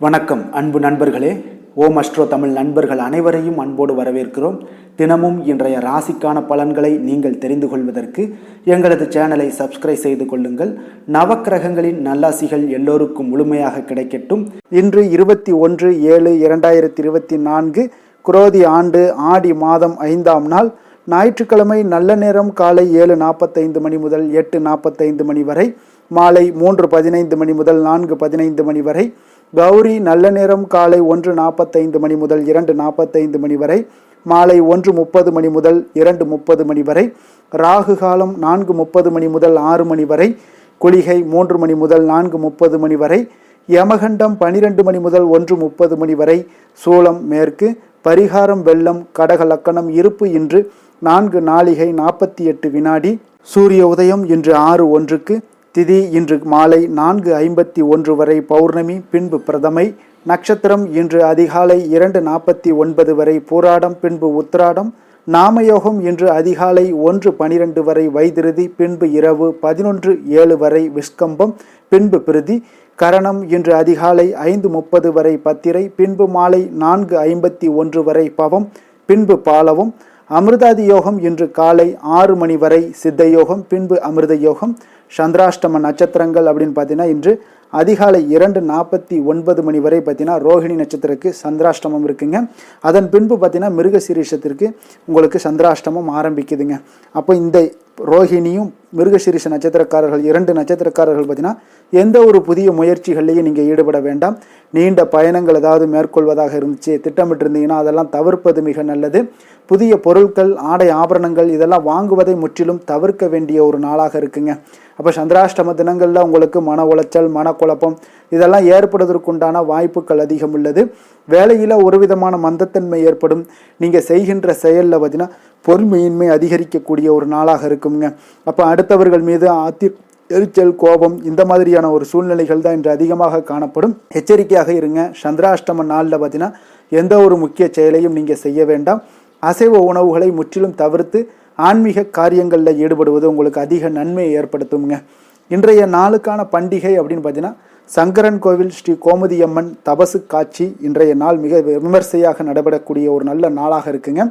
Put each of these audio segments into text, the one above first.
வணக்கம் அன்பு நண்பர்களே. ஓம் அஸ்ட்ரோ தமிழ் நண்பர்கள் அனைவரையும் அன்போடு வரவேற்கிறோம். தினமும் இன்றைய ராசிக்கான பலன்களை நீங்கள் தெரிந்து கொள்வதற்கு எங்களது சேனலை சப்ஸ்கிரைப் செய்து கொள்ளுங்கள். நவக்கிரகங்களின் நல்லாசிகள் எல்லோருக்கும் முழுமையாக கிடைக்கட்டும். இன்று 21/7/2024 குரோதி ஆண்டு ஆடி மாதம் 5ஆம் நாள் ஞாயிற்றுக்கிழமை. நல்ல நேரம் காலை 7:45 மணி முதல் 8:45 மணி வரை, மாலை 3:15 மணி முதல் 4:15 மணி வரை. கௌரி நல்ல நேரம் காலை 1:45 மணி முதல் 2:45 மணி வரை, மாலை 1:30 மணி முதல் 2:30 மணி வரை. ராகு காலம் 4:30 மணி முதல் 6 மணி வரை, குளிகை 3 மணி முதல் 4:30 மணி வரை, யமகண்டம் 12 மணி முதல் 1:30 மணி வரை, சூலம் மேற்கு, பரிகாரம் வெள்ளம், கடக லக்கணம். இருப்பு இன்று 4 நாழிகை 48 வினாடி. சூரிய உதயம் இன்று 6:01க்கு. திதி இன்று மாலை 4:51 வரை பௌர்ணமி, பின்பு பிரதமை. நட்சத்திரம் இன்று அதிகாலை 2:49 வரை பூராடம், பின்பு உத்திராடம். நாமயோகம் இன்று அதிகாலை 1:12 வரை வைதிருதி, பின்பு இரவு 11:07 வரை விஸ்கம்பம், பின்பு பிருதி. கரணம் இன்று அதிகாலை 5:30 வரை பத்திரை, பின்பு மாலை 4:51 வரை பவம், பின்பு பாலவம். அமிர்தாதி யோகம் இன்று காலை 6 மணி வரை சித்த யோகம், பின்பு அமிர்த யோகம். சந்திராஷ்டம நட்சத்திரங்கள் அப்படின்னு பார்த்தீங்கன்னா இன்று அதிகாலை 2:49 மணி வரை பார்த்தீங்கன்னா ரோஹிணி நட்சத்திரத்துக்கு சந்திராஷ்டமம் இருக்குங்க. அதன் பின்பு பார்த்தீங்கன்னா மிருகசீரிஷத்திற்கு உங்களுக்கு சந்திராஷ்டமம் ஆரம்பிக்குதுங்க. அப்போ இந்த ரோஹிணியும் மிருகசீரிஷ நட்சத்திரக்காரர்கள் 2 நட்சத்திரக்காரர்கள் பார்த்தீங்கன்னா எந்த ஒரு புதிய முயற்சிகள்லையும் நீங்கள் ஈடுபட வேண்டாம். நீண்ட பயணங்கள் ஏதாவது மேற்கொள்வதாக இருந்துச்சு திட்டமிட்டு இருந்தீங்கன்னா அதெல்லாம் தவிர்ப்பது மிக நல்லது. புதிய பொருட்கள், ஆடை, ஆபரணங்கள் இதெல்லாம் வாங்குவதை முற்றிலும் தவிர்க்க வேண்டிய ஒரு நாளாக இருக்குங்க. அப்போ சந்திராஷ்டம தினங்களில் உங்களுக்கு மன உளைச்சல், மனக்குழப்பம் இதெல்லாம் ஏற்படுவதற்குண்டான வாய்ப்புகள் அதிகம் உள்ளது. வேலையில் ஒரு விதமான மந்தத்தன்மை ஏற்படும். நீங்கள் செய்கின்ற செயலில் பார்த்தீங்கன்னா பொறுமையின்மை அதிகரிக்கக்கூடிய ஒரு நாளாக இருக்குங்க. அப்போ அடுத்தவர்கள் மீது எரிச்சல், கோபம் இந்த மாதிரியான ஒரு சூழ்நிலைகள் தான் இன்று அதிகமாக காணப்படும். எச்சரிக்கையாக இருங்க. சந்திராஷ்டம நாளில் பார்த்தீங்கன்னா எந்த ஒரு முக்கிய செயலையும் நீங்கள் செய்ய வேண்டாம். அசைவ உணவுகளை முற்றிலும் தவிர்த்து ஆன்மீக காரியங்களில் ஈடுபடுவது உங்களுக்கு அதிக நன்மையை ஏற்படுத்துங்க. இன்றைய நாளுக்கான பண்டிகை அப்படின்னு பார்த்தீங்கன்னா சங்கரன் கோவில் ஸ்ரீ கோமதியம்மன் தபசு காட்சி இன்றைய நாள் மிக விமர்சையாக நடைபெறக்கூடிய ஒரு நல்ல நாளாக இருக்குங்க.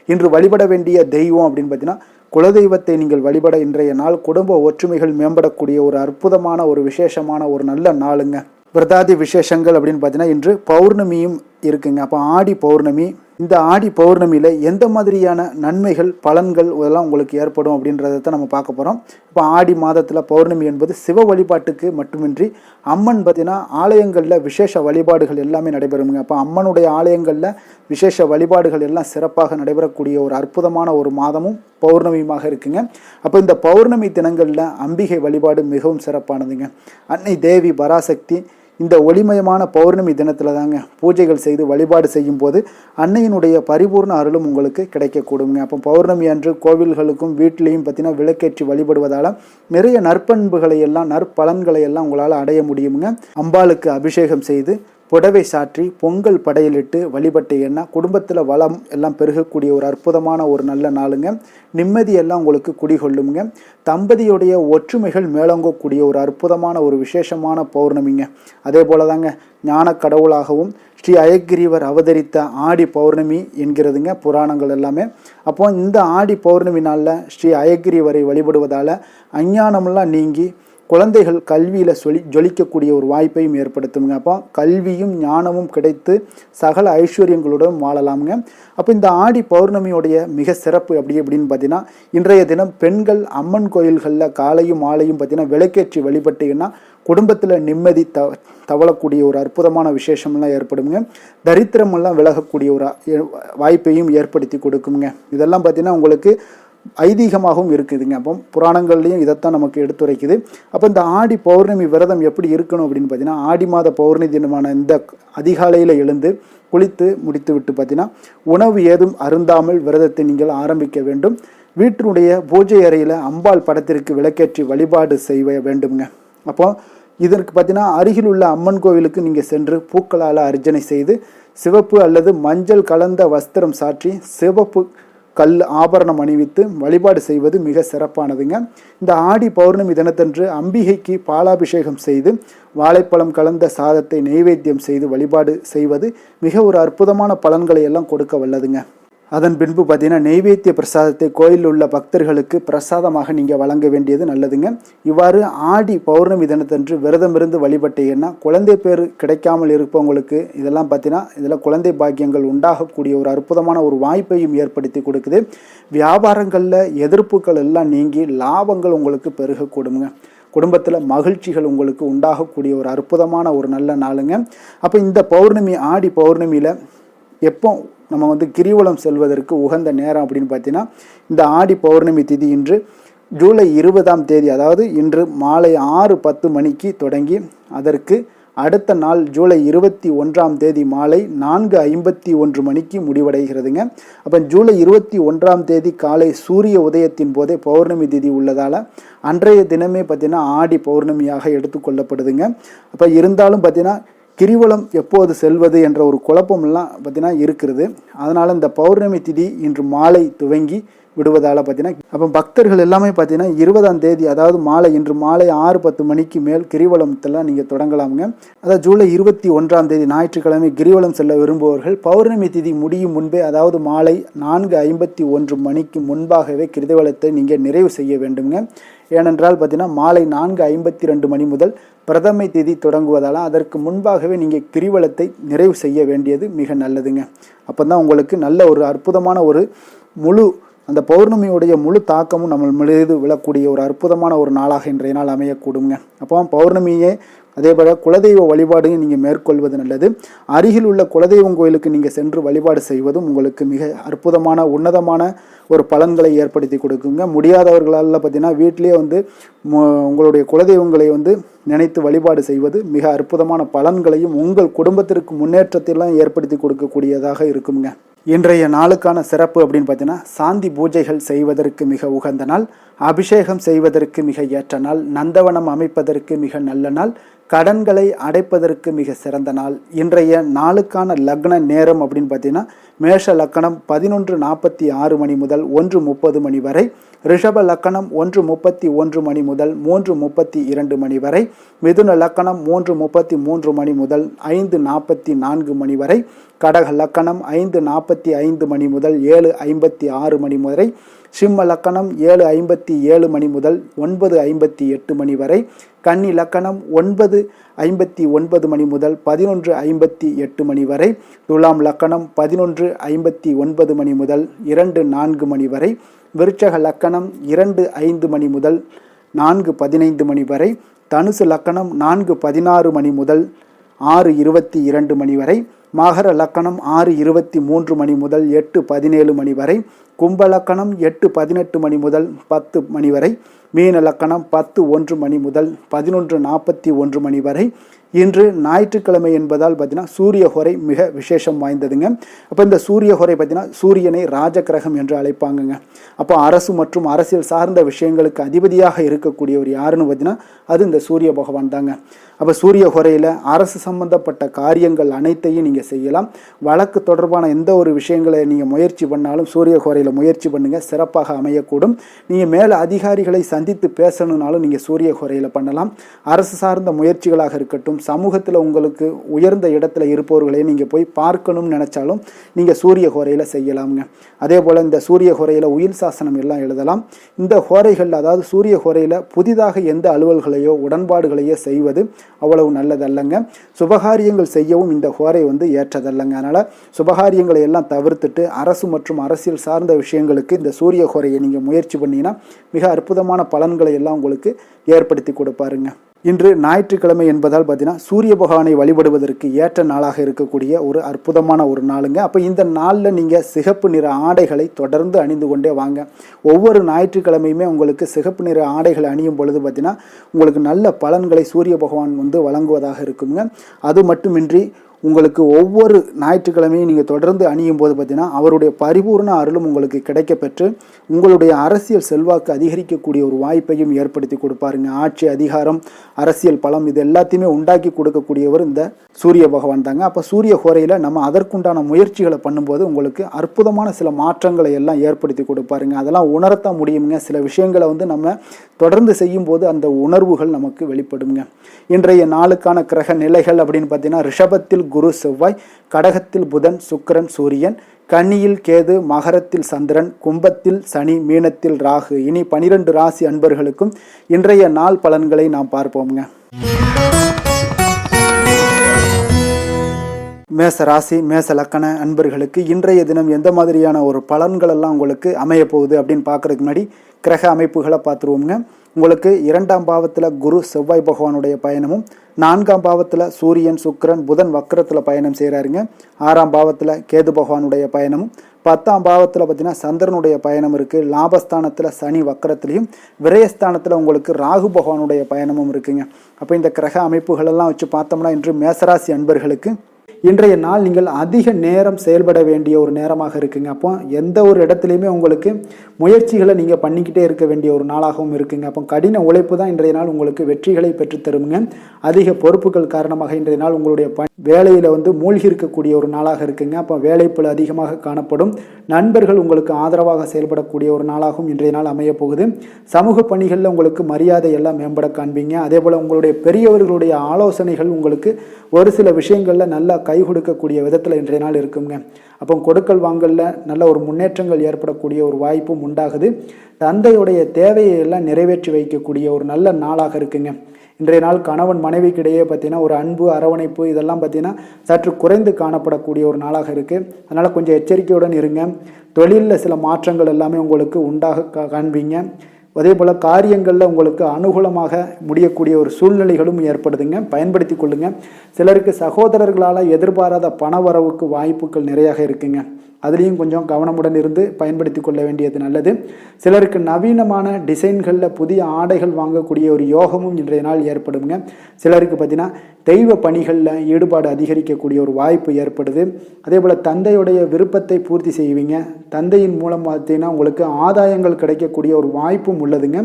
இன்று வழிபட வேண்டிய தெய்வம் அப்படின்னு பார்த்தீங்கன்னா குலதெய்வத்தை நீங்கள் வழிபட இன்றைய நாள் குடும்ப ஒற்றுமைகள் மேம்படக்கூடிய ஒரு அற்புதமான ஒரு விசேஷமான ஒரு நல்ல நாளுங்க. விரதாதி விசேஷங்கள் அப்படின்னு பார்த்தீங்கன்னா இன்று பௌர்ணமியும் இருக்குங்க. அப்போ ஆடி பௌர்ணமி. இந்த ஆடி பௌர்ணமியில் எந்த மாதிரியான நன்மைகள், பலன்கள் இதெல்லாம் உங்களுக்கு ஏற்படும் அப்படின்றத நம்ம பார்க்க போகிறோம். இப்போ ஆடி மாதத்தில் பௌர்ணமி என்பது சிவ வழிபாட்டுக்கு மட்டுமின்றி அம்மன் பார்த்தீங்கன்னா ஆலயங்களில் விசேஷ வழிபாடுகள் எல்லாமே நடைபெறுங்க. அப்போ அம்மனுடைய ஆலயங்களில் விசேஷ வழிபாடுகள் எல்லாம் சிறப்பாக நடைபெறக்கூடிய ஒரு அற்புதமான ஒரு மாதமும் பௌர்ணமியுமாக இருக்குங்க. அப்போ இந்த பௌர்ணமி தினங்களில் அம்பிகை வழிபாடு மிகவும் சிறப்பானதுங்க. அன்னை தேவி பராசக்தி இந்த ஒளிமயமான பௌர்ணமி தினத்தில் தாங்க பூஜைகள் செய்து வழிபாடு செய்யும் போது அன்னையினுடைய பரிபூர்ண அருளும் உங்களுக்கு கிடைக்கக்கூடுங்க. அப்போ பௌர்ணமி அன்று கோவில்களுக்கும் வீட்டிலையும் பார்த்தீங்கன்னா விளக்கேற்றி வழிபடுவதால் நிறைய நற்பண்புகளை எல்லாம், நற்பலன்களை எல்லாம் உங்களால் அடைய முடியுங்க. அம்பாளுக்கு அபிஷேகம் செய்து புடவை சாற்றி பொங்கல் படையலிட்டு வழிபட்ட எண்ணா குடும்பத்தில் வளம் எல்லாம் பெருகக்கூடிய ஒரு அற்புதமான ஒரு நல்ல நாளுங்க. நிம்மதியெல்லாம் உங்களுக்கு குடிகொள்ளுங்க. தம்பதியுடைய ஒற்றுமைகள் மேலோங்கக்கூடிய ஒரு அற்புதமான ஒரு விசேஷமான பௌர்ணமிங்க. அதே போல தாங்க ஞான கடவுளாகவும் ஸ்ரீ அயக்கிரீவர் அவதரித்த ஆடி பௌர்ணமி என்கிறதுங்க புராணங்கள் எல்லாமே. அப்போ இந்த ஆடி பௌர்ணமி நாளில் ஸ்ரீ அயக்கிரீவரை வழிபடுவதால் அஞ்ஞானமெல்லாம் நீங்கி குழந்தைகள் கல்வியில் ஜொலிக்கக்கூடிய ஒரு வாய்ப்பையும் ஏற்படுத்துங்க. அப்போ கல்வியும் ஞானமும் கிடைத்து சகல ஐஸ்வர்யங்களுடன் வாழலாமுங்க. அப்போ இந்த ஆடி பௌர்ணமியோடைய மிக சிறப்பு அப்படின்னு பார்த்தீங்கன்னா இன்றைய தினம் பெண்கள் அம்மன் கோயில்களில் காலையும் மாலையும் பார்த்தீங்கன்னா விளக்கேற்றி வழிபட்டீங்கன்னா குடும்பத்தில் நிம்மதி தவழக்கூடிய ஒரு அற்புதமான விசேஷமெல்லாம் ஏற்படுங்க. தரித்திரமெல்லாம் விலகக்கூடிய ஒரு வாய்ப்பையும் ஏற்படுத்தி கொடுக்குங்க. இதெல்லாம் பார்த்தீங்கன்னா உங்களுக்கு ஐதீகமாகவும் இருக்குதுங்க. அப்போ புராணங்கள்லையும் இதைத்தான் நமக்கு எடுத்துரைக்குது. அப்போ இந்த ஆடி பௌர்ணமி விரதம் எப்படி இருக்கணும் அப்படின்னு பார்த்தீங்கன்னா ஆடி மாத பௌர்ணமி தினமான இந்த அதிகாலையில் எழுந்து குளித்து முடித்து விட்டு பார்த்தீங்கன்னா உணவு ஏதும் அருந்தாமல் விரதத்தை நீங்கள் ஆரம்பிக்க வேண்டும். வீட்டினுடைய பூஜை அறையில் அம்பாள் படத்திற்கு விளக்கேற்றி வழிபாடு செய்ய வேண்டுங்க. அப்போ இதற்கு பார்த்தீங்கன்னா அருகில் உள்ள அம்மன் கோவிலுக்கு நீங்கள் சென்று பூக்களால் அர்ச்சனை செய்து சிவப்பு அல்லது மஞ்சள் கலந்த வஸ்திரம் சாற்றி சிவப்பு கல் ஆபரணம் அணிவித்து வழிபாடு செய்வது மிக சிறப்பானதுங்க. இந்த ஆடி பௌர்ணமி தினத்தன்று அம்பிகைக்கு பாலாபிஷேகம் செய்து வாழைப்பழம் கலந்த சாதத்தை நெய்வேத்தியம் செய்து வழிபாடு செய்வது மிக ஒரு அற்புதமான பலன்களை எல்லாம் கொடுக்க வல்லதுங்க. அதன் பின்பு பார்த்தீங்கன்னா நெய்வேத்திய பிரசாதத்தை கோயிலில் உள்ள பக்தர்களுக்கு பிரசாதமாக நீங்கள் வழங்க வேண்டியது நல்லதுங்க. இவ்வாறு ஆடி பௌர்ணமி தினத்தன்று விரதம் இருந்து வழிபட்டீங்கன்னா குழந்தை பேர் கிடைக்காமல் இருப்பவங்களுக்கு இதெல்லாம் பார்த்தீங்கன்னா இதில் குழந்தை பாக்கியங்கள் உண்டாகக்கூடிய ஒரு அற்புதமான ஒரு வாய்ப்பையும் ஏற்படுத்தி கொடுக்குது. வியாபாரங்களில் எதிர்ப்புகள் எல்லாம் நீங்கி லாபங்கள் உங்களுக்கு பெருகக்கூடுங்க. குடும்பத்தில் மகிழ்ச்சிகள் உங்களுக்கு உண்டாகக்கூடிய ஒரு அற்புதமான ஒரு நல்ல நாளுங்க. அப்போ இந்த பௌர்ணமி ஆடி பௌர்ணமியில் எப்போ நம்ம கிரிவலம் செல்வதற்கு உகந்த நேரம் அப்படின்னு பார்த்தீங்கன்னா இந்த ஆடி பௌர்ணமி திதி இன்று ஜூலை 20ஆம் தேதி, அதாவது இன்று மாலை 6:10 மணிக்கு தொடங்கி அதற்கு அடுத்த நாள் ஜூலை 21ஆம் தேதி மாலை 4:51 மணிக்கு முடிவடைகிறதுங்க. அப்போ ஜூலை 21ஆம் தேதி காலை சூரிய உதயத்தின் போதே பௌர்ணமி திதி உள்ளதால் அன்றைய தினமே பார்த்தீங்கன்னா ஆடி பௌர்ணமியாக எடுத்துக்கொள்ளப்படுதுங்க. அப்போ இருந்தாலும் பார்த்தீங்கன்னா கிரிவலம் எப்போது செல்வது என்ற ஒரு குழப்பமெல்லாம் பார்த்தீங்கன்னா இருக்கிறது. அதனால் இந்த பௌர்ணமி திதி இன்று மாலை துவங்கி விடுவதால் பார்த்தீங்கன்னா அப்போ பக்தர்கள் எல்லாமே பார்த்தீங்கன்னா 20ஆம் தேதி, அதாவது இன்று மாலை 6:10 மணிக்கு மேல் கிரிவலத்தெல்லாம் நீங்கள் தொடங்கலாமுங்க. அதாவது ஜூலை 21ஆம் தேதி ஞாயிற்றுக்கிழமை கிரிவலம் செல்ல விரும்புபவர்கள் பௌர்ணமி திதி முடியும் முன்பே, அதாவது மாலை 4:51 மணிக்கு முன்பாகவே கிரிவலத்தை நீங்கள் நிறைவு செய்ய வேண்டுங்க. ஏனென்றால் பார்த்தீங்கன்னா மாலை 4:52 மணி முதல் பிரதமை திதி தொடங்குவதால் அதற்கு முன்பாகவே நீங்கள் கிரிவலத்தை நிறைவு செய்ய வேண்டியது மிக நல்லதுங்க. அப்போ தான் உங்களுக்கு நல்ல ஒரு அற்புதமான ஒரு முழு அந்த பௌர்ணமியுடைய முழு தாக்கமும் நம்ம மீது விழக்கூடிய ஒரு அற்புதமான ஒரு நாளாக இன்றைய நாள் அமையக்கூடுங்க. அப்போ பௌர்ணமியே அதே போல் குலதெய்வ வழிபாடையும் நீங்கள் மேற்கொள்வது நல்லது. அருகில் உள்ள குலதெய்வம் கோயிலுக்கு நீங்கள் சென்று வழிபாடு செய்வதும் உங்களுக்கு மிக அற்புதமான உன்னதமான ஒரு பலன்களை ஏற்படுத்தி கொடுக்குங்க. முடியாதவர்களால் பார்த்தீங்கன்னா வீட்டிலேயே உங்களுடைய குலதெய்வங்களை நினைத்து வழிபாடு செய்வது மிக அற்புதமான பலன்களையும் உங்கள் குடும்பத்திற்கு முன்னேற்றத்தையெல்லாம் ஏற்படுத்தி கொடுக்கக்கூடியதாக இருக்குங்க. இன்றைய நாளுக்கான சிறப்பு அப்படின்னு பார்த்தீங்கன்னா சாந்தி பூஜைகள் செய்வதற்கு மிக உகந்த நாள், அபிஷேகம் செய்வதற்கு மிக ஏற்ற நாள், நந்தவனம் அமைப்பதற்கு மிக நல்ல நாள், கடன்களை அடைப்பதற்கு மிக சிறந்த நாள். இன்றைய நாளுக்கான லக்ன நேரம் அப்படின்னு பார்த்தீங்கன்னா மேஷ லக்கணம் 11:46 மணி முதல் 1:30 மணி வரை, ரிஷப லக்கணம் 1:31 மணி முதல் 3:32 மணி வரை, மிதுன லக்கணம் 3:33 மணி முதல் 5:44 மணி வரை, கடக லக்கணம் 5:45 மணி முதல் 7:56 மணி வரை, சிம்ம லக்கணம் 7:57 மணி முதல் 9:58 மணி வரை, கன்னி லக்கணம் 9:59 மணி முதல் 11:58 மணி வரை, துலாம் லக்கணம் 11:59 மணி முதல் 2:04 மணி வரை, விருச்சக லக்கணம் 2:05 மணி முதல் 4:15 மணி வரை, தனுசு லக்கணம் 4:16 மணி முதல் 6:22 மணி வரை, மகர லக்கணம் 6:23 மணி முதல் 8:17 மணி வரை, கும்ப லக்கணம் 8:18 மணி முதல் 10 மணி வரை, மீன லக்கணம் 10:01 மணி முதல் 11:41 மணி வரை. இன்று ஞாயிற்றுக்கிழமை என்பதால் பார்த்தீங்கன்னா சூரிய ஹோரை மிக விசேஷம் வாய்ந்ததுங்க. அப்போ இந்த சூரிய ஹோரை பார்த்தீங்கன்னா சூரியனை ராஜகிரகம் என்று அழைப்பாங்கங்க. அப்போ அரசு மற்றும் அரசியல் சார்ந்த விஷயங்களுக்கு அதிபதியாக இருக்கக்கூடியவர் யாருன்னு பார்த்தீங்கன்னா அது இந்த சூரிய பகவான் தாங்க. அப்போ சூரிய ஹோரையில் அரசு சம்பந்தப்பட்ட காரியங்கள் அனைத்தையும் நீங்கள் செய்யலாம். வழக்கு தொடர்பான எந்த ஒரு விஷயங்களை நீங்கள் முயற்சி பண்ணாலும் சூரிய ஹோரையில் முயற்சி பண்ணுங்கள், சிறப்பாக அமையக்கூடும். நீங்கள் மேலே அதிகாரிகளை சந்தித்து பேசணுன்னாலும் நீங்கள் சூரிய ஹோரையில் பண்ணலாம். அரசு சார்ந்த முயற்சிகளாக இருக்கட்டும், சமூகத்தில் உங்களுக்கு உயர்ந்த இடத்துல இருப்பவர்களையும் நீங்கள் போய் பார்க்கணும்னு நினச்சாலும் நீங்கள் சூரிய ஹோரையில் செய்யலாமுங்க. அதே போல் இந்த சூரிய ஹோரையில் உயில் சாசனம் எல்லாம் எழுதலாம். இந்த ஹோரைகள், அதாவது சூரிய ஹோரையில் புதிதாக எந்த அலுவல்களையோ உடன்பாடுகளையோ செய்வது அவ்வளவு நல்லதல்லங்க. சுபகாரியங்கள் செய்யவும் இந்த ஹோரை ஏற்றதல்லங்க. அதனால் சுபகாரியங்களை எல்லாம் தவிர்த்துட்டு அரசு மற்றும் அரசியல் சார்ந்த விஷயங்களுக்கு இந்த சூரிய ஹோரையை நீங்கள் முயற்சி பண்ணிங்கன்னா மிக அற்புதமான பலன்களை எல்லாம் உங்களுக்கு ஏற்படுத்தி கொடுப்பாருங்க. இன்று ஞாயிற்றுக்கிழமை என்பதால் பார்த்தீங்கன்னா சூரிய பகவானை வழிபடுவதற்கு ஏற்ற நாளாக இருக்கக்கூடிய ஒரு அற்புதமான ஒரு நாளுங்க. அப்போ இந்த நாளில் நீங்கள் சிகப்பு நிற ஆடைகளை தொடர்ந்து அணிந்து கொண்டே வாங்க. ஒவ்வொரு ஞாயிற்றுக்கிழமையுமே உங்களுக்கு சிகப்பு நிற ஆடைகளை அணியும் பொழுது பார்த்தீங்கன்னா உங்களுக்கு நல்ல பலன்களை சூரிய பகவான் வழங்குவதாக இருக்குங்க. அது மட்டுமின்றி உங்களுக்கு ஒவ்வொரு ஞாயிற்றுக்கிழமையும் நீங்கள் தொடர்ந்து அணியும் போது பார்த்தீங்கன்னா அவருடைய பரிபூர்ண அருளும் உங்களுக்கு கிடைக்கப்பெற்று உங்களுடைய அரசியல் செல்வாக்கு அதிகரிக்கக்கூடிய ஒரு வாய்ப்பையும் ஏற்படுத்தி கொடுப்பாருங்க. ஆட்சி, அதிகாரம், அரசியல் பலம் இது எல்லாத்தையுமே உண்டாக்கி கொடுக்கக்கூடியவர் இந்த சூரிய பகவான் தாங்க. அப்போ சூரிய ஹோரையில் நம்ம அதற்குண்டான முயற்சிகளை பண்ணும்போது உங்களுக்கு அற்புதமான சில மாற்றங்களை எல்லாம் ஏற்படுத்தி கொடுப்பாருங்க. அதெல்லாம் உணரத்தான் முடியுங்க. சில விஷயங்களை நம்ம தொடர்ந்து செய்யும் போது அந்த உணர்வுகள் நமக்கு வெளிப்படுங்க. இன்றைய நாளுக்கான கிரக நிலைகள் அப்படின்னு பார்த்தீங்கன்னா ரிஷபத்தில் குரு செவ்வாய், கடகத்தில் புதன் சுக்கிரன் சூரியன், கன்னியில் கேது, மகரத்தில் சந்திரன், கும்பத்தில் சனி, மீனத்தில் ராகு. இனி 12 ராசி அன்பர்களுக்கும் இன்றைய நாள் பலன்களை நாம் பார்ப்போம்ங்க. மேச ராசி மேச லக்கண அன்பர்களுக்கு இன்றைய தினம் எந்த மாதிரியான ஒரு பலன்கள் எல்லாம் உங்களுக்கு அமைய போகுது அப்படின்னு பார்க்கறதுக்கு முன்னாடி கிரக அமைப்புகளை பார்த்துருவோம்ங்க. உங்களுக்கு 2ஆம் பாவத்தில் குரு செவ்வாய் பகவானுடைய பயணமும், 4ஆம் பாவத்தில் சூரியன் சுக்கிரன் புதன் வக்கரத்தில் பயணம் செய்கிறாருங்க. 6ஆம் பாவத்தில் கேது பகவானுடைய பயணமும், 10ஆம் பாவத்தில் பார்த்தீங்கன்னா சந்திரனுடைய பயணம் இருக்குது. லாபஸ்தானத்தில் சனி வக்கரத்துலையும், விரயஸ்தானத்தில் உங்களுக்கு ராகு பகவானுடைய பயணமும் இருக்குங்க. அப்போ இந்த கிரக அமைப்புகளெல்லாம் வச்சு பார்த்தோம்னா இன்று மேசராசி அன்பர்களுக்கு இன்றைய நாள் நீங்கள் அதிக நேரம் செயல்பட வேண்டிய ஒரு நேரமாக இருக்குங்க. அப்போ எந்த ஒரு இடத்துலையுமே உங்களுக்கு முயற்சிகளை நீங்கள் பண்ணிக்கிட்டே இருக்க வேண்டிய ஒரு நாளாகவும் இருக்குங்க. அப்போ கடின உழைப்பு தான் இன்றைய நாள் உங்களுக்கு வெற்றிகளை பெற்றுத்தருங்க. அதிக பொறுப்புகள் காரணமாக இன்றைய நாள் உங்களுடைய வேலையில் மூழ்கி இருக்கக்கூடிய ஒரு நாளாக இருக்குங்க. அப்போ வேலைப்பளு அதிகமாக காணப்படும். நண்பர்கள் உங்களுக்கு ஆதரவாக செயல்படக்கூடிய ஒரு நாளாகவும் இன்றைய நாள் அமைய போகுது. சமூக பணிகளில் உங்களுக்கு மரியாதை எல்லாம் மேம்பட காண்பீங்க. அதே போல் உங்களுடைய பெரியவர்களுடைய ஆலோசனைகள் உங்களுக்கு ஒரு சில விஷயங்களில் நல்லா கை கொடுக்கக்கூடிய விதத்தில் இன்றைய நாள் இருக்குங்க. அப்போ கொடுக்கல் வாங்கலில் நல்ல ஒரு முன்னேற்றங்கள் ஏற்படக்கூடிய ஒரு வாய்ப்பும் உண்டாகுது. தந்தையுடைய தேவையை எல்லாம் நிறைவேற்றி வைக்கக்கூடிய ஒரு நல்ல நாளாக இருக்குங்க. இன்றைய நாள் கணவன் மனைவிக்கிடையே பார்த்தீங்கன்னா ஒரு அன்பு அரவணைப்பு இதெல்லாம் பார்த்தீங்கன்னா சற்று குறைந்து காணப்படக்கூடிய ஒரு நாளாக இருக்குது. அதனால் கொஞ்சம் எச்சரிக்கையுடன் இருங்க. தொழிலில் சில மாற்றங்கள் எல்லாமே உங்களுக்கு உண்டாக காண்பீங்க. அதே போல் காரியங்களில் உங்களுக்கு அனுகூலமாக முடியக்கூடிய ஒரு சூழ்நிலைகளும் ஏற்படுதுங்க. பயன்படுத்தி கொள்ளுங்க. சிலருக்கு சகோதரர்களால் எதிர்பாராத பண வரவுக்கு வாய்ப்புகள் நிறையாக இருக்குங்க. அதுலேயும் கொஞ்சம் கவனமுடன் இருந்து பயன்படுத்தி கொள்ள வேண்டியது நல்லது. சிலருக்கு நவீனமான டிசைன்களில் புதிய ஆடைகள் வாங்கக்கூடிய ஒரு யோகமும் இன்றைய நாள் ஏற்படுங்க. சிலருக்கு பார்த்தீங்கன்னா தெய்வ பணிகளில் ஈடுபாடு அதிகரிக்கக்கூடிய ஒரு வாய்ப்பு ஏற்படுது. அதே போல் தந்தையுடைய விருப்பத்தை பூர்த்தி செய்வீங்க. தந்தையின் மூலம் பார்த்தீங்கன்னா உங்களுக்கு ஆதாயங்கள் கிடைக்கக்கூடிய ஒரு வாய்ப்பும் உள்ளதுங்க.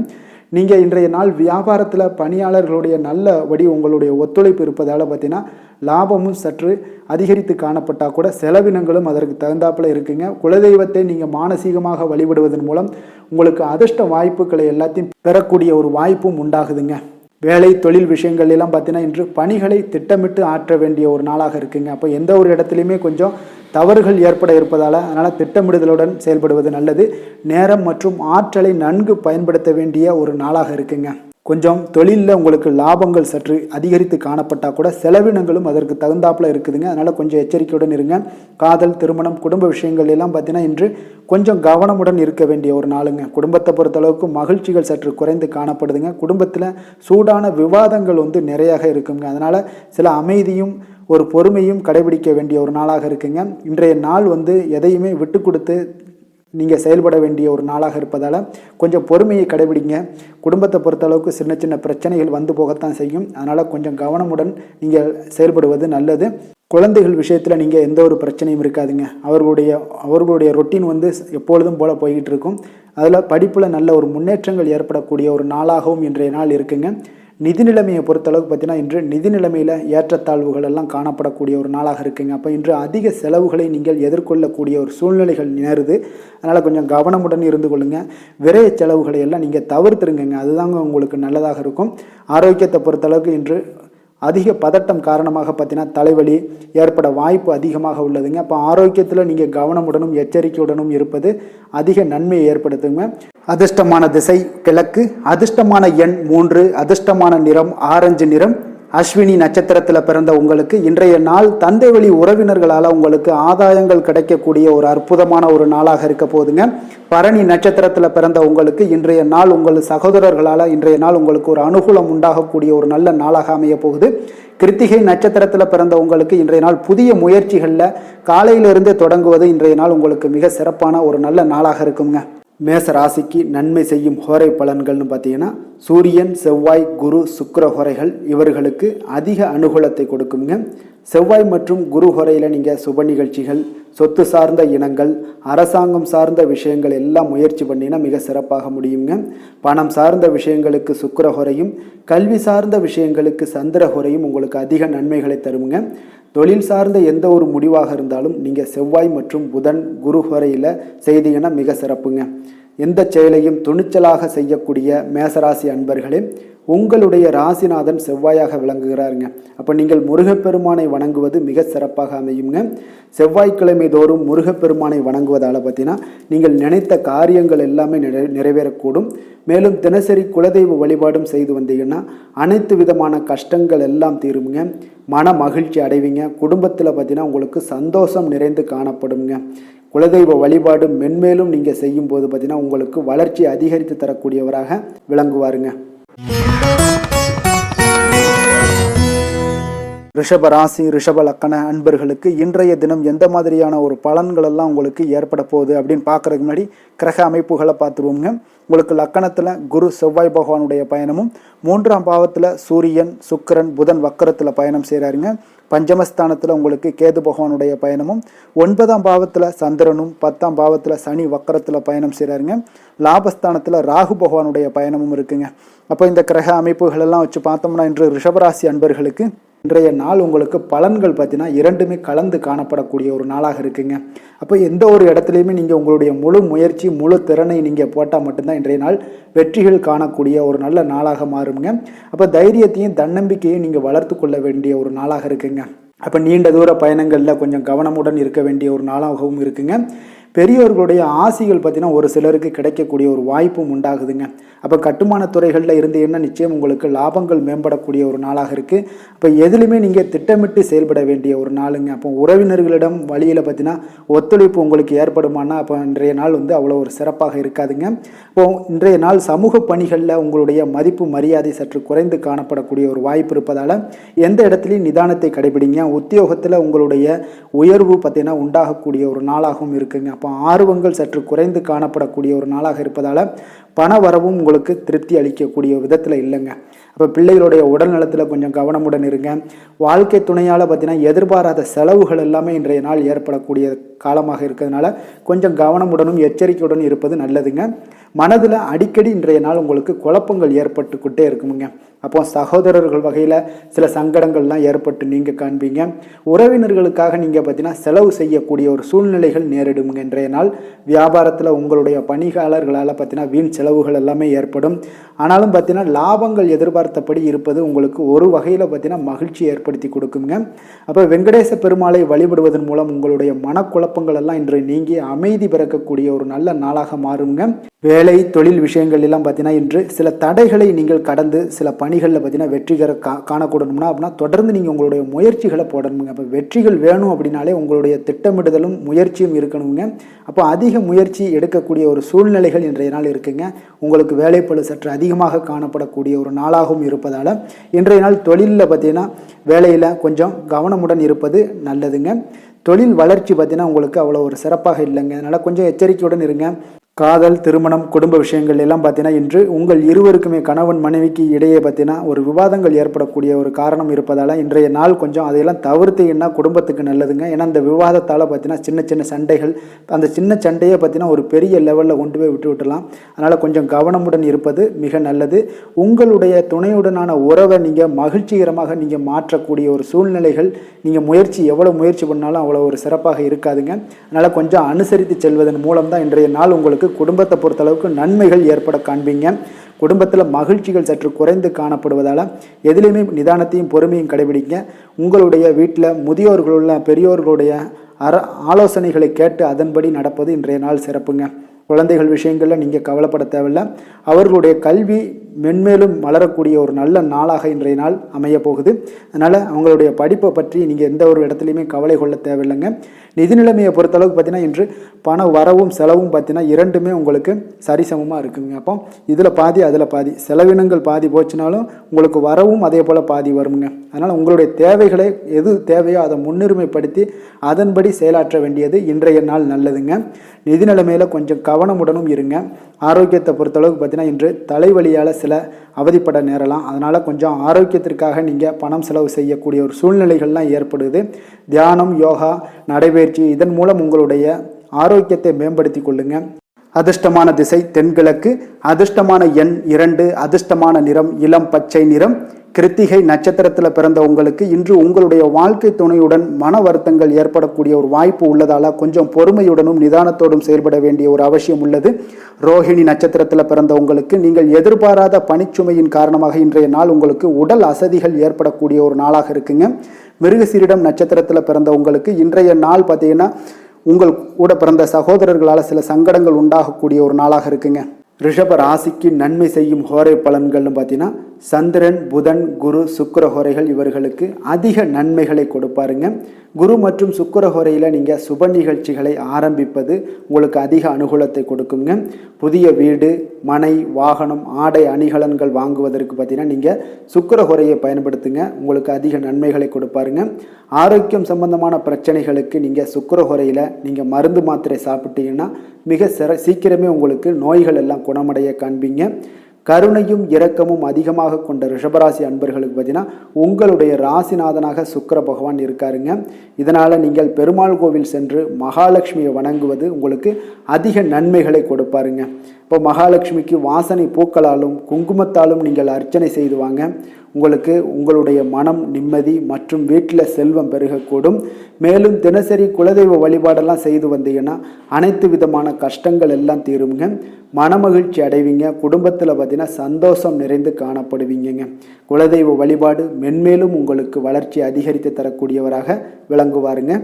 நீங்கள் இன்றைய நாள் வியாபாரத்தில் பணியாளர்களுடைய நல்லபடி உங்களுடைய ஒத்துழைப்பு இருப்பதால் பார்த்தீங்கன்னா லாபமும் சற்று அதிகரித்து காணப்பட்டால் கூட செலவினங்களும் அதற்கு தகுந்தாப்பில் இருக்குங்க. குலதெய்வத்தை நீங்கள் மானசீகமாக வழிபடுவதன் மூலம் உங்களுக்கு அதிர்ஷ்ட வாய்ப்புகளை எல்லாத்தையும் பெறக்கூடிய ஒரு வாய்ப்பும் உண்டாகுதுங்க. வேலை தொழில் விஷயங்கள் எல்லாம் பார்த்தீங்கன்னா இன்று பணிகளை திட்டமிட்டு ஆற்ற வேண்டிய ஒரு நாளாக இருக்குங்க. அப்போ எந்த ஒரு இடத்துலையுமே கொஞ்சம் தவறுகள் ஏற்பட இருப்பதால் அதனால் திட்டமிடுதலுடன் செயல்படுவது நல்லது. நேரம் மற்றும் ஆற்றலை நன்கு பயன்படுத்த வேண்டிய ஒரு நாளாக இருக்குங்க. கொஞ்சம் தொழிலில் உங்களுக்கு லாபங்கள் சற்று அதிகரித்து காணப்பட்டால் கூட செலவினங்களும் அதற்கு தகுந்தாப்பில் இருக்குதுங்க. அதனால் கொஞ்சம் எச்சரிக்கையுடன் இருங்க. காதல், திருமணம், குடும்ப விஷயங்கள் எல்லாம் பார்த்தீங்கன்னா இன்று கொஞ்சம் கவனமுடன் இருக்க வேண்டிய ஒரு நாளுங்க. குடும்பத்தை பொறுத்தளவுக்கு மகிழ்ச்சிகள் சற்று குறைந்து காணப்படுதுங்க. குடும்பத்தில் சூடான விவாதங்கள் நிறையாக இருக்குங்க. அதனால் சில அமைதியும் ஒரு பொறுமையும் கடைபிடிக்க வேண்டிய ஒரு நாளாக இருக்குங்க. இன்றைய நாள் எதையுமே விட்டு கொடுத்து நீங்கள் செயல்பட வேண்டிய ஒரு நாளாக இருப்பதால் கொஞ்சம் பொறுமையை கடைபிடிங்க. குடும்பத்தை பொறுத்தளவுக்கு சின்ன சின்ன பிரச்சனைகள் போகத்தான் செய்யும். அதனால் கொஞ்சம் கவனமுடன் நீங்கள் செயல்படுவது நல்லது. குழந்தைகள் விஷயத்தில் நீங்கள் எந்த ஒரு பிரச்சனையும் இருக்காதுங்க. அவர்களுடைய ரொட்டீன் எப்பொழுதும் போல் போய்கிட்டு இருக்கும். அதில் படிப்பில் நல்ல ஒரு முன்னேற்றங்கள் ஏற்படக்கூடிய ஒரு நாளாகவும் இன்றைய நாள் இருக்குங்க. நிதி நிலைமையை பொறுத்தளவுக்கு பார்த்தீங்கன்னா இன்று நிதி நிலைமையில் ஏற்றத்தாழ்வுகள் எல்லாம் காணப்படக்கூடிய ஒரு நாளாக இருக்குங்க. அப்போ இன்று அதிக செலவுகளை நீங்கள் எதிர்கொள்ளக்கூடிய ஒரு சூழ்நிலைகள் நேருது. அதனால் கொஞ்சம் கவனமுடன் இருந்து கொள்ளுங்கள். விரைய செலவுகளை எல்லாம் நீங்கள் தவிர்த்துருங்க. அதுதாங்க உங்களுக்கு நல்லதாக இருக்கும். ஆரோக்கியத்தை பொறுத்தளவுக்கு இன்று அதிக பதட்டம் காரணமாக பார்த்தீங்கன்னா தலைவலி ஏற்பட வாய்ப்பு அதிகமாக உள்ளதுங்க. அப்போ ஆரோக்கியத்தில் நீங்கள் கவனமுடனும் எச்சரிக்கையுடனும் இருப்பது அதிக நன்மையை ஏற்படுத்துங்க. அதிர்ஷ்டமான திசை கிழக்கு, அதிர்ஷ்டமான எண் 3, அதிர்ஷ்டமான நிறம் ஆரஞ்சு நிறம். அஸ்வினி நட்சத்திரத்தில் பிறந்த உங்களுக்கு இன்றைய நாள் தந்தை வழி உறவினர்களால் உங்களுக்கு ஆதாயங்கள் கிடைக்கக்கூடிய ஒரு அற்புதமான ஒரு நாளாக இருக்க போகுதுங்க. பரணி நட்சத்திரத்தில் பிறந்த உங்களுக்கு இன்றைய நாள் உங்கள் சகோதரர்களால் இன்றைய நாள் உங்களுக்கு ஒரு அனுகூலம் உண்டாகக்கூடிய ஒரு நல்ல நாளாக அமைய போகுது. கிருத்திகை நட்சத்திரத்தில் பிறந்த உங்களுக்கு இன்றைய நாள் புதிய முயற்சிகளில் காலையிலிருந்தே தொடங்குவது இன்றைய நாள் உங்களுக்கு மிக சிறப்பான ஒரு நல்ல நாளாக இருக்குங்க. மேச ராசிக்கு நன்மை செய்யும் ஹோரை பலன்கள்னு பார்த்தீங்கன்னா சூரியன், செவ்வாய், குரு, சுக்கிர ஹோரைகள் இவர்களுக்கு அதிக அனுகூலத்தை கொடுக்குங்க. செவ்வாய் மற்றும் குரு ஹோரையில் நீங்கள் சுப நிகழ்ச்சிகள், சொத்து சார்ந்த இனங்கள், அரசாங்கம் சார்ந்த விஷயங்கள் எல்லாம் முயற்சி பண்ணினா மிக சிறப்பாக முடியுங்க. பணம் சார்ந்த விஷயங்களுக்கு சுக்கிர ஹோரையும், கல்வி சார்ந்த விஷயங்களுக்கு சந்திர ஹோரையும் உங்களுக்கு அதிக நன்மைகளை தருங்க. தொழில் சார்ந்த எந்த ஒரு முடிவாக இருந்தாலும் நீங்கள் செவ்வாய் மற்றும் புதன், குரு ஹோரையில் செய்தீங்கன்னா மிக சிறப்புங்க. எந்த செயலையும் துணிச்சலாக செய்யக்கூடிய மேசராசி அன்பர்களே, உங்களுடைய ராசிநாதன் செவ்வாயாக விளங்குகிறாருங்க. அப்போ நீங்கள் முருகப்பெருமானை வணங்குவது மிக சிறப்பாக அமையுங்க. செவ்வாய்க்கிழமை தோறும் முருகப்பெருமானை வணங்குவதால் பார்த்தீங்கன்னா நீங்கள் நினைத்த காரியங்கள் எல்லாமே நிறைவேறக்கூடும். மேலும் தினசரி குலதெய்வ வழிபாடும் செய்து வந்தீங்கன்னா அனைத்து விதமான கஷ்டங்கள் எல்லாம் தீருங்க. மன மகிழ்ச்சி அடைவீங்க. குடும்பத்தில் பார்த்தீங்கன்னா உங்களுக்கு சந்தோஷம் நிறைந்து காணப்படுங்க. குலதெய்வ வழிபாடு மென்மேலும் நீங்கள் செய்யும்போது பார்த்தீங்கன்னா உங்களுக்கு வளர்ச்சி அதிகரித்து தரக்கூடியவராக விளங்குவாருங்க. ரிஷப ராசி, ரிஷப லக்கண அன்பர்களுக்கு இன்றைய தினம் எந்த மாதிரியான ஒரு பலன்கள் எல்லாம் உங்களுக்கு ஏற்பட போகுது அப்படின்னு பார்க்கறதுக்கு முன்னாடி கிரக அமைப்புகளை பார்த்துருவோங்க. உங்களுக்கு லக்கணத்தில் குரு செவ்வாய் பகவானுடைய பயணமும், 3ஆம் பாவத்தில் சூரியன், சுக்கிரன், புதன் வக்கரத்தில் பயணம் செய்கிறாருங்க. பஞ்சமஸ்தானத்தில் உங்களுக்கு கேது பகவானுடைய பயணமும், 9ஆம் பாவத்தில் சந்திரனும், 10ஆம் பாவத்தில் சனி வக்கரத்தில் பயணம் செய்கிறாருங்க. லாபஸ்தானத்தில் ராகு பகவானுடைய பயணமும் இருக்குங்க. அப்போ இந்த கிரக அமைப்புகள் எல்லாம் வச்சு பார்த்தோம்னா இன்று ரிஷபராசி அன்பர்களுக்கு இன்றைய நாள் உங்களுக்கு பலன்கள் பார்த்தீங்கன்னா இரண்டுமே கலந்து காணப்படக்கூடிய ஒரு நாளாக இருக்குங்க. அப்போ எந்த ஒரு இடத்துலையுமே நீங்கள் உங்களுடைய முழு முயற்சி, முழு திறனை நீங்கள் போட்டால் மட்டும்தான் இன்றைய நாள் வெற்றிகள் காணக்கூடிய ஒரு நல்ல நாளாக மாறுங்க. அப்போ தைரியத்தையும் தன்னம்பிக்கையும் நீங்கள் வளர்த்து கொள்ள வேண்டிய ஒரு நாளாக இருக்குங்க. அப்போ நீண்ட தூர பயணங்களில் கொஞ்சம் கவனமுடன் இருக்க வேண்டிய ஒரு நாளாகவும் இருக்குங்க. பெரியோர்களுடைய ஆசிகள் பார்த்தீங்கன்னா ஒரு சிலருக்கு கிடைக்கக்கூடிய ஒரு வாய்ப்பும் உண்டாகுதுங்க. அப்போ கட்டுமான துறைகளில் இருந்தீங்கன்னா நிச்சயம் உங்களுக்கு லாபங்கள் மேம்படக்கூடிய ஒரு நாளாக இருக்குது. அப்போ எதுலையுமே நீங்கள் திட்டமிட்டு செயல்பட வேண்டிய ஒரு நாளுங்க. அப்போ உறவினர்களிடம் வழியில் பார்த்தீங்கன்னா ஒத்துழைப்பு உங்களுக்கு ஏற்படுமானா அப்போ இன்றைய நாள் அவ்வளோ ஒரு சிறப்பாக இருக்காதுங்க. இப்போ இன்றைய நாள் சமூக பணிகளில் உங்களுடைய மதிப்பு மரியாதை சற்று குறைந்து காணப்படக்கூடிய ஒரு வாய்ப்பு இருப்பதால் எந்த இடத்துலையும் நிதானத்தை கடைபிடிங்க. உத்தியோகத்தில் உங்களுடைய உயர்வு பார்த்தீங்கன்னா உண்டாகக்கூடிய ஒரு நாளாகவும் இருக்குங்க. அப்போ ஆர்வங்கள் சற்று குறைந்து காணப்படக்கூடிய ஒரு நாளாக இருப்பதால் பண வரவும் உங்களுக்கு திருப்தி அளிக்கக்கூடிய விதத்தில் இல்லைங்க. அப்போ பிள்ளைகளுடைய உடல் நலத்தில் கொஞ்சம் கவனமுடன் இருங்க. வாழ்க்கை துணையால் பார்த்தீங்கன்னா எதிர்பாராத செலவுகள் எல்லாமே இன்றைய நாள் ஏற்படக்கூடிய காலமாக இருக்கிறதுனால கொஞ்சம் கவனமுடனும் எச்சரிக்கையுடன் இருப்பது நல்லதுங்க. மனதில் அடிக்கடி இன்றைய நாள் உங்களுக்கு குழப்பங்கள் ஏற்பட்டுக்கிட்டே இருக்குமுங்க. அப்போ சகோதரர்கள் வகையில் சில சங்கடங்கள்லாம் ஏற்பட்டு நீங்கள் காண்பீங்க. உறவினர்களுக்காக நீங்கள் பார்த்தீங்கன்னா செலவு செய்யக்கூடிய ஒரு சூழ்நிலைகள் நேரிடுங்க. இன்றைய நாள் வியாபாரத்தில் உங்களுடைய பணியாளர்களால் பார்த்தீங்கன்னா வீண் செலவுகள் எல்லாமே ஏற்படும். ஆனாலும் பார்த்தீங்கன்னா லாபங்கள் எதிர்பார்த்தபடி இருப்பது உங்களுக்கு ஒரு வகையில் பார்த்தீங்கன்னா மகிழ்ச்சி ஏற்படுத்தி கொடுக்குங்க. அப்போ வெங்கடேச பெருமாளை வழிபடுவதன் மூலம் உங்களுடைய மனக்குழப்பங்கள் எல்லாம் இன்று நீங்கி அமைதி பிறக்கக்கூடிய ஒரு நல்ல நாளாக மாறுங்க. வேலை தொழில் விஷயங்கள் எல்லாம் பார்த்தீங்கன்னா இன்று சில தடைகளை நீங்கள் கடந்து சில பணிகளில் பார்த்தீங்கன்னா வெற்றிகர காணக்கூடணும்னா அப்படின்னா தொடர்ந்து நீங்கள் உங்களுடைய முயற்சிகளை போடணுங்க. அப்போ வெற்றிகள் வேணும் அப்படின்னாலே உங்களுடைய திட்டமிடுதலும் முயற்சியும் இருக்கணுங்க. அப்போ அதிக முயற்சி எடுக்கக்கூடிய ஒரு சூழ்நிலைகள் இன்றைய நாள் இருக்குங்க. உங்களுக்கு வேலைப்பளு சற்று அதிகமாக காணப்படக்கூடிய ஒரு நாளாகவும் இருப்பதால் இன்றைய நாள் தொழிலில் பார்த்தீங்கன்னா வேலையில் கொஞ்சம் கவனமுடன் இருப்பது நல்லதுங்க. தொழில் வளர்ச்சி பார்த்தீங்கன்னா உங்களுக்கு அவ்வளோ ஒரு சிறப்பாக இல்லைங்க. அதனால் கொஞ்சம் எச்சரிக்கையுடன் இருங்க. காதல், திருமணம், குடும்ப விஷயங்கள் எல்லாம் பார்த்தீங்கன்னா இன்று உங்கள் இருவருக்குமே கணவன் மனைவிக்கு இடையே பார்த்தீங்கன்னா ஒரு விவாதங்கள் ஏற்படக்கூடிய ஒரு காரணம் இருப்பதால் இன்றைய நாள் கொஞ்சம் அதையெல்லாம் தவிர்த்தீங்கன்னா குடும்பத்துக்கு நல்லதுங்க. ஏன்னா அந்த விவாதத்தால் பார்த்தீங்கன்னா சின்ன சின்ன சண்டைகள், அந்த சின்ன சண்டையை பார்த்தீங்கன்னா ஒரு பெரிய லெவலில் கொண்டு போய் விட்டுலாம். அதனால் கொஞ்சம் கவனமுடன் இருப்பது மிக நல்லது. உங்களுடைய துணையுடனான உறவை நீங்கள் மகிழ்ச்சிகரமாக நீங்கள் மாற்றக்கூடிய ஒரு சூழ்நிலைகள் நீங்கள் எவ்வளோ முயற்சி பண்ணாலும் அவ்வளோ ஒரு சிறப்பாக இருக்காதுங்க. அதனால் கொஞ்சம் அனுசரித்து செல்வதன் மூலம் தான் இன்றைய நாள் உங்களுக்கு குடும்பத்தை பொறுத்தளவுக்கு நன்மைகள் ஏற்பட காண்பீங்க. குடும்பத்தில் மகிழ்ச்சிகள் சற்று குறைந்து காணப்படுவதால் எதிலையுமே நிதானத்தையும் பொறுமையும் கடைபிடிங்க. உங்களுடைய வீட்டில் முதியோர்களுள்ள பெரியோர்களுடைய ஆலோசனைகளை கேட்டு அதன்படி நடப்பது இன்றைய நாள் சிறப்புங்க. குழந்தைகள் விஷயங்களில் நீங்கள் கவலைப்பட தேவையில்லை. அவர்களுடைய கல்வி மென்மேலும் வளரக்கூடிய ஒரு நல்ல நாளாக இன்றைய நாள் அமைய போகுது. அதனால் அவங்களுடைய படிப்பை பற்றி நீங்கள் எந்த ஒரு இடத்துலையுமே கவலை கொள்ள தேவையில்லைங்க. நிதி நிலைமையை பொறுத்தளவுக்கு பார்த்தீங்கன்னா இன்று பண வரவும் செலவும் பார்த்தீங்கன்னா இரண்டுமே உங்களுக்கு சரிசமமாக இருக்குங்க. அப்போ இதில் பாதி அதில் பாதி, செலவினங்கள் பாதி போச்சுனாலும் உங்களுக்கு வரவும் அதே போல் பாதி வருங்க. அதனால் உங்களுடைய தேவைகளை எது தேவையோ அதை முன்னுரிமைப்படுத்தி அதன்படி செயலாற்ற வேண்டியது இன்றைய நாள் நல்லதுங்க. நிதி நிலைமையில் கொஞ்சம் கவனமுடனும் இருங்க. ஆரோக்கியத்தை பொறுத்தளவுக்கு பார்த்தீங்கன்னா இன்று தலைவலியால் சில அவதிப்பட நேரலாம். அதனால் கொஞ்சம் ஆரோக்கியத்திற்காக நீங்கள் பணம் செலவு செய்யக்கூடிய ஒரு சூழ்நிலைகள்லாம் ஏற்படுது. தியானம், யோகா, நடைபயிற்சி இதன் மூலம் உங்களுடைய ஆரோக்கியத்தை மேம்படுத்தி கொள்ளுங்க. அதிர்ஷ்டமான திசை தென்கிழக்கு, அதிர்ஷ்டமான எண் 2, அதிர்ஷ்டமான நிறம் இளம் பச்சை நிறம். கிருத்திகை நட்சத்திரத்தில் பிறந்த உங்களுக்கு இன்று உங்களுடைய வாழ்க்கை துணையுடன் மன வருத்தங்கள் ஏற்படக்கூடிய ஒரு வாய்ப்பு உள்ளதால கொஞ்சம் பொறுமையுடனும் நிதானத்தோடும் செயல்பட வேண்டிய ஒரு அவசியம் உள்ளது. ரோஹிணி நட்சத்திரத்தில் பிறந்த உங்களுக்கு நீங்கள் எதிர்பாராத பணிச்சுமையின் காரணமாக இன்றைய நாள் உங்களுக்கு உடல் அசதிகள் ஏற்படக்கூடிய ஒரு நாளாக இருக்குங்க. மிருகசீரிடம் நட்சத்திரத்தில் பிறந்த உங்களுக்கு இன்றைய நாள் பார்த்தீங்கன்னா உங்கள் கூட பிறந்த சகோதரர்களால் சில சங்கடங்கள் உண்டாகக்கூடிய ஒரு நாளாக இருக்குங்க. ரிஷப ராசிக்கு நன்மை செய்யும் ஹோரை பலன்கள்னு பார்த்தீங்கன்னா சந்திரன், புதன், குரு, சுக்கிர ஹோரைகள் இவர்களுக்கு அதிக நன்மைகளை கொடுப்பாருங்க. குரு மற்றும் சுக்கிர ஹோரையில் நீங்கள் சுப நிகழ்ச்சிகளை ஆரம்பிப்பது உங்களுக்கு அதிக அனுகூலத்தை கொடுக்குங்க. புதிய வீடு, மனை, வாகனம், ஆடை அணிகலன்கள் வாங்குவதற்கு பார்த்தீங்கன்னா நீங்கள் சுக்கிர ஹோரையை பயன்படுத்துங்க, உங்களுக்கு அதிக நன்மைகளை கொடுப்பாருங்க. ஆரோக்கியம் சம்பந்தமான பிரச்சனைகளுக்கு நீங்கள் சுக்கிர ஹோரையில் நீங்கள் மருந்து மாத்திரை சாப்பிட்டீங்கன்னா மிக சீக்கிரமே உங்களுக்கு நோய்கள் எல்லாம் குணமடைய காண்பீங்க. கருணையும் இரக்கமும் அதிகமாக கொண்ட ரிஷபராசி அன்பர்களுக்கு பார்த்தீங்கன்னா உங்களுடைய ராசிநாதனாக சுக்கிர பகவான் இருக்காருங்க. இதனால் நீங்கள் பெருமாள் கோவில் சென்று மகாலட்சுமியை வணங்குவது உங்களுக்கு அதிக நன்மைகளை கொடுப்பாருங்க. இப்போ மகாலட்சுமிக்கு வாசனை பூக்களாலும் குங்குமத்தாலும் நீங்கள் அர்ச்சனை செய்து வாங்க. உங்களுக்கு உங்களுடைய மனம் நிம்மதி மற்றும் வீட்டில் செல்வம் பெருகக்கூடும். மேலும் தினசரி குலதெய்வ வழிபாடெல்லாம் செய்து வந்தீங்கன்னா அனைத்து விதமான கஷ்டங்கள் எல்லாம் தீருங்க. மனமகிழ்ச்சி அடைவீங்க. குடும்பத்தில் பார்த்தீங்கன்னா சந்தோஷம் நிறைந்து காணப்படுவீங்க. குலதெய்வ வழிபாடு மென்மேலும் உங்களுக்கு வளர்ச்சி அதிகரித்து தரக்கூடியவராக விளங்குவாருங்க.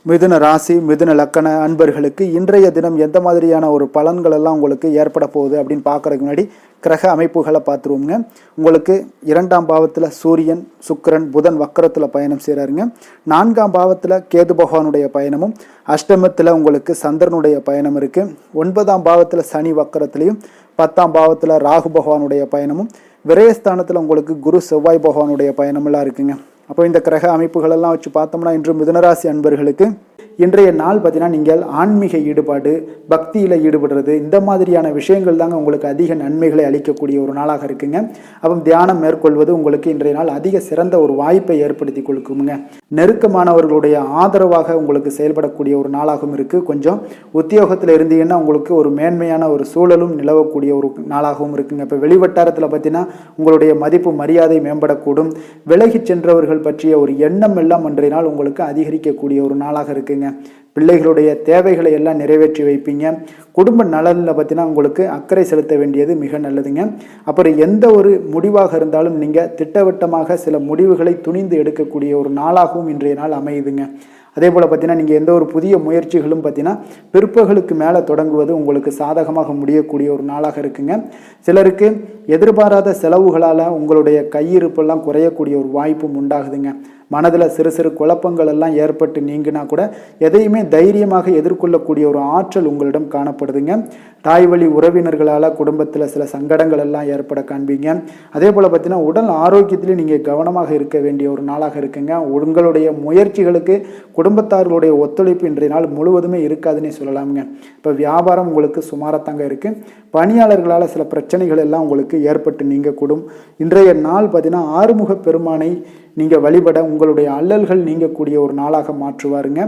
மிதுன ராசி, மிதுன லக்கண அன்பர்களுக்கு இன்றைய தினம் எந்த மாதிரியான ஒரு பலன்கள் எல்லாம் உங்களுக்கு ஏற்பட போகுது அப்படின்னு பார்க்கறதுக்கு முன்னாடி கிரக அமைப்புகளை பார்த்துருவோங்க. உங்களுக்கு 2ஆம் பாவத்தில் சூரியன், சுக்கிரன், புதன் வக்கரத்தில் பயணம் செய்கிறாருங்க. 4ஆம் பாவத்தில் கேது பகவானுடைய பயணமும், அஷ்டமத்தில் உங்களுக்கு சந்திரனுடைய பயணம் இருக்குது. 9ஆம் பாவத்தில் சனி வக்கரத்துலையும், 10ஆம் பாவத்தில் ராகு பகவானுடைய பயணமும், விரயஸ்தானத்தில் உங்களுக்கு குரு செவ்வாய் பகவானுடைய பயணமெல்லாம் இருக்குங்க. அப்போ இந்த கிரக அமைப்புகளெல்லாம் வச்சு பார்த்தோம்னா இன்று மிதுனராசி அன்பர்களுக்கு இன்றைய நாள் பார்த்தீங்கன்னா நீங்கள் ஆன்மீக ஈடுபாடு, பக்தியில் ஈடுபடுறது இந்த மாதிரியான விஷயங்கள் தாங்க உங்களுக்கு அதிக நன்மைகளை அளிக்கக்கூடிய ஒரு நாளாக இருக்குங்க. அப்போ தியானம் மேற்கொள்வது உங்களுக்கு இன்றைய நாள் அதிக சிறந்த ஒரு வாய்ப்பை ஏற்படுத்தி கொடுக்குங்க. நெருக்கமானவர்களுடைய ஆதரவாக உங்களுக்கு செயல்படக்கூடிய ஒரு நாளாகவும் இருக்குது. கொஞ்சம் உத்தியோகத்தில் இருந்தீங்கன்னா உங்களுக்கு ஒரு மேன்மையான ஒரு சூழலும் நிலவக்கூடிய ஒரு நாளாகவும் இருக்குங்க. இப்போ வெளிவட்டாரத்தில் பார்த்தீங்கன்னா உங்களுடைய மதிப்பு மரியாதை மேம்படக்கூடும். விலகி சென்றவர்கள் பற்றிய ஒரு எண்ணம் எல்லாம் இன்றைய நாள் உங்களுக்கு அதிகரிக்கக்கூடிய ஒரு நாளாக இருக்குங்க. பிள்ளைகளுடைய தேவைகளை எல்லாம் நிறைவேற்றி வைப்பீங்க. குடும்ப நலனில் பார்த்தீங்கன்னா உங்களுக்கு அக்கறை செலுத்த வேண்டியது மிக நல்லதுங்க. அப்புறம் எந்த ஒரு முடிவாக இருந்தாலும் நீங்கள் திட்டவட்டமாக சில முடிவுகளை துணிந்து எடுக்கக்கூடிய ஒரு நாளாகவும் இன்றைய நாள் அமையுதுங்க. அதே போல் பார்த்தீங்கன்னா நீங்கள் எந்த ஒரு புதிய முயற்சிகளும் பார்த்தீங்கன்னா பிற்பகலுக்கு மேலே தொடங்குவது உங்களுக்கு சாதகமாக முடியக்கூடிய ஒரு நாளாக இருக்குங்க. சிலருக்கு எதிர்பாராத செலவுகளால் உங்களுடைய கையிருப்பெல்லாம் குறையக்கூடிய ஒரு வாய்ப்பும் உண்டாகுதுங்க. மனதில் சிறு சிறு குழப்பங்கள் எல்லாம் ஏற்பட்டு நீங்கினா கூட எதையுமே தைரியமாக எதிர்கொள்ளக்கூடிய ஒரு ஆற்றல் உங்களிடம் காணப்படுதுங்க. தாய் வழி உறவினர்களால் குடும்பத்தில் சில சங்கடங்கள் எல்லாம் ஏற்பட காண்பீங்க. அதே போல் பார்த்தீங்கன்னா உடல் ஆரோக்கியத்திலையும் நீங்கள் கவனமாக இருக்க வேண்டிய ஒரு நாளாக இருக்குங்க. உங்களுடைய முயற்சிகளுக்கு குடும்பத்தார்களுடைய ஒத்துழைப்பு இன்றைய நாள் முழுவதுமே இருக்காதுன்னு சொல்லலாமுங்க. இப்போ வியாபாரம் உங்களுக்கு சுமாரத்தாங்க இருக்குது. பணியாளர்களால் சில பிரச்சனைகள் எல்லாம் உங்களுக்கு ஏற்பட்டு நீங்கக்கூடும். இன்றைய நாள் பார்த்தீங்கன்னா ஆறுமுக பெருமானை நீங்கள் வழிபட உங்களுடைய அல்லல்கள் நீங்கக்கூடிய ஒரு நாளாக மாற்றுவாருங்க.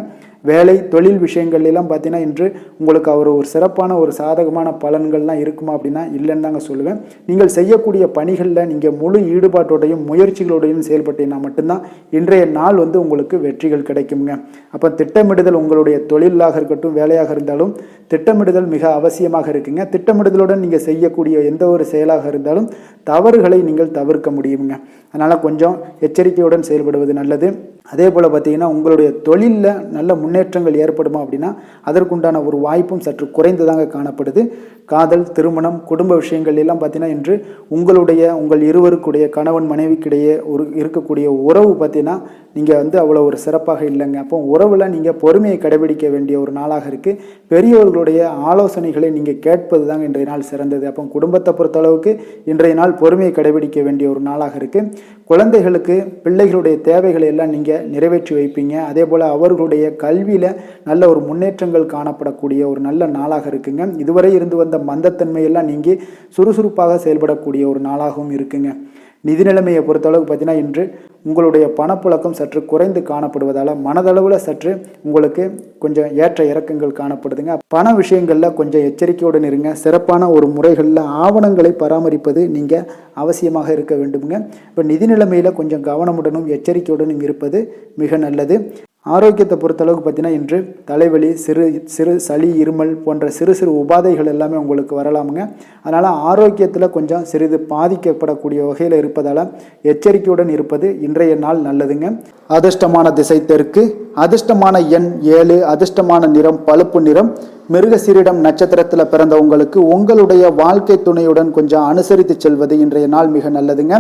வேலை தொழில் விஷயங்கள் எல்லாம் பார்த்தீங்கன்னா இன்று உங்களுக்கு அவர் ஒரு சிறப்பான ஒரு சாதகமான பலன்கள்லாம் இருக்குமா அப்படின்னா இல்லைன்னு தாங்க சொல்லுவேன். நீங்கள் செய்யக்கூடிய பணிகளில் நீங்கள் முழு ஈடுபாட்டோடையும் முயற்சிகளோடையும் செயல்பட்டீங்கன்னா மட்டும்தான் இன்றைய நாள் உங்களுக்கு வெற்றிகள் கிடைக்குங்க. அப்போ திட்டமிடுதல் உங்களுடைய தொழிலாக இருக்கட்டும் வேலையாக இருந்தாலும் திட்டமிடுதல் மிக அவசியமாக இருக்குங்க. திட்டமிடுதலுடன் நீங்கள் செய்யக்கூடிய எந்த ஒரு செயலாக இருந்தாலும் தவறுகளை நீங்கள் தவிர்க்க முடியுங்க. அதனால் கொஞ்சம் எச்சரிக்கையுடன் செயல்படுவது நல்லது. அதே போல் பார்த்திங்கன்னா உங்களுடைய தொழிலில் நல்ல முன்னேற்றங்கள் ஏற்படுமா அப்படின்னா அதற்குண்டான ஒரு வாய்ப்பும் சற்று குறைந்ததாக காணப்படுது. காதல், திருமணம், குடும்ப விஷயங்கள் எல்லாம் பார்த்தீங்கன்னா இன்று உங்கள் இருவருக்குடைய கணவன் மனைவிக்கிடையே இருக்கக்கூடிய உறவு பார்த்தீங்கன்னா நீங்கள் அவ்வளோ ஒரு சிறப்பாக இல்லைங்க. அப்போ உறவில் நீங்கள் பொறுமையை கடைபிடிக்க வேண்டிய ஒரு நாளாக இருக்குது. பெரியவர்களுடைய ஆலோசனைகளை நீங்கள் கேட்பது தாங்க இன்றைய நாள் சிறந்தது. அப்போ குடும்பத்தை பொறுத்தளவுக்கு இன்றைய நாள் பொறுமையை கடைபிடிக்க வேண்டிய ஒரு நாளாக இருக்குது. குழந்தைகளுக்கு பிள்ளைகளுடைய தேவைகளை எல்லாம் நீங்கள் நிறைவேற்றி வைப்பீங்க. அதே போல் அவர்களுடைய கல்வியில் நல்ல ஒரு முன்னேற்றங்கள் காணப்படக்கூடிய ஒரு நல்ல நாளாக இருக்குங்க. இதுவரை இருந்து வந்த மந்தத்தன்மையெல்லாம் நீங்கி சுறுசுறுப்பாக செயல்படக்கூடிய ஒரு நாளாகவும் இருக்குங்க. நிதி நிலைமையை பொறுத்தளவுக்கு பார்த்தீங்கன்னா இன்று உங்களுடைய பணப்புழக்கம் சற்று குறைந்து காணப்படுவதால் மனதளவில் சற்று உங்களுக்கு கொஞ்சம் ஏற்ற இறக்கங்கள் காணப்படுதுங்க. பண விஷயங்களில் கொஞ்சம் எச்சரிக்கையுடன் இருங்க. சிறப்பான ஒரு முறைகளில் ஆவணங்களை பராமரிப்பது நீங்கள் அவசியமாக இருக்க வேண்டுங்க. இப்போ நிதி நிலைமையில் கொஞ்சம் கவனமுடனும் எச்சரிக்கையுடனும் இருப்பது மிக நல்லது. ஆரோக்கியத்தை பொறுத்தளவுக்கு பார்த்தீங்கன்னா இன்று தலைவலி, சிறு சளி, இருமல் போன்ற சிறு உபாதைகள் எல்லாமே உங்களுக்கு வரலாமுங்க. அதனால் ஆரோக்கியத்தில் கொஞ்சம் சிறிது பாதிக்கப்படக்கூடிய வகையில் இருப்பதால் எச்சரிக்கையுடன் இருப்பது இன்றைய நாள் நல்லதுங்க. அதிர்ஷ்டமான திசை தெற்கு, அதிர்ஷ்டமான எண் 7, அதிர்ஷ்டமான நிறம் பழுப்பு நிறம். மிருகசீரிடம் நட்சத்திரத்தில் பிறந்தவங்களுக்கு உங்களுடைய வாழ்க்கை துணையுடன் கொஞ்சம் அனுசரித்து செல்வது இன்றைய நாள் மிக நல்லதுங்க.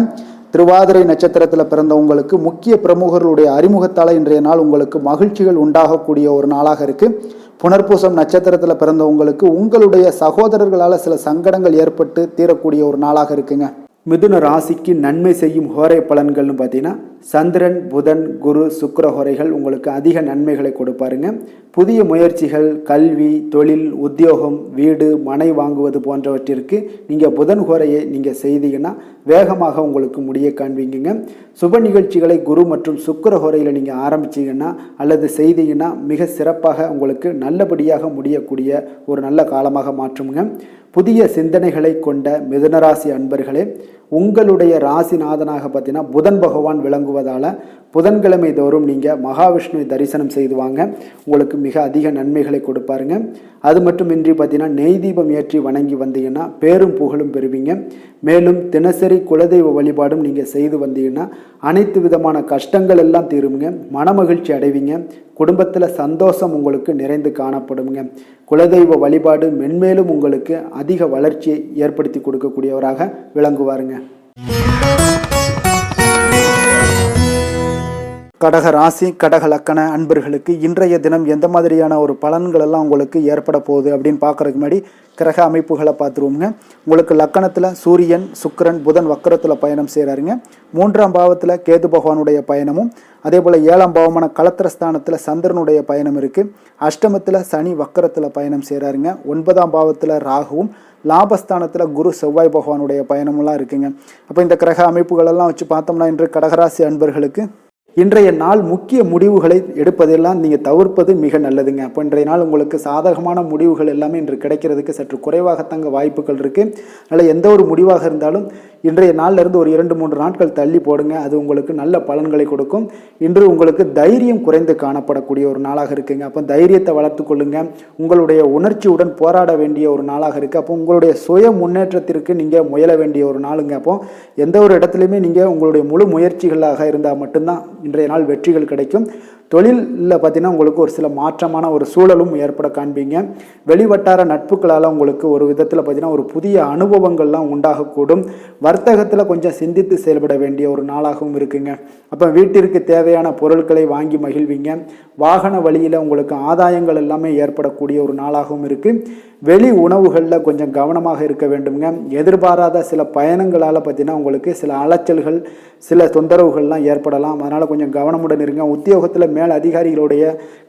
திருவாதிரை நட்சத்திரத்தில் பிறந்தவங்களுக்கு முக்கிய பிரமுகர்களுடைய அறிமுகத்தால் இன்றைய நாள் உங்களுக்கு மகிழ்ச்சிகள் உண்டாகக்கூடிய ஒரு நாளாக இருக்குது. புனர்பூசம் நட்சத்திரத்தில் பிறந்தவங்களுக்கு உங்களுடைய சகோதரர்களால் சில சங்கடங்கள் ஏற்பட்டு தீரக்கூடிய ஒரு நாளாக இருக்குங்க. மிதுன ராசிக்கு நன்மை செய்யும் ஹோரை பலன்கள்னு பார்த்தீங்கன்னா சந்திரன், புதன், குரு, சுக்கிர ஹோரைகள் உங்களுக்கு அதிக நன்மைகளை கொடுப்பாருங்க. புதிய முயற்சிகள், கல்வி, தொழில், உத்தியோகம், வீடு, மனை வாங்குவது போன்றவற்றிற்கு நீங்கள் புதன் ஹோரையை நீங்கள் செய்தீங்கன்னா வேகமாக உங்களுக்கு முடிய காண்பீங்க. சுப நிகழ்ச்சிகளை குரு மற்றும் சுக்கிர ஹோரையில் நீங்கள் ஆரம்பிச்சிங்கன்னா அல்லது செய்தீங்கன்னா மிக சிறப்பாக உங்களுக்கு நல்லபடியாக முடியக்கூடிய ஒரு நல்ல காலமாக மாற்றுங்க. புதிய சிந்தனைகளை கொண்ட மிதுனராசி அன்பர்களே, உங்களுடைய ராசிநாதனாக பார்த்தீங்கன்னா புதன் பகவான் விளங்குவதால் புதன்கிழமை தோறும் நீங்கள் மகாவிஷ்ணுவை தரிசனம் செய்து வாங்க. உங்களுக்கு மிக அதிக நன்மைகளை கொடுப்பாருங்க. அது மட்டுமின்றி பார்த்தீங்கன்னா நெய் தீபம் ஏற்றி வணங்கி வந்தீங்கன்னா பேரும் புகழும் பெறுவீங்க. மேலும் தினசரி குலதெய்வ வழிபாடும் நீங்கள் செய்து வந்தீங்கன்னா அனைத்து விதமான கஷ்டங்கள் எல்லாம் தீருங்க. மனமகிழ்ச்சி அடைவீங்க. குடும்பத்தில் சந்தோஷம் உங்களுக்கு நிறைந்து காணப்படுங்க. குலதெய்வ வழிபாடு மென்மேலும் உங்களுக்கு அதிக வளர்ச்சியை ஏற்படுத்தி கொடுக்கக்கூடியவராக விளங்குவாருங்க. கடக ராசி, கடக லக்கண அன்பர்களுக்கு இன்றைய தினம் எந்த மாதிரியான ஒரு பலன்கள் எல்லாம் உங்களுக்கு ஏற்பட போகுது அப்படின்னு பார்க்கறதுக்கு முன்னாடி கிரக அமைப்புகளை பார்த்துருவோங்க. உங்களுக்கு லக்கணத்தில் சூரியன், சுக்கிரன், புதன் வக்கரத்தில் பயணம் செய்கிறாருங்க. 3ஆம் பாவத்தில் கேது பகவானுடைய பயணமும், அதே போல் 7ஆம் பாவமான களத்திரஸ்தானத்தில் சந்திரனுடைய பயணம் இருக்குது. அஷ்டமத்தில் சனி வக்கரத்தில் பயணம் செய்கிறாருங்க. 9ஆம் பாவத்தில் ராகுவும், லாபஸ்தானத்தில் குரு செவ்வாய் பகவானுடைய பயணமெல்லாம் இருக்குங்க. அப்போ இந்த கிரக அமைப்புகளெல்லாம் வச்சு பார்த்தோம்னா இன்று கடகராசி அன்பர்களுக்கு இன்றைய நாள் முக்கிய முடிவுகளை எடுப்பதெல்லாம் நீங்கள் தவிர்ப்பது மிக நல்லதுங்க. அப்போ இன்றைய நாள் உங்களுக்கு சாதகமான முடிவுகள் எல்லாமே இன்று கிடைக்கிறதுக்கு சற்று குறைவாகத்தாங்க வாய்ப்புகள் இருக்குது. அதனால் எந்த ஒரு முடிவாக இருந்தாலும் இன்றைய நாளிலிருந்து ஒரு 2-3 நாட்கள் தள்ளி போடுங்க. அது உங்களுக்கு நல்ல பலன்களை கொடுக்கும். இன்று உங்களுக்கு தைரியம் குறைந்து காணப்படக்கூடிய ஒரு நாளாக இருக்குங்க. அப்போ தைரியத்தை வளர்த்து கொள்ளுங்க. உங்களுடைய உணர்ச்சியுடன் போராட வேண்டிய ஒரு நாளாக இருக்குது. அப்போ உங்களுடைய சுய முன்னேற்றத்திற்கு நீங்கள் முயல வேண்டிய ஒரு நாளுங்க. அப்போ எந்த ஒரு இடத்துலையுமே நீங்கள் உங்களுடைய முழு முயற்சிகளாக இருந்தால் மட்டும்தான் இன்றைய நாள் வெற்றிகள் கிடைக்கும். தொழிலில் பார்த்தீங்கன்னா உங்களுக்கு ஒரு சில மாற்றமான ஒரு சூழலும் ஏற்பட காண்பீங்க. வெளிவட்டார நட்புகளால் உங்களுக்கு ஒரு விதத்தில் பார்த்தீங்கன்னா ஒரு புதிய அனுபவங்கள்லாம் உண்டாகக்கூடும். வர்த்தகத்தில் கொஞ்சம் சிந்தித்து செயல்பட வேண்டிய ஒரு நாளாகவும் இருக்குங்க. அப்போ வீட்டிற்கு தேவையான பொருட்களை வாங்கி மகிழ்வீங்க. வாகன வழியில் உங்களுக்கு ஆதாயங்கள் எல்லாமே ஏற்படக்கூடிய ஒரு நாளாகவும் இருக்குது. வெளி உணவுகளில் கொஞ்சம் கவனமாக இருக்க வேண்டுங்க. எதிர்பாராத சில பயணங்களால் பார்த்தீங்கன்னா உங்களுக்கு சில அலைச்சல்கள், சில தொந்தரவுகள்லாம் ஏற்படலாம். அதனால் கொஞ்சம் கவனமுடன் இருங்க. உத்தியோகத்தில் மேல் அதிகாரிகளுடைய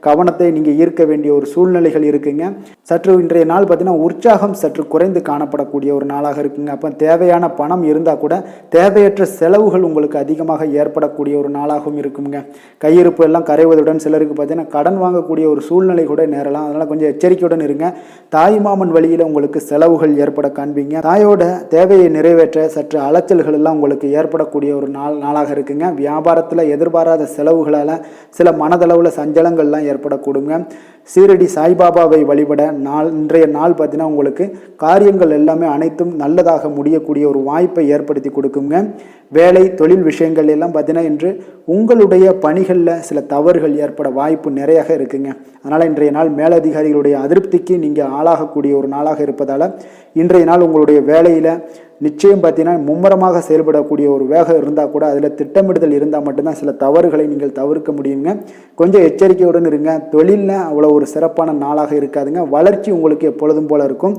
கவனத்தை நீங்கள் ஈர்க்க வேண்டிய ஒரு சூழ்நிலைகள் இருக்குங்க. சற்று இன்றைய நாள் பார்த்தீங்கன்னா உற்சாகம் சற்று குறைந்து காணப்படக்கூடிய ஒரு நாளாக இருக்குங்க. அப்போ தேவையான பணம் இருந்தால் கூட தேவையற்ற செலவுகள் உங்களுக்கு அதிகமாக ஏற்படக்கூடிய ஒரு நாளாகவும் இருக்குங்க. கையிருப்பு எல்லாம் கரைவதுடன் சிலருக்கு பார்த்தீங்கன்னா கடன் வாங்கக்கூடிய ஒரு சூழ்நிலை கூட நேரலாம். அதனால் கொஞ்சம் எச்சரிக்கையுடன் இருங்க. தாய்மாமன் வழியில் உங்களுக்கு செலவுகள் ஏற்பட காண்பீங்க. தாயோட தேவையை நிறைவேற்ற சற்று அலைச்சல்கள் எல்லாம் உங்களுக்கு ஏற்படக்கூடிய ஒரு நாளாக இருக்குங்க. வியாபாரத்தில் எதிர்பாராத செலவுகளால் சில மனதளவில் சஞ்சலங்கள்லாம் ஏற்படக்கூடுங்க. சீரடி சாய்பாபாவை வழிபட இன்றைய நாள் பார்த்தீங்கன்னா உங்களுக்கு காரியங்கள் எல்லாமே அனைத்தும் நல்லதாக முடியக்கூடிய ஒரு வாய்ப்பை வாய்ப்பை ஏற்படுத்தி கொடுக்குங்க. வேலை தொழில் விஷயங்கள் எல்லாம் பார்த்தீங்கன்னா இன்று உங்களுடைய பணிகளில் சில தவறுகள் ஏற்பட வாய்ப்பு நிறையாக இருக்குங்க. அதனால் இன்றைய நாள் மேலதிகாரிகளுடைய அதிருப்திக்கு நீங்கள் ஆளாகக்கூடிய ஒரு நாளாக இருப்பதால் இன்றைய நாள் உங்களுடைய வேலையில் நிச்சயம் பார்த்தீங்கன்னா மும்முரமாக செயல்படக்கூடிய ஒரு வேகம் இருந்தால் கூட அதில் திட்டமிடுதல் இருந்தால் மட்டும்தான் சில தவறுகளை நீங்கள் தவிர்க்க முடியுங்க. கொஞ்சம் எச்சரிக்கையுடன் இருங்க. தொழிலில் அவ்வளோ ஒரு சிறப்பான நாளாக இருக்காதுங்க. வளர்ச்சி உங்களுக்கு எப்பொழுதும் போல இருக்கும்.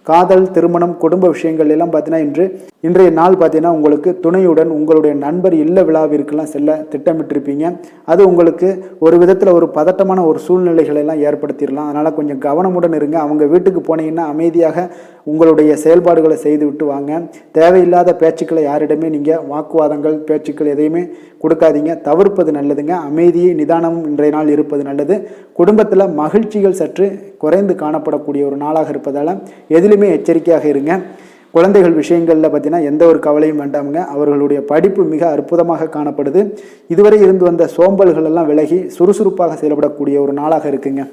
காதல், திருமணம், குடும்ப விஷயங்கள் எல்லாம் பார்த்தீங்கன்னா இன்றைய நாள் பார்த்தீங்கன்னா உங்களுக்கு துணையுடன் உங்களுடைய நண்பர் இல்ல விழாவிற்கெல்லாம் செல்ல திட்டமிட்டிருப்பீங்க. அது உங்களுக்கு ஒரு விதத்தில் ஒரு பதட்டமான ஒரு சூழ்நிலைகளை எல்லாம் ஏற்படுத்திடலாம். அதனால் கொஞ்சம் கவனமுடன் இருங்க. அவங்க வீட்டுக்கு போனீங்கன்னா அமைதியாக உங்களுடைய செயல்பாடுகளை செய்து விட்டு வாங்க. தேவையில்லாத பேச்சுக்களை யாரிடமே நீங்கள் வாக்குவாதங்கள் பேச்சுக்கள் எதையுமே கொடுக்காதீங்க. தவிர்ப்பது நல்லதுங்க. அமைதியை நிதானமும் இன்றைய நாள் இருப்பது நல்லது. குடும்பத்தில் மகிழ்ச்சிகள் சற்று குறைந்து காணப்படக்கூடிய ஒரு நாளாக இருப்பதால் எதிலுமே எச்சரிக்கையாக இருங்க. குழந்தைகள் விஷயங்களில் பார்த்தீங்கன்னா எந்த ஒரு கவலையும் வேண்டாமுங்க. அவர்களுடைய படிப்பு மிக அற்புதமாக காணப்படுது. இதுவரை இருந்து வந்த சோம்பல்கள் எல்லாம் விலகி சுறுசுறுப்பாக செயல்படக்கூடிய ஒரு நாளாக இருக்குங்க.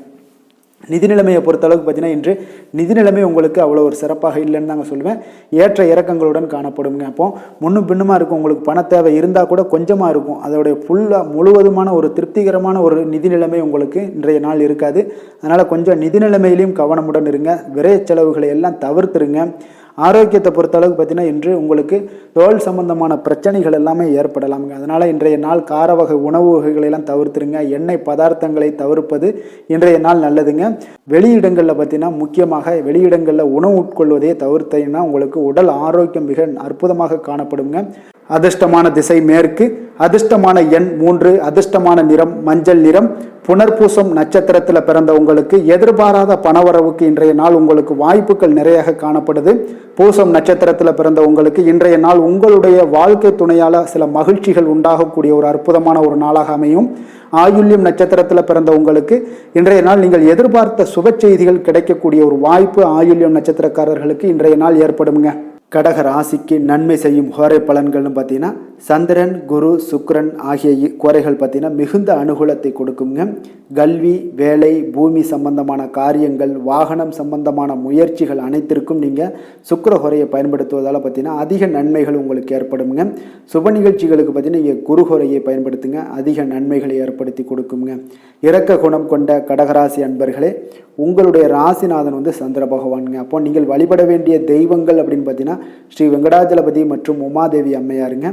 நிதி நிலைமையை பொறுத்தளவுக்கு பார்த்தீங்கன்னா இன்று நிதி நிலைமை உங்களுக்கு அவ்வளோ ஒரு சிறப்பாக இல்லைன்னு தாங்க சொல்லுவேன். ஏற்ற இறக்கங்களுடன் காணப்படுங்க. அப்போ முன்னும் பின்னுமா இருக்கும். உங்களுக்கு பண தேவை இருந்தால் கூட கொஞ்சமாக இருக்கும். அதோடைய முழுவதுமான ஒரு திருப்திகரமான ஒரு நிதி நிலைமை உங்களுக்கு இன்றைய நாள் இருக்காது. அதனால் கொஞ்சம் நிதி நிலைமையிலையும் கவனமுடன் இருங்க. விரைய செலவுகளை எல்லாம் தவிர்த்துருங்க. ஆரோக்கியத்தை பொறுத்தளவுக்கு பார்த்தீங்கன்னா இன்று உங்களுக்கு தோல் சம்பந்தமான பிரச்சனைகள் எல்லாமே ஏற்படலாமுங்க. அதனால் இன்றைய நாள் கார வகை உணவு வகைகளெல்லாம் தவிர்த்துருங்க. எண்ணெய் பதார்த்தங்களை தவிர்ப்பது இன்றைய நாள் நல்லதுங்க. வெளியிடங்களில் பார்த்தீங்கன்னா முக்கியமாக வெளியிடங்களில் உணவு உட்கொள்வதையே தவிர்த்தீங்கன்னா உங்களுக்கு உடல் ஆரோக்கியம் மிக அற்புதமாக காணப்படுங்க. அதிர்ஷ்டமான திசை மேற்கு, அதிர்ஷ்டமான எண் 3, அதிர்ஷ்டமான நிறம் மஞ்சள் நிறம். புனர்பூசம் நட்சத்திரத்தில் பிறந்த உங்களுக்கு எதிர்பாராத பணவரவுக்கு இன்றைய நாள் உங்களுக்கு வாய்ப்புகள் நிறையாக காணப்படுது. பூசம் நட்சத்திரத்தில் பிறந்த உங்களுக்கு இன்றைய நாள் உங்களுடைய வாழ்க்கை துணையால் சில மகிழ்ச்சிகள் உண்டாகக்கூடிய ஒரு அற்புதமான ஒரு நாளாக அமையும். ஆயுள்யம் நட்சத்திரத்தில் பிறந்த உங்களுக்கு இன்றைய நாள் நீங்கள் எதிர்பார்த்த சுப செய்திகள் கிடைக்கக்கூடிய ஒரு வாய்ப்பு ஆயுள்யம் நட்சத்திரக்காரர்களுக்கு இன்றைய நாள் ஏற்படுங்க. கடக ராசிக்கு நன்மை செய்யும் ஹோரை பலன்கள்னு பார்த்தீங்கன்னா சந்திரன், குரு, சுக்கிரன் ஆகிய குறைகள் பார்த்தீங்கன்னா மிகுந்த அனுகூலத்தை கொடுக்குங்க. கல்வி, வேலை, பூமி சம்பந்தமான காரியங்கள், வாகனம் சம்பந்தமான முயற்சிகள் அனைத்திற்கும் நீங்கள் சுக்கிர ஹோரையை பயன்படுத்துவதால் பார்த்தீங்கன்னா அதிக நன்மைகள் உங்களுக்கு ஏற்படுங்க. சுப நிகழ்ச்சிகளுக்கு பார்த்தீங்கன்னா நீங்கள் குரு ஹோரையை பயன்படுத்துங்க. அதிக நன்மைகளை ஏற்படுத்தி கொடுக்குங்க. இரக்க குணம் கொண்ட கடகராசி அன்பர்களே, உங்களுடைய ராசிநாதன் சந்திர பகவானுங்க. அப்போ நீங்கள் வழிபட வேண்டிய தெய்வங்கள் அப்படின்னு பார்த்தீங்கன்னா ஸ்ரீ வெங்கடாஜலபதி மற்றும் உமாதேவி அம்மையாருங்க.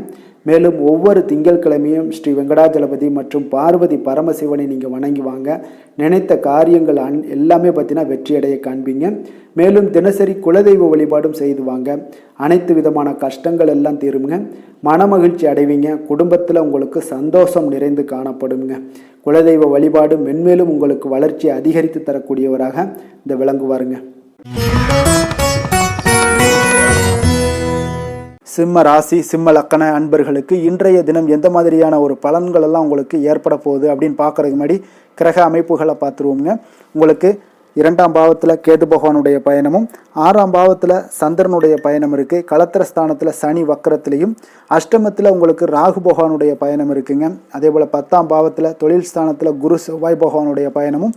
மேலும் ஒவ்வொரு திங்கட்கிழமையும் ஸ்ரீ வெங்கடாஜலபதி மற்றும் பார்வதி பரமசிவனை நீங்கள் வணங்கி வாங்க. நினைத்த காரியங்கள் எல்லாமே பார்த்தீங்கன்னா வெற்றியடைய காண்பீங்க. மேலும் தினசரி குலதெய்வ வழிபாடும் செய்து வாங்க. அனைத்து விதமான கஷ்டங்கள் எல்லாம் தீருங்க. மனமகிழ்ச்சி அடைவீங்க. குடும்பத்தில் உங்களுக்கு சந்தோஷம் நிறைந்து காணப்படுங்க. குலதெய்வ வழிபாடு மென்மேலும் உங்களுக்கு வளர்ச்சி அதிகரித்து தரக்கூடியவராக இந்த விளங்குவாருங்க. சிம்ம ராசி, சிம்ம லக்கண அன்பர்களுக்கு இன்றைய தினம் எந்த மாதிரியான ஒரு பலன்கள் எல்லாம் உங்களுக்கு ஏற்பட போகுது அப்படின்னு பார்க்கறதுக்கு முன்னாடி கிரக அமைப்புகளை பார்த்துருவோங்க. உங்களுக்கு 2ஆம் பாவத்தில் கேது பகவானுடைய பயணமும் 6ஆம் பாவத்தில் சந்திரனுடைய பயணம் இருக்குது. களத்திரஸ்தானத்தில் சனி வக்கரத்திலையும், அஷ்டமத்தில் உங்களுக்கு ராகு பகவானுடைய பயணம் இருக்குங்க. அதே போல் 10ஆம் பாவத்தில் தொழில் ஸ்தானத்தில் குரு செவ்வாய் பகவானுடைய பயணமும்,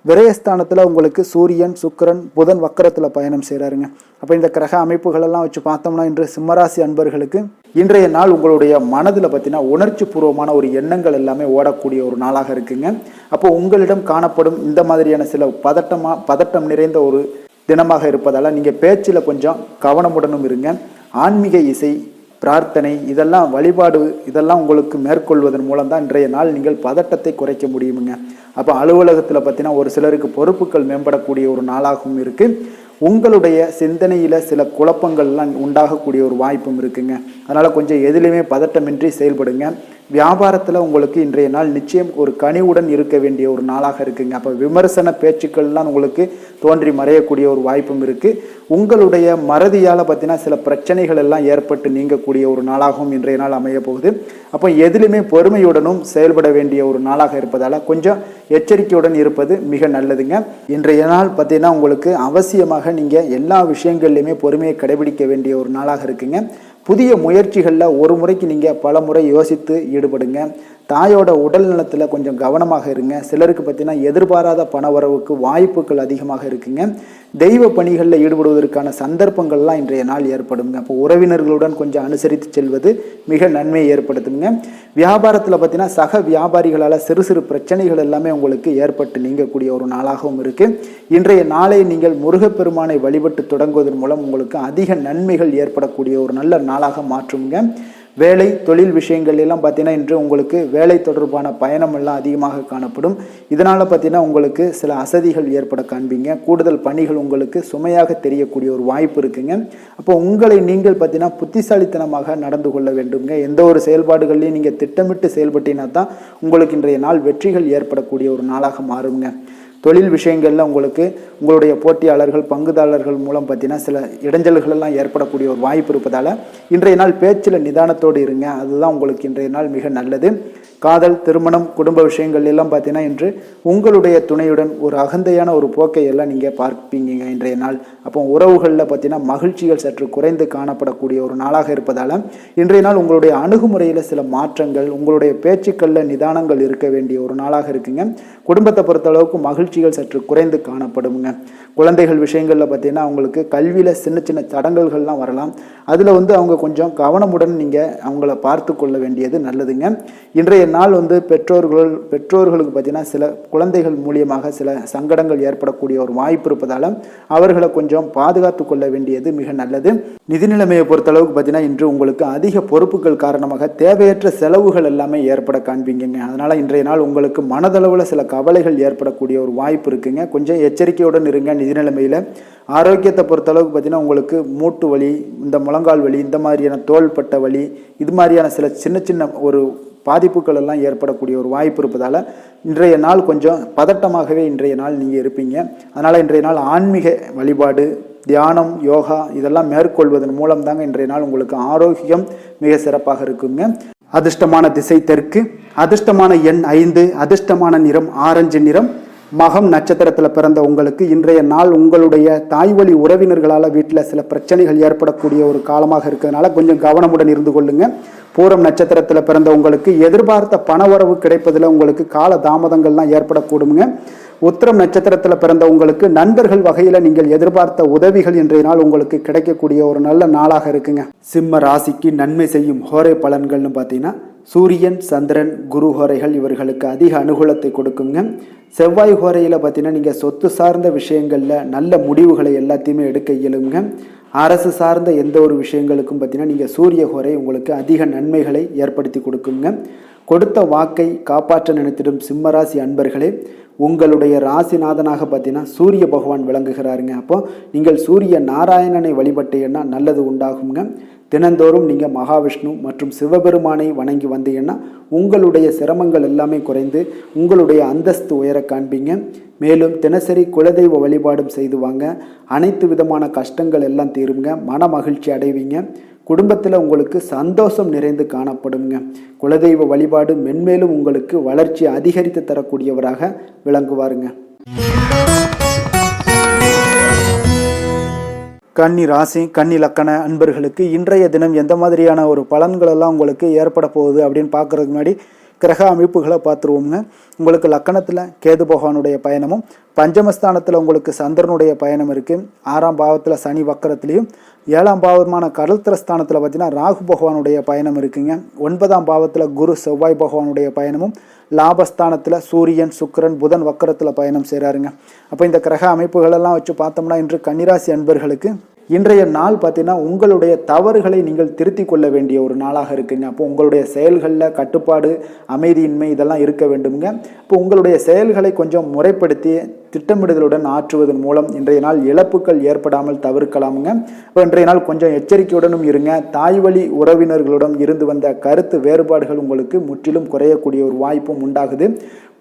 விரயஸ்தானத்தில் உங்களுக்கு சூரியன், சுக்கிரன், புதன் வக்கரத்தில் பயணம் செய்கிறாருங்க. அப்போ இந்த கிரக அமைப்புகளெல்லாம் வச்சு பார்த்தோம்னா இன்று சிம்மராசி அன்பர்களுக்கு இன்றைய நாள் உங்களுடைய மனதில் பார்த்தீங்கன்னா உணர்ச்சி பூர்வமான ஒரு எண்ணங்கள் எல்லாமே ஓடக்கூடிய ஒரு நாளாக இருக்குங்க. அப்போ உங்களிடம் காணப்படும் இந்த மாதிரியான சில பதட்டம் நிறைந்த ஒரு தினமாக இருப்பதால் நீங்கள் பேச்சில் கொஞ்சம் கவனமுடனும் இருங்க. ஆன்மீக இசை, பிரார்த்தனை, இதெல்லாம் வழிபாடு, இதெல்லாம் உங்களுக்கு மேற்கொள்வதன் மூலம் தான் இன்றைய நாள் நீங்கள் பதட்டத்தை குறைக்க முடியுமுங்க. அப்போ அலுவலகத்தில் பார்த்தீங்கன்னா ஒரு சிலருக்கு பொறுப்புகள் மேம்படக்கூடிய ஒரு நாளாகவும் இருக்குது. உங்களுடைய சிந்தனையில் சில குழப்பங்கள்லாம் உண்டாகக்கூடிய ஒரு வாய்ப்பும் இருக்குங்க. அதனால் கொஞ்சம் எதிலுமே பதட்டமின்றி செயல்படுங்க. வியாபாரத்தில் உங்களுக்கு இன்றைய நாள் நிச்சயம் ஒரு கனிவுடன் இருக்க வேண்டிய ஒரு நாளாக இருக்குங்க. அப்போ விமர்சன பேச்சுக்கள்லாம் உங்களுக்கு தோன்றி மறையக்கூடிய ஒரு வாய்ப்பும் இருக்குது. உங்களுடைய மறதியால் பார்த்தீங்கன்னா சில பிரச்சனைகள் எல்லாம் ஏற்பட்டு நீங்கக்கூடிய ஒரு நாளாகவும் இன்றைய நாள் அமைய போகுது. அப்போ எதிலுமே பொறுமையுடனும் செயல்பட வேண்டிய ஒரு நாளாக இருப்பதால் கொஞ்சம் எச்சரிக்கையுடன் இருப்பது மிக நல்லதுங்க. இன்றைய நாள் பார்த்தீங்கன்னா உங்களுக்கு அவசியமாக நீங்கள் எல்லா விஷயங்கள்லையுமே பொறுமையை கடைபிடிக்க வேண்டிய ஒரு நாளாக இருக்குங்க. புதிய முயற்சிகளில் ஒரு முறைக்கு நீங்கள் பல முறை யோசித்து ஈடுபடுங்க. தாயோட உடல் நலத்தில் கொஞ்சம் கவனமாக இருங்க. சிலருக்கு பார்த்தீங்கன்னா எதிர்பாராத பண வரவுக்கு வாய்ப்புகள் அதிகமாக இருக்குங்க. தெய்வ பணிகளில் ஈடுபடுவதற்கான சந்தர்ப்பங்கள்லாம் இன்றைய நாள் ஏற்படுங்க. அப்போ உறவினர்களுடன் கொஞ்சம் அனுசரித்து செல்வது மிக நன்மையை ஏற்படுத்துங்க. வியாபாரத்தில் பார்த்தீங்கன்னா சக வியாபாரிகளால் சிறு சிறு பிரச்சனைகள் எல்லாமே உங்களுக்கு ஏற்பட்டு நீங்கக்கூடிய ஒரு நாளாகவும் இருக்குது. இன்றைய நாளை நீங்கள் முருகப்பெருமானை வழிபட்டு தொடங்குவதன் மூலம் உங்களுக்கு அதிக நன்மைகள் ஏற்படக்கூடிய ஒரு நல்ல நாளாக மாற்றுங்க. வேலை தொழில் விஷயங்கள் எல்லாம் பார்த்தீங்கன்னா இன்று உங்களுக்கு வேலை தொடர்பான பயணம் எல்லாம் அதிகமாக காணப்படும். இதனால் பார்த்தீங்கன்னா உங்களுக்கு சில அசதிகள் ஏற்பட காண்பீங்க. கூடுதல் பணிகள் உங்களுக்கு சுமையாக தெரியக்கூடிய ஒரு வாய்ப்பு இருக்குங்க. அப்போ உங்களை நீங்கள் பார்த்தீங்கன்னா புத்திசாலித்தனமாக நடந்து கொள்ள வேண்டுங்க. எந்த ஒரு செயல்பாடுகள்லையும் நீங்கள் திட்டமிட்டு செயல்பட்டீங்கன்னா தான் உங்களுக்கு இன்றைய நாள் வெற்றிகள் ஏற்படக்கூடிய ஒரு நாளாக மாறுங்க. தொழில் விஷயங்களில் உங்களுக்கு உங்களுடைய போட்டியாளர்கள் பங்குதாரர்கள் மூலம் பார்த்தீங்கன்னா சில இடைஞ்சல்கள் எல்லாம் ஏற்படக்கூடிய ஒரு வாய்ப்பு இருப்பதால் இன்றைய நாள் பேச்சில் நிதானத்தோடு இருங்க. அதுதான் உங்களுக்கு இன்றைய நாள் மிக நல்லது. காதல் திருமணம் குடும்ப விஷயங்கள் எல்லாம் பார்த்தீங்கன்னா இன்று உங்களுடைய துணையுடன் ஒரு அகந்தையான ஒரு போக்கை எல்லாம் நீங்கள் பார்ப்பீங்க இன்றைய நாள். அப்போ உறவுகளில் பார்த்தீங்கன்னா மகிழ்ச்சிகள் சற்று குறைந்து காணப்படக்கூடிய ஒரு நாளாக இருப்பதால் இன்றைய நாள் உங்களுடைய அணுகுமுறையில் சில மாற்றங்கள் உங்களுடைய பேச்சுக்களில் நிதானங்கள் இருக்க வேண்டிய ஒரு நாளாக இருக்குங்க. குடும்பத்தை பொறுத்தளவுக்கு மகிழ்ச்சிகள் சற்று குறைந்து காணப்படுங்க. குழந்தைகள் விஷயங்களில் பார்த்தீங்கன்னா அவங்களுக்கு கல்வியில் சின்ன சின்ன தடங்கல்கள்லாம் வரலாம். அதில் அவங்க கொஞ்சம் கவனமுடன் நீங்கள் அவங்கள பார்த்து கொள்ள வேண்டியது நல்லதுங்க. இன்றைய நாள் பெற்றோர்களுக்கு பார்த்தீங்கன்னா சில குழந்தைகள் மூலியமாக சில சங்கடங்கள் ஏற்படக்கூடிய ஒரு வாய்ப்பு இருப்பதால் அவர்களை கொஞ்சம் பாதுகாத்து கொள்ள வேண்டியது மிக நல்லது. நிதி நிலைமையை பொறுத்தளவுக்கு பார்த்தீங்கன்னா இன்று உங்களுக்கு அதிக பொறுப்புகள் காரணமாக தேவையற்ற செலவுகள் எல்லாமே ஏற்பட காண்பீங்க. அதனால் இன்றைய நாள் உங்களுக்கு மனதளவில் சில கவலைகள் ஏற்படக்கூடிய ஒரு வாய்ப்பு இருக்குங்க. கொஞ்சம் எச்சரிக்கையுடன் இருங்க. நிதி நிலைமையில் ஆரோக்கியத்தை பொறுத்தளவுக்கு பார்த்தீங்கன்னா உங்களுக்கு மூட்டு வலி இந்த முழங்கால் வலி இந்த மாதிரியான தோள்பட்ட வலி இது மாதிரியான சில சின்ன சின்ன ஒரு பாதிப்புகள் எல்லாம் ஏற்படக்கூடிய ஒரு வாய்ப்பு இருப்பதால் இன்றைய நாள் கொஞ்சம் பதட்டமாகவே இன்றைய நாள் நீங்கள் இருப்பீங்க. அதனால் இன்றைய நாள் ஆன்மீக வழிபாடு தியானம் யோகா இதெல்லாம் மேற்கொள்வதன் மூலம் தாங்க இன்றைய நாள் உங்களுக்கு ஆரோக்கியம் மிக சிறப்பாக இருக்குங்க. அதிர்ஷ்டமான திசை தெற்கு, அதிர்ஷ்டமான எண் 5, அதிர்ஷ்டமான நிறம் ஆரஞ்சு நிறம். மகம் நட்சத்திரத்தில் பிறந்த உங்களுக்கு இன்றைய நாள் உங்களுடைய தாய் வழி உறவினர்களால் வீட்டில் சில பிரச்சனைகள் ஏற்படக்கூடிய ஒரு காலமாக இருக்கிறதுனால கொஞ்சம் கவனமுடன் இருந்து கொள்ளுங்க. பூரம் நட்சத்திரத்தில் பிறந்த உங்களுக்கு எதிர்பார்த்த பணவரவு கிடைப்பதில் உங்களுக்கு கால தாமதங்கள்லாம் ஏற்படக்கூடுங்க. உத்திரம் நட்சத்திரத்தில் பிறந்த உங்களுக்கு நண்பர்கள் வகையில் நீங்கள் எதிர்பார்த்த உதவிகள் இன்றைய நாள் உங்களுக்கு கிடைக்கக்கூடிய ஒரு நல்ல நாளாக இருக்குங்க. சிம்ம ராசிக்கு நன்மை செய்யும் ஹோரை பலன்கள்னு பார்த்தீங்கன்னா சூரியன் சந்திரன் குரு ஹோரைகள் இவர்களுக்கு அதிக அனுகூலத்தை கொடுக்குங்க. செவ்வாய் ஹோரையில் பார்த்தீங்கன்னா நீங்கள் சொத்து சார்ந்த விஷயங்களில் நல்ல முடிவுகளை எல்லாத்தையுமே எடுக்க இயலுங்க. அரசு சார்ந்த எந்த ஒரு விஷயங்களுக்கும் பார்த்தீங்கன்னா நீங்கள் சூரிய ஹோரை உங்களுக்கு அதிக நன்மைகளை ஏற்படுத்தி கொடுக்குங்க. கொடுத்த வாக்கை காப்பாற்ற நினைத்திடும் சிம்மராசி அன்பர்களே, உங்களுடைய ராசிநாதனாக பார்த்தீங்கன்னா சூரிய பகவான் விளங்குகிறாருங்க. அப்போ நீங்கள் சூரிய நாராயணனை வழிபட்டீங்கன்னா நல்லது உண்டாகுங்க. தினந்தோறும் நீங்கள் மகாவிஷ்ணு மற்றும் சிவபெருமானை வணங்கி வந்தீங்கன்னா உங்களுடைய சிரமங்கள் எல்லாமே குறைந்து உங்களுடைய அந்தஸ்து உயர காண்பீங்க. மேலும் தினசரி குலதெய்வ வழிபாடும் செய்து வாங்க. அனைத்து விதமான கஷ்டங்கள் எல்லாம் தீருங்க. மன மகிழ்ச்சி அடைவீங்க. குடும்பத்தில் உங்களுக்கு சந்தோஷம் நிறைந்து காணப்படுங்க. குலதெய்வ வழிபாடு மென்மேலும் உங்களுக்கு வளர்ச்சி அதிகரித்து தரக்கூடியவராக விளங்குவாருங்க. கன்னி ராசி கன்னி லக்கண அன்பர்களுக்கு இன்றைய தினம் எந்த மாதிரியான ஒரு பலன்களெல்லாம் உங்களுக்கு ஏற்பட போகுது அப்படின்னு பார்க்குறதுக்கு முன்னாடி கிரக அமைப்புகளை பார்த்துருவோங்க. உங்களுக்கு லக்கணத்தில் கேது பகவானுடைய பயணமும், பஞ்சமஸ்தானத்தில் உங்களுக்கு சந்திரனுடைய பயணம் இருக்குது. 6ஆம் பாவத்தில் சனி வக்கரத்துலேயும், 7ஆம் பாவமான கடல்திரஸ்தானத்தில் பார்த்தீங்கன்னா ராகு பகவானுடைய பயணம் இருக்குங்க. 9ஆம் பாவத்தில் குரு செவ்வாய் பகவானுடைய பயணமும், லாபஸ்தானத்தில் சூரியன் சுக்கிரன் புதன் வக்கரத்தில் பயணம் செய்கிறாருங்க. அப்போ இந்த கிரக அமைப்புகளெல்லாம் வச்சு பார்த்தோம்னா இன்று கன்னிராசி அன்பர்களுக்கு இன்றைய நாள் பார்த்தீங்கன்னா உங்களுடைய தவறுகளை நீங்கள் திருத்தி கொள்ள வேண்டிய ஒரு நாளாக இருக்குங்க. அப்போ உங்களுடைய செயல்களில் கட்டுப்பாடு அமைதியின்மை இதெல்லாம் இருக்க வேண்டுங்க. இப்போ உங்களுடைய செயல்களை கொஞ்சம் முறைப்படுத்தி திட்டமிடுதலுடன் ஆற்றுவதன் மூலம் இன்றைய நாள் இழப்புகள் ஏற்படாமல் தவிர்க்கலாமுங்க. இப்போ இன்றைய நாள் கொஞ்சம் எச்சரிக்கையுடனும் இருங்க. தாய் வழி உறவினர்களுடன் இருந்து வந்த கருத்து வேறுபாடுகள் உங்களுக்கு முற்றிலும் குறையக்கூடிய ஒரு வாய்ப்பும் உண்டாகுது.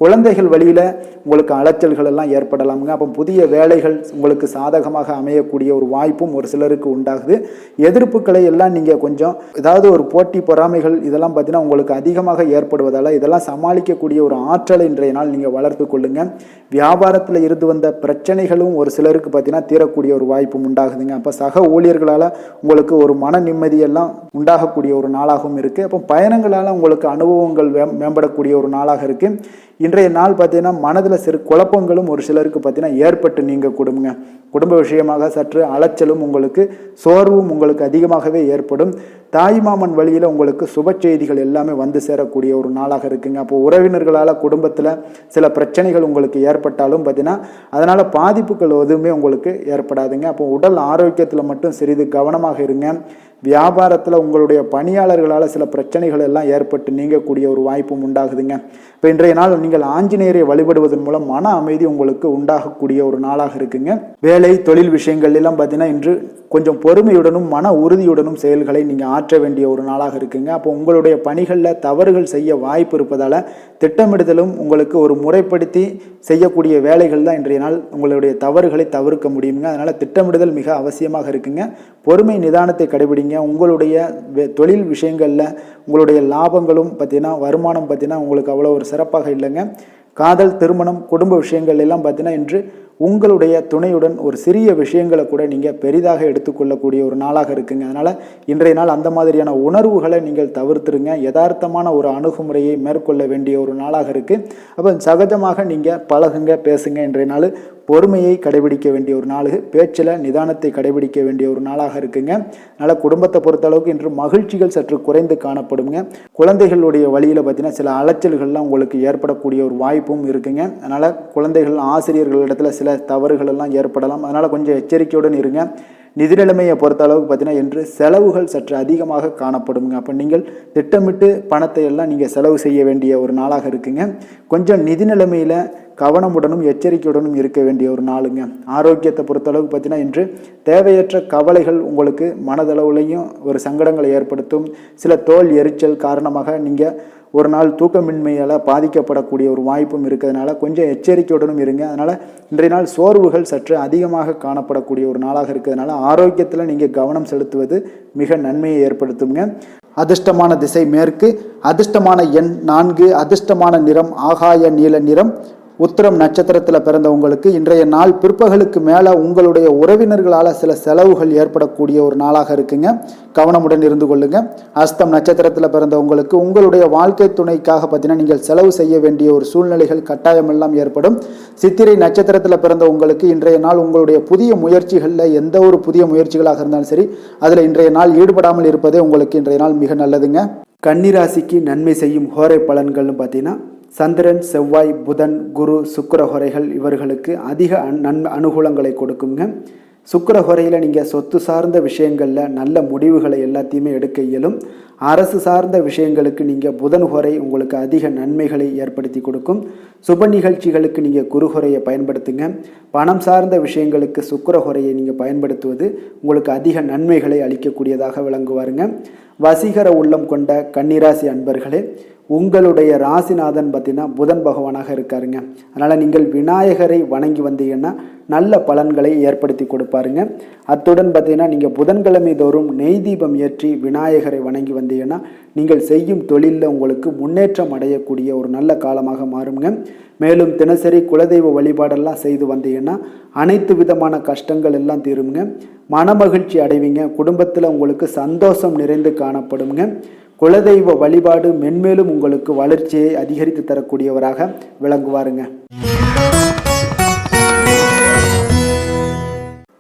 குழந்தைகள் வழியில் உங்களுக்கு அலைச்சல்கள் எல்லாம் ஏற்படலாமுங்க. அப்போ புதிய வேலைகள் உங்களுக்கு சாதகமாக அமையக்கூடிய ஒரு வாய்ப்பும் ஒரு சிலருக்கு உண்டாகுது. எதிர்ப்புகளை எல்லாம் நீங்கள் கொஞ்சம் ஏதாவது ஒரு போட்டி பொறாமைகள் இதெல்லாம் பார்த்தீங்கன்னா உங்களுக்கு அதிகமாக ஏற்படுவதால் இதெல்லாம் சமாளிக்கக்கூடிய ஒரு ஆற்றலை இன்றைய நாள் நீங்கள் வளர்த்து கொள்ளுங்க. வியாபாரத்தில் இருந்து வந்த பிரச்சனைகளும் ஒரு சிலருக்கு பார்த்தீங்கன்னா தீரக்கூடிய ஒரு வாய்ப்பும் உண்டாகுதுங்க. அப்போ சக ஊழியர்களால் உங்களுக்கு ஒரு மன நிம்மதியெல்லாம் உண்டாகக்கூடிய ஒரு நாளாகவும் இருக்குது. அப்போ பயணங்களால் உங்களுக்கு அனுபவங்கள் மேம்படக்கூடிய ஒரு நாளாக இருக்குது. இன்றைய நாள் பார்த்தீங்கன்னா மனதில் சிறு குழப்பங்களும் ஒரு சிலருக்கு பார்த்தீங்கன்னா ஏற்பட்டு நீங்க குடும்ப விஷயமாக சற்று அலைச்சலும் உங்களுக்கு சோர்வும் உங்களுக்கு அதிகமாகவே ஏற்படும். தாய்மாமன் வழியில் உங்களுக்கு சுப செய்திகள் எல்லாமே வந்து சேரக்கூடிய ஒரு நாளாக இருக்குங்க. அப்போ உறவினர்களால் குடும்பத்தில் சில பிரச்சனைகள் உங்களுக்கு ஏற்பட்டாலும் பார்த்தீங்கன்னா அதனால் பாதிப்புகள் எதுவுமே உங்களுக்கு ஏற்படாதுங்க. அப்போ உடல் ஆரோக்கியத்தில் மட்டும் சிறிது கவனமாக இருங்க. வியாபாரத்தில் உங்களுடைய பணியாளர்களால் சில பிரச்சனைகள் எல்லாம் ஏற்பட்டு நீங்கக்கூடிய ஒரு வாய்ப்பும் உண்டாகுதுங்க. இப்போ இன்றைய நாள் நீங்கள் ஆஞ்சநேயரை வழிபடுவதன் மூலம் மன அமைதி உங்களுக்கு உண்டாகக்கூடிய ஒரு நாளாக இருக்குங்க. வேலை தொழில் விஷயங்கள் எல்லாம் பார்த்தீங்கன்னா இன்று கொஞ்சம் பொறுமையுடனும் மன உறுதியுடனும் செயல்களை நீங்கள் ஆற்ற வேண்டிய ஒரு நாளாக இருக்குங்க. அப்போ உங்களுடைய பணிகளில் தவறுகள் செய்ய வாய்ப்பு இருப்பதால் திட்டமிடுதலும் உங்களுக்கு ஒரு முறைப்படுத்தி செய்யக்கூடிய வேலைகள் தான் இன்றைய நாள் உங்களுடைய தவறுகளை தவிர்க்க முடியுங்க. அதனால் திட்டமிடுதல் மிக அவசியமாக இருக்குங்க. பொறுமை நிதானத்தை கடைபிடிங்க. உங்களுடைய தொழில் விஷயங்களில் உங்களுடைய லாபங்களும் பார்த்தீங்கன்னா வருமானம் பார்த்தீங்கன்னா உங்களுக்கு அவ்வளோ ஒரு சிறப்பாக இல்லைங்க. காதல் திருமணம் குடும்ப விஷயங்கள் எல்லாம் பார்த்தீங்கன்னா இன்று உங்களுடைய துணையுடன் ஒரு சிறிய விஷயங்களை கூட நீங்கள் பெரிதாக எடுத்துக்கொள்ளக்கூடிய ஒரு நாளாக இருக்குங்க. அதனால் இன்றைய நாள் அந்த மாதிரியான உணர்வுகளை நீங்கள் தவிர்த்துருங்க. யதார்த்தமான ஒரு அணுகுமுறையை மேற்கொள்ள வேண்டிய ஒரு நாளாக இருக்குது. அப்போ சகஜமாக நீங்கள் பழகுங்க, பேசுங்க. இன்றைய நாள் பொறுமையை கடைபிடிக்க வேண்டிய ஒரு நாள், பேச்சில் நிதானத்தை கடைபிடிக்க வேண்டிய ஒரு நாளாக இருக்குங்க. அதனால் குடும்பத்தை பொறுத்தளவுக்கு இன்று மகிழ்ச்சிகள் சற்று குறைந்து காணப்படுங்க. குழந்தைகளுடைய வழியில் பார்த்தீங்கன்னா சில அலைச்சல்கள்லாம் உங்களுக்கு ஏற்படக்கூடிய ஒரு வாய்ப்பும் இருக்குங்க. அதனால் குழந்தைகள் ஆசிரியர்களிடத்துல சில தவறுகள் எல்லாம் ஏற்படலாம். அதனால் கொஞ்சம் எச்சரிக்கையுடன் இருங்க. நிதி நிலைமையை பொறுத்த அளவுக்கு பார்த்தீங்கன்னா இன்று செலவுகள் சற்று அதிகமாக காணப்படுங்க. அப்போ நீங்கள் திட்டமிட்டு பணத்தை எல்லாம் நீங்கள் செலவு செய்ய வேண்டிய ஒரு நாளாக இருக்குங்க. கொஞ்சம் நிதி நிலைமையில் கவனமுடனும் எச்சரிக்கையுடனும் இருக்க வேண்டிய ஒரு நாளுங்க. ஆரோக்கியத்தை பொறுத்தளவுக்கு பார்த்தீங்கன்னா இன்று தேவையற்ற கவலைகள் உங்களுக்கு மனதளவுலையும் ஒரு சங்கடங்களை ஏற்படுத்தும். சில தோல் எரிச்சல் காரணமாக நீங்கள் ஒரு நாள் தூக்கமின்மையால் பாதிக்கப்படக்கூடிய ஒரு வாய்ப்பும் இருக்கிறதுனால கொஞ்சம் எச்சரிக்கையுடனும் இருங்க. அதனால் இன்றைய நாள் சோர்வுகள் சற்று அதிகமாக காணப்படக்கூடிய ஒரு நாளாக இருக்கிறதுனால ஆரோக்கியத்தில் நீங்கள் கவனம் செலுத்துவது மிக நன்மையை ஏற்படுத்துங்க. அதிர்ஷ்டமான திசை மேற்கு, அதிர்ஷ்டமான எண் 4, அதிர்ஷ்டமான நிறம் ஆகாய நீல நிறம். உத்திரம் நட்சத்திரத்தில் பிறந்தவங்களுக்கு இன்றைய நாள் பிற்பகலுக்கு மேலே உங்களுடைய உறவினர்களால் சில செலவுகள் ஏற்படக்கூடிய ஒரு நாளாக இருக்குங்க. கவனமுடன் இருந்து கொள்ளுங்க. அஸ்தம் நட்சத்திரத்தில் பிறந்தவங்களுக்கு உங்களுடைய வாழ்க்கை துணைக்காக பார்த்தீங்கன்னா நீங்கள் செலவு செய்ய வேண்டிய ஒரு சூழ்நிலைகள் கட்டாயமெல்லாம் ஏற்படும். சித்திரை நட்சத்திரத்தில் பிறந்த உங்களுக்கு இன்றைய நாள் உங்களுடைய புதிய முயற்சிகளில் எந்த ஒரு புதிய முயற்சிகளாக இருந்தாலும் சரி அதில் இன்றைய நாள் ஈடுபடாமல் இருப்பதே உங்களுக்கு இன்றைய நாள் மிக நல்லதுங்க. கன்னிராசிக்கு நன்மை செய்யும் ஹோரை பலன்கள்னு பார்த்தீங்கன்னா சந்திரன், செவ்வாய், புதன், குரு, சுக்கிர ஹோரைகள் இவர்களுக்கு அதிக அனுகூலங்களை கொடுக்குங்க. சுக்கிர ஹோரையில் நீங்கள் சொத்து சார்ந்த விஷயங்களில் நல்ல முடிவுகளை எல்லாத்தையுமே எடுக்க இயலும். அரசு சார்ந்த விஷயங்களுக்கு நீங்கள் புதன் ஹோரை உங்களுக்கு அதிக நன்மைகளை ஏற்படுத்தி கொடுக்கும். சுப நிகழ்ச்சிகளுக்கு நீங்கள் குரு ஹோரையை பயன்படுத்துங்க. பணம் சார்ந்த விஷயங்களுக்கு சுக்கிர ஹோரையை நீங்கள் பயன்படுத்துவது உங்களுக்கு அதிக நன்மைகளை அளிக்கக்கூடியதாக விளங்குவாருங்க. வசீகர உள்ளம் கொண்ட கன்னிராசி அன்பர்களே, உங்களுடைய ராசிநாதன் பார்த்தீங்கன்னா புதன் பகவானாக இருக்காருங்க. அதனால் நீங்கள் விநாயகரை வணங்கி வந்தீங்கன்னா நல்ல பலன்களை ஏற்படுத்தி கொடுப்பாருங்க. அத்துடன் பார்த்தீங்கன்னா நீங்கள் புதன்கிழமை தோறும் நெய் தீபம் ஏற்றி விநாயகரை வணங்கி வந்தீங்கன்னா நீங்கள் செய்யும் தொழிலில் உங்களுக்கு முன்னேற்றம் அடையக்கூடிய ஒரு நல்ல காலமாக மாறுங்க. மேலும் தினசரி குலதெய்வ வழிபாடெல்லாம் செய்து வந்தீங்கன்னா அனைத்து விதமான கஷ்டங்கள் எல்லாம் தீருங்க. மனமகிழ்ச்சி அடைவீங்க. குடும்பத்தில் உங்களுக்கு சந்தோஷம் நிறைந்து காணப்படுங்க. குலதெய்வ வழிபாடு மென்மேலும் உங்களுக்கு வளர்ச்சியை அதிகரித்து தரக்கூடியவராக விளங்குவாருங்க.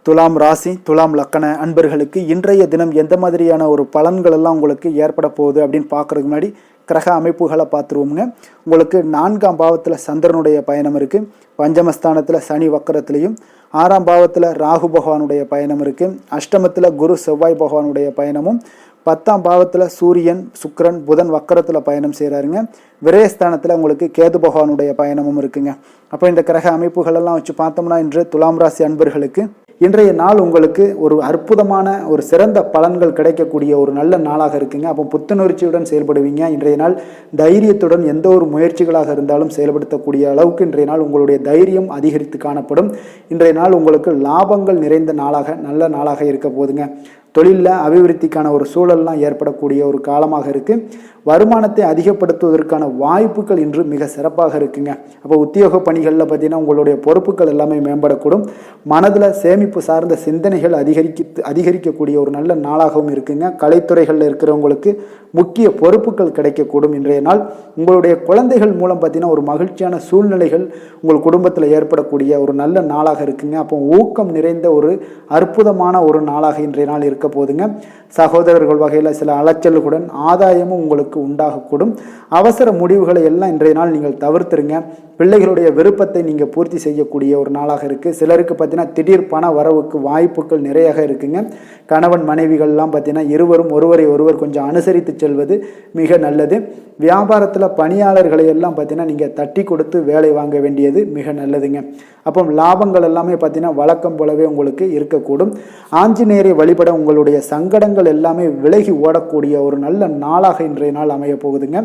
துலாம் ராசி, துலாம் லக்கண அன்பர்களுக்கு இன்றைய தினம் எந்த மாதிரியான ஒரு பலன்கள் எல்லாம் உங்களுக்கு ஏற்பட போகுது அப்படின்னு பார்க்கறதுக்கு முன்னாடி கிரக அமைப்புகளை பார்த்துருவோங்க. உங்களுக்கு 4ஆம் பாவத்தில் சந்திரனுடைய பயணம் இருக்குது. பஞ்சமஸ்தானத்தில் சனி வக்கரத்திலையும், 6ஆம் பாவத்தில் ராகு பகவானுடைய பயணம் இருக்குது. அஷ்டமத்தில் குரு செவ்வாய் பகவானுடைய பயணமும், 10ஆம் பாவத்தில் சூரியன் சுக்கிரன் புதன் வக்கரத்தில் பயணம் செய்கிறாருங்க. விரயஸ்தானத்தில் உங்களுக்கு கேது பகவானுடைய பயணமும் இருக்குங்க. அப்போ இந்த கிரக அமைப்புகளெல்லாம் வச்சு பார்த்தோம்னா இன்று துலாம் ராசி அன்பர்களுக்கு இன்றைய நாள் உங்களுக்கு ஒரு அற்புதமான ஒரு சிறந்த பலன்கள் கிடைக்கக்கூடிய ஒரு நல்ல நாளாக இருக்குங்க. அப்போ புத்துணர்ச்சியுடன் செயல்படுவீங்க. இன்றைய நாள் தைரியத்துடன் எந்த ஒரு முயற்சிகளாக இருந்தாலும் செயல்படுத்தக்கூடிய அளவுக்கு இன்றைய நாள் உங்களுடைய தைரியம் அதிகரித்து காணப்படும். இன்றைய நாள் உங்களுக்கு லாபங்கள் நிறைந்த நாளாக நல்ல நாளாக இருக்க போதுங்க. தொழிலில் அபிவிருத்திக்கான ஒரு சூழல்லாம் ஏற்படக்கூடிய ஒரு காலமாக இருக்குது. வருமானத்தை அதிகப்படுத்துவதற்கான வாய்ப்புகள் இன்று மிக சிறப்பாக இருக்குங்க. அப்போ உத்தியோக பணிகளில் பார்த்தீங்கன்னா உங்களுடைய பொறுப்புகள் எல்லாமே மேம்படக்கூடும். மனதில் சேமிப்பு சார்ந்த சிந்தனைகள் அதிகரிக்கக்கூடிய ஒரு நல்ல நாளாகவும் இருக்குங்க. கலைத்துறைகளில் இருக்கிறவங்களுக்கு முக்கிய பொறுப்புகள் கிடைக்கக்கூடும். இன்றைய நாள் உங்களுடைய குழந்தைகள் மூலம் பார்த்தீங்கன்னா ஒரு மகிழ்ச்சியான சூழ்நிலைகள் உங்கள் குடும்பத்தில் ஏற்படக்கூடிய ஒரு நல்ல நாளாக இருக்குங்க. அப்போ ஊக்கம் நிறைந்த ஒரு அற்புதமான ஒரு நாளாக இன்றைய நாள் இருக்க போதுங்க. சகோதரர்கள் வகையில் சில அலைச்சல்களுடன் ஆதாயமும் உங்களுக்கு உண்டாகக்கூடும். அவசர முடிவுகளை எல்லாம் இன்றைய நாள் நீங்கள் தவிர்த்துருங்க. பிள்ளைகளுடைய விருப்பத்தை நீங்கள் பூர்த்தி செய்யக்கூடிய ஒரு நாளாக இருக்குது. சிலருக்கு பார்த்தீங்கன்னா திடீர் பண வரவுக்கு வாய்ப்புகள் நிறையாக இருக்குங்க. கணவன் மனைவிகள்லாம் பார்த்தீங்கன்னா இருவரும் ஒருவரை ஒருவர் கொஞ்சம் அனுசரித்து செல்வது மிக நல்லது. வியாபாரத்தில் பணியாளர்களை எல்லாம் பார்த்தீங்கன்னா நீங்கள் தட்டி கொடுத்து வேலை வாங்க வேண்டியது மிக நல்லதுங்க. அப்போ லாபங்கள் எல்லாமே பார்த்தீங்கன்னா வழக்கம் போலவே உங்களுக்கு இருக்கக்கூடும். ஆஞ்சநேயரை வழிபட உங்களுடைய சங்கடங்கள் எல்லாமே விலகி ஓடக்கூடிய ஒரு நல்ல நாளாக இன்றைய நாள் அமைய போகுதுங்க.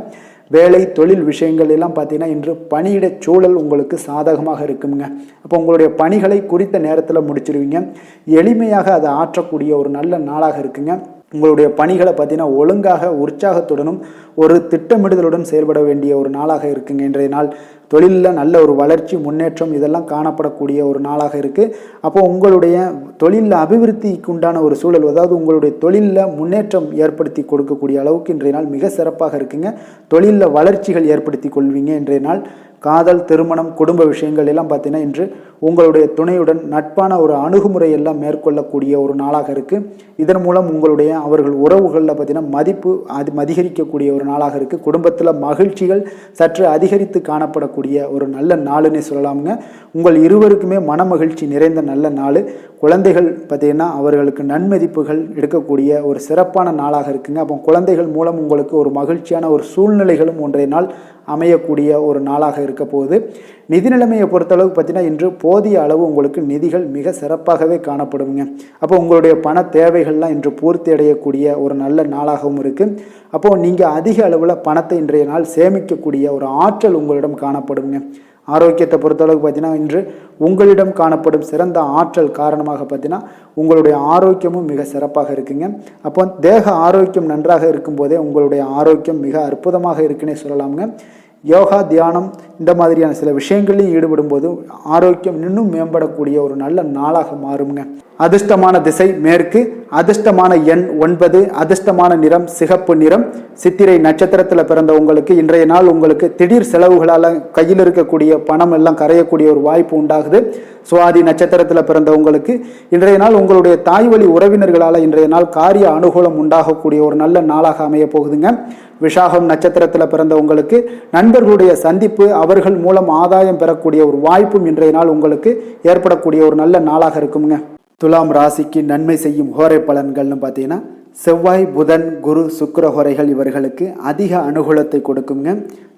வேலை தொழில் விஷயங்கள் எல்லாம் பார்த்தீங்கன்னா இன்று பணியிட சூழல் உங்களுக்கு சாதகமாக இருக்குங்க. அப்போ உங்களுடைய பணிகளை குறித்த நேரத்தில் முடிச்சிருவீங்க. எளிமையாக அதை ஆற்றக்கூடிய ஒரு நல்ல நாளாக இருக்குங்க. உங்களுடைய பணிகளை பார்த்தீங்கன்னா ஒழுங்காக உற்சாகத்துடனும் ஒரு திட்டமிடுதலுடன் செயல்பட வேண்டிய ஒரு நாளாக இருக்குங்க. இன்றைய நாள் தொழிலில் நல்ல ஒரு வளர்ச்சி முன்னேற்றம் இதெல்லாம் காணப்படக்கூடிய ஒரு நாளாக இருக்குது. அப்போ உங்களுடைய தொழிலில் அபிவிருத்திக்கு உண்டான ஒரு சூழல், அதாவது உங்களுடைய தொழிலில் முன்னேற்றம் ஏற்படுத்தி கொடுக்கக்கூடிய அளவுக்கு இன்றைய நாள் மிக சிறப்பாக இருக்குங்க. தொழிலில் வளர்ச்சிகள் ஏற்படுத்தி கொள்வீங்க. இன்றைய நாள் காதல், திருமணம், குடும்ப விஷயங்கள் எல்லாம் பார்த்தீங்கன்னா இன்று உங்களுடைய துணையுடன் நட்பான ஒரு அணுகுமுறை எல்லாம் மேற்கொள்ளக்கூடிய ஒரு நாளாக இருக்குது. இதன் மூலம் உங்களுடைய அவர்கள் உறவுகளில் பார்த்தீங்கன்னா மதிப்பு அதிகரிக்கக்கூடிய ஒரு நாளாக இருக்குது. குடும்பத்தில் மகிழ்ச்சிகள் சற்று அதிகரித்து காணப்படக்கூடிய ஒரு நல்ல நாளுன்னே சொல்லலாமுங்க. உங்கள் இருவருக்குமே மன மகிழ்ச்சி நிறைந்த நல்ல நாள். குழந்தைகள் பார்த்தீங்கன்னா அவர்களுக்கு நன்மதிப்புகள் எடுக்கக்கூடிய ஒரு சிறப்பான நாளாக இருக்குங்க. அப்போ குழந்தைகள் மூலம் உங்களுக்கு ஒரு மகிழ்ச்சியான ஒரு சூழ்நிலைகளும் ஒன்றைய நாள் அமையக்கூடிய ஒரு நாளாக இருக்க போகுது. நிதி நிலைமையை பொறுத்தளவுக்கு பார்த்தீங்கன்னா இன்று போதிய அளவு உங்களுக்கு நிதிகள் மிக சிறப்பாகவே காணப்படுங்க. அப்போ உங்களுடைய பண தேவைகள்லாம் இன்று பூர்த்தி அடையக்கூடிய ஒரு நல்ல நாளாகவும் இருக்குது. அப்போது நீங்கள் அதிக அளவில் பணத்தை இன்றைய நாள் சேமிக்கக்கூடிய ஒரு ஆற்றல் உங்களிடம் காணப்படுங்க. ஆரோக்கியத்தை பொறுத்தளவுக்கு பார்த்தீங்கன்னா இன்று உங்களிடம் காணப்படும் சிறந்த ஆற்றல் காரணமாக பார்த்தீங்கன்னா உங்களுடைய ஆரோக்கியமும் மிக சிறப்பாக இருக்குங்க. அப்போ தேக ஆரோக்கியம் நன்றாக இருக்கும்போதே உங்களுடைய ஆரோக்கியம் மிக அற்புதமாக இருக்குன்னே சொல்லலாமுங்க. யோகா, தியானம் இந்த மாதிரியான சில விஷயங்களையும் ஈடுபடும் போது ஆரோக்கியம் இன்னும் மேம்படக்கூடிய ஒரு நல்ல நாளாக மாறுங்க. அதிர்ஷ்டமான திசை மேற்கு, அதிர்ஷ்டமான எண் 9, அதிர்ஷ்டமான நிறம் சிகப்பு நிறம். சித்திரை நட்சத்திரத்தில் பிறந்த உங்களுக்கு இன்றைய நாள் உங்களுக்கு திடீர் செலவுகளால் கையில் இருக்கக்கூடிய பணம் எல்லாம் கரையக்கூடிய ஒரு வாய்ப்பு உண்டாகுது. சுவாதி நட்சத்திரத்தில் பிறந்த உங்களுக்கு இன்றைய நாள் உங்களுடைய தாய் வழி உறவினர்களால் இன்றைய நாள் காரிய அனுகூலம் உண்டாகக்கூடிய ஒரு நல்ல நாளாக அமைய போகுதுங்க. விஷாகம் நட்சத்திரத்தில் பிறந்த உங்களுக்கு நண்பர்களுடைய சந்திப்பு, அவர்கள் மூலம் ஆதாயம் பெறக்கூடிய ஒரு வாய்ப்பும் இன்றைய நாள் உங்களுக்கு ஏற்படக்கூடிய ஒரு நல்ல நாளாக இருக்குங்க. துலாம் ராசிக்கு நன்மை செய்யும் ஹோரை பலன்கள்னு பார்த்தீங்கன்னா செவ்வாய், புதன், குரு, சுக்கிர ஹோரைகள் இவர்களுக்கு அதிக அனுகூலத்தை கொடுக்குங்க.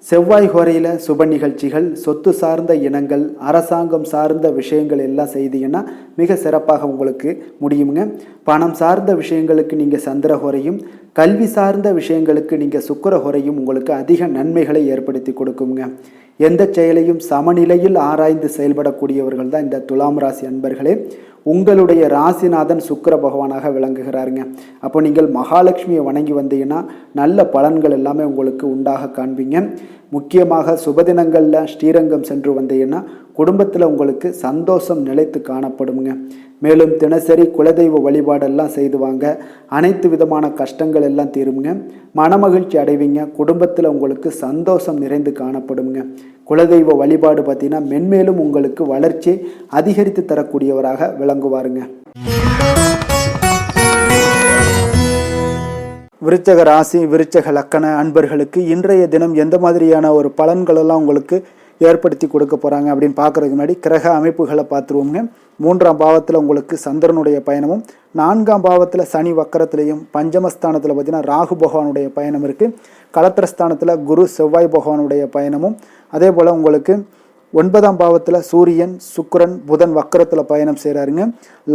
செவ்வாய் ஹோரையில் சுப நிகழ்ச்சிகள், சொத்து சார்ந்த இனங்கள், அரசாங்கம் சார்ந்த விஷயங்கள் எல்லாம் செய்தீங்கன்னா மிக சிறப்பாக உங்களுக்கு முடியுங்க. பணம் சார்ந்த விஷயங்களுக்கு நீங்கள் சந்திர ஹோரையும், கல்வி சார்ந்த விஷயங்களுக்கு நீங்கள் சுக்கிர ஹோரையும் உங்களுக்கு அதிக நன்மைகளை ஏற்படுத்தி கொடுக்குங்க. எந்த செயலையும் சமநிலையில் ஆராய்ந்து செயல்படக்கூடியவர்கள் தான் இந்த துலாம் ராசி அன்பர்களே. உங்களுடைய ராசிநாதன் சுக்கிர பகவானாக விளங்குகிறாருங்க. அப்போ நீங்கள் மகாலட்சுமியை வணங்கி வந்தீங்கன்னா நல்ல பலன்கள் எல்லாமே உங்களுக்கு உண்டாக காண்பீங்க. முக்கியமாக சுபதினங்களில் ஸ்ரீரங்கம் சென்று வந்தீங்கன்னா குடும்பத்தில் உங்களுக்கு சந்தோஷம் நிலைத்து காணப்படுங்க. மேலும் தினசரி குலதெய்வ வழிபாடெல்லாம் செய்துவாங்க. அனைத்து விதமான கஷ்டங்கள் எல்லாம் தீருங்க. மனமகிழ்ச்சி அடைவீங்க. குடும்பத்தில் உங்களுக்கு சந்தோஷம் நிறைந்து காணப்படுங்க. குலதெய்வ வழிபாடு பார்த்தீங்கன்னா மென்மேலும் உங்களுக்கு வளர்ச்சி அதிகரித்து தரக்கூடியவராக விளங்குவாருங்க. விருச்சக ராசி, விருச்சக லக்கண அன்பர்களுக்கு இன்றைய தினம் எந்த மாதிரியான ஒரு பலன்களெல்லாம் உங்களுக்கு ஏற்படுத்தி கொடுக்க போகிறாங்க அப்படின்னு பார்க்குறதுக்கு முன்னாடி கிரக அமைப்புகளை பார்த்துருவோங்க. 3ஆம் பாவத்தில் உங்களுக்கு சந்திரனுடைய பயணமும், 4ஆம் பாவத்தில் சனி வக்கரத்திலையும், பஞ்சமஸ்தானத்தில் பார்த்தீங்கன்னா ராகு பகவானுடைய பயணம் இருக்குது. கலத்திரஸ்தானத்தில் குரு செவ்வாய் பகவானுடைய பயணமும், அதே போல் உங்களுக்கு 9ஆம் பாவத்தில் சூரியன் சுக்கிரன் புதன் வக்கரத்தில் பயணம் செய்கிறாருங்க.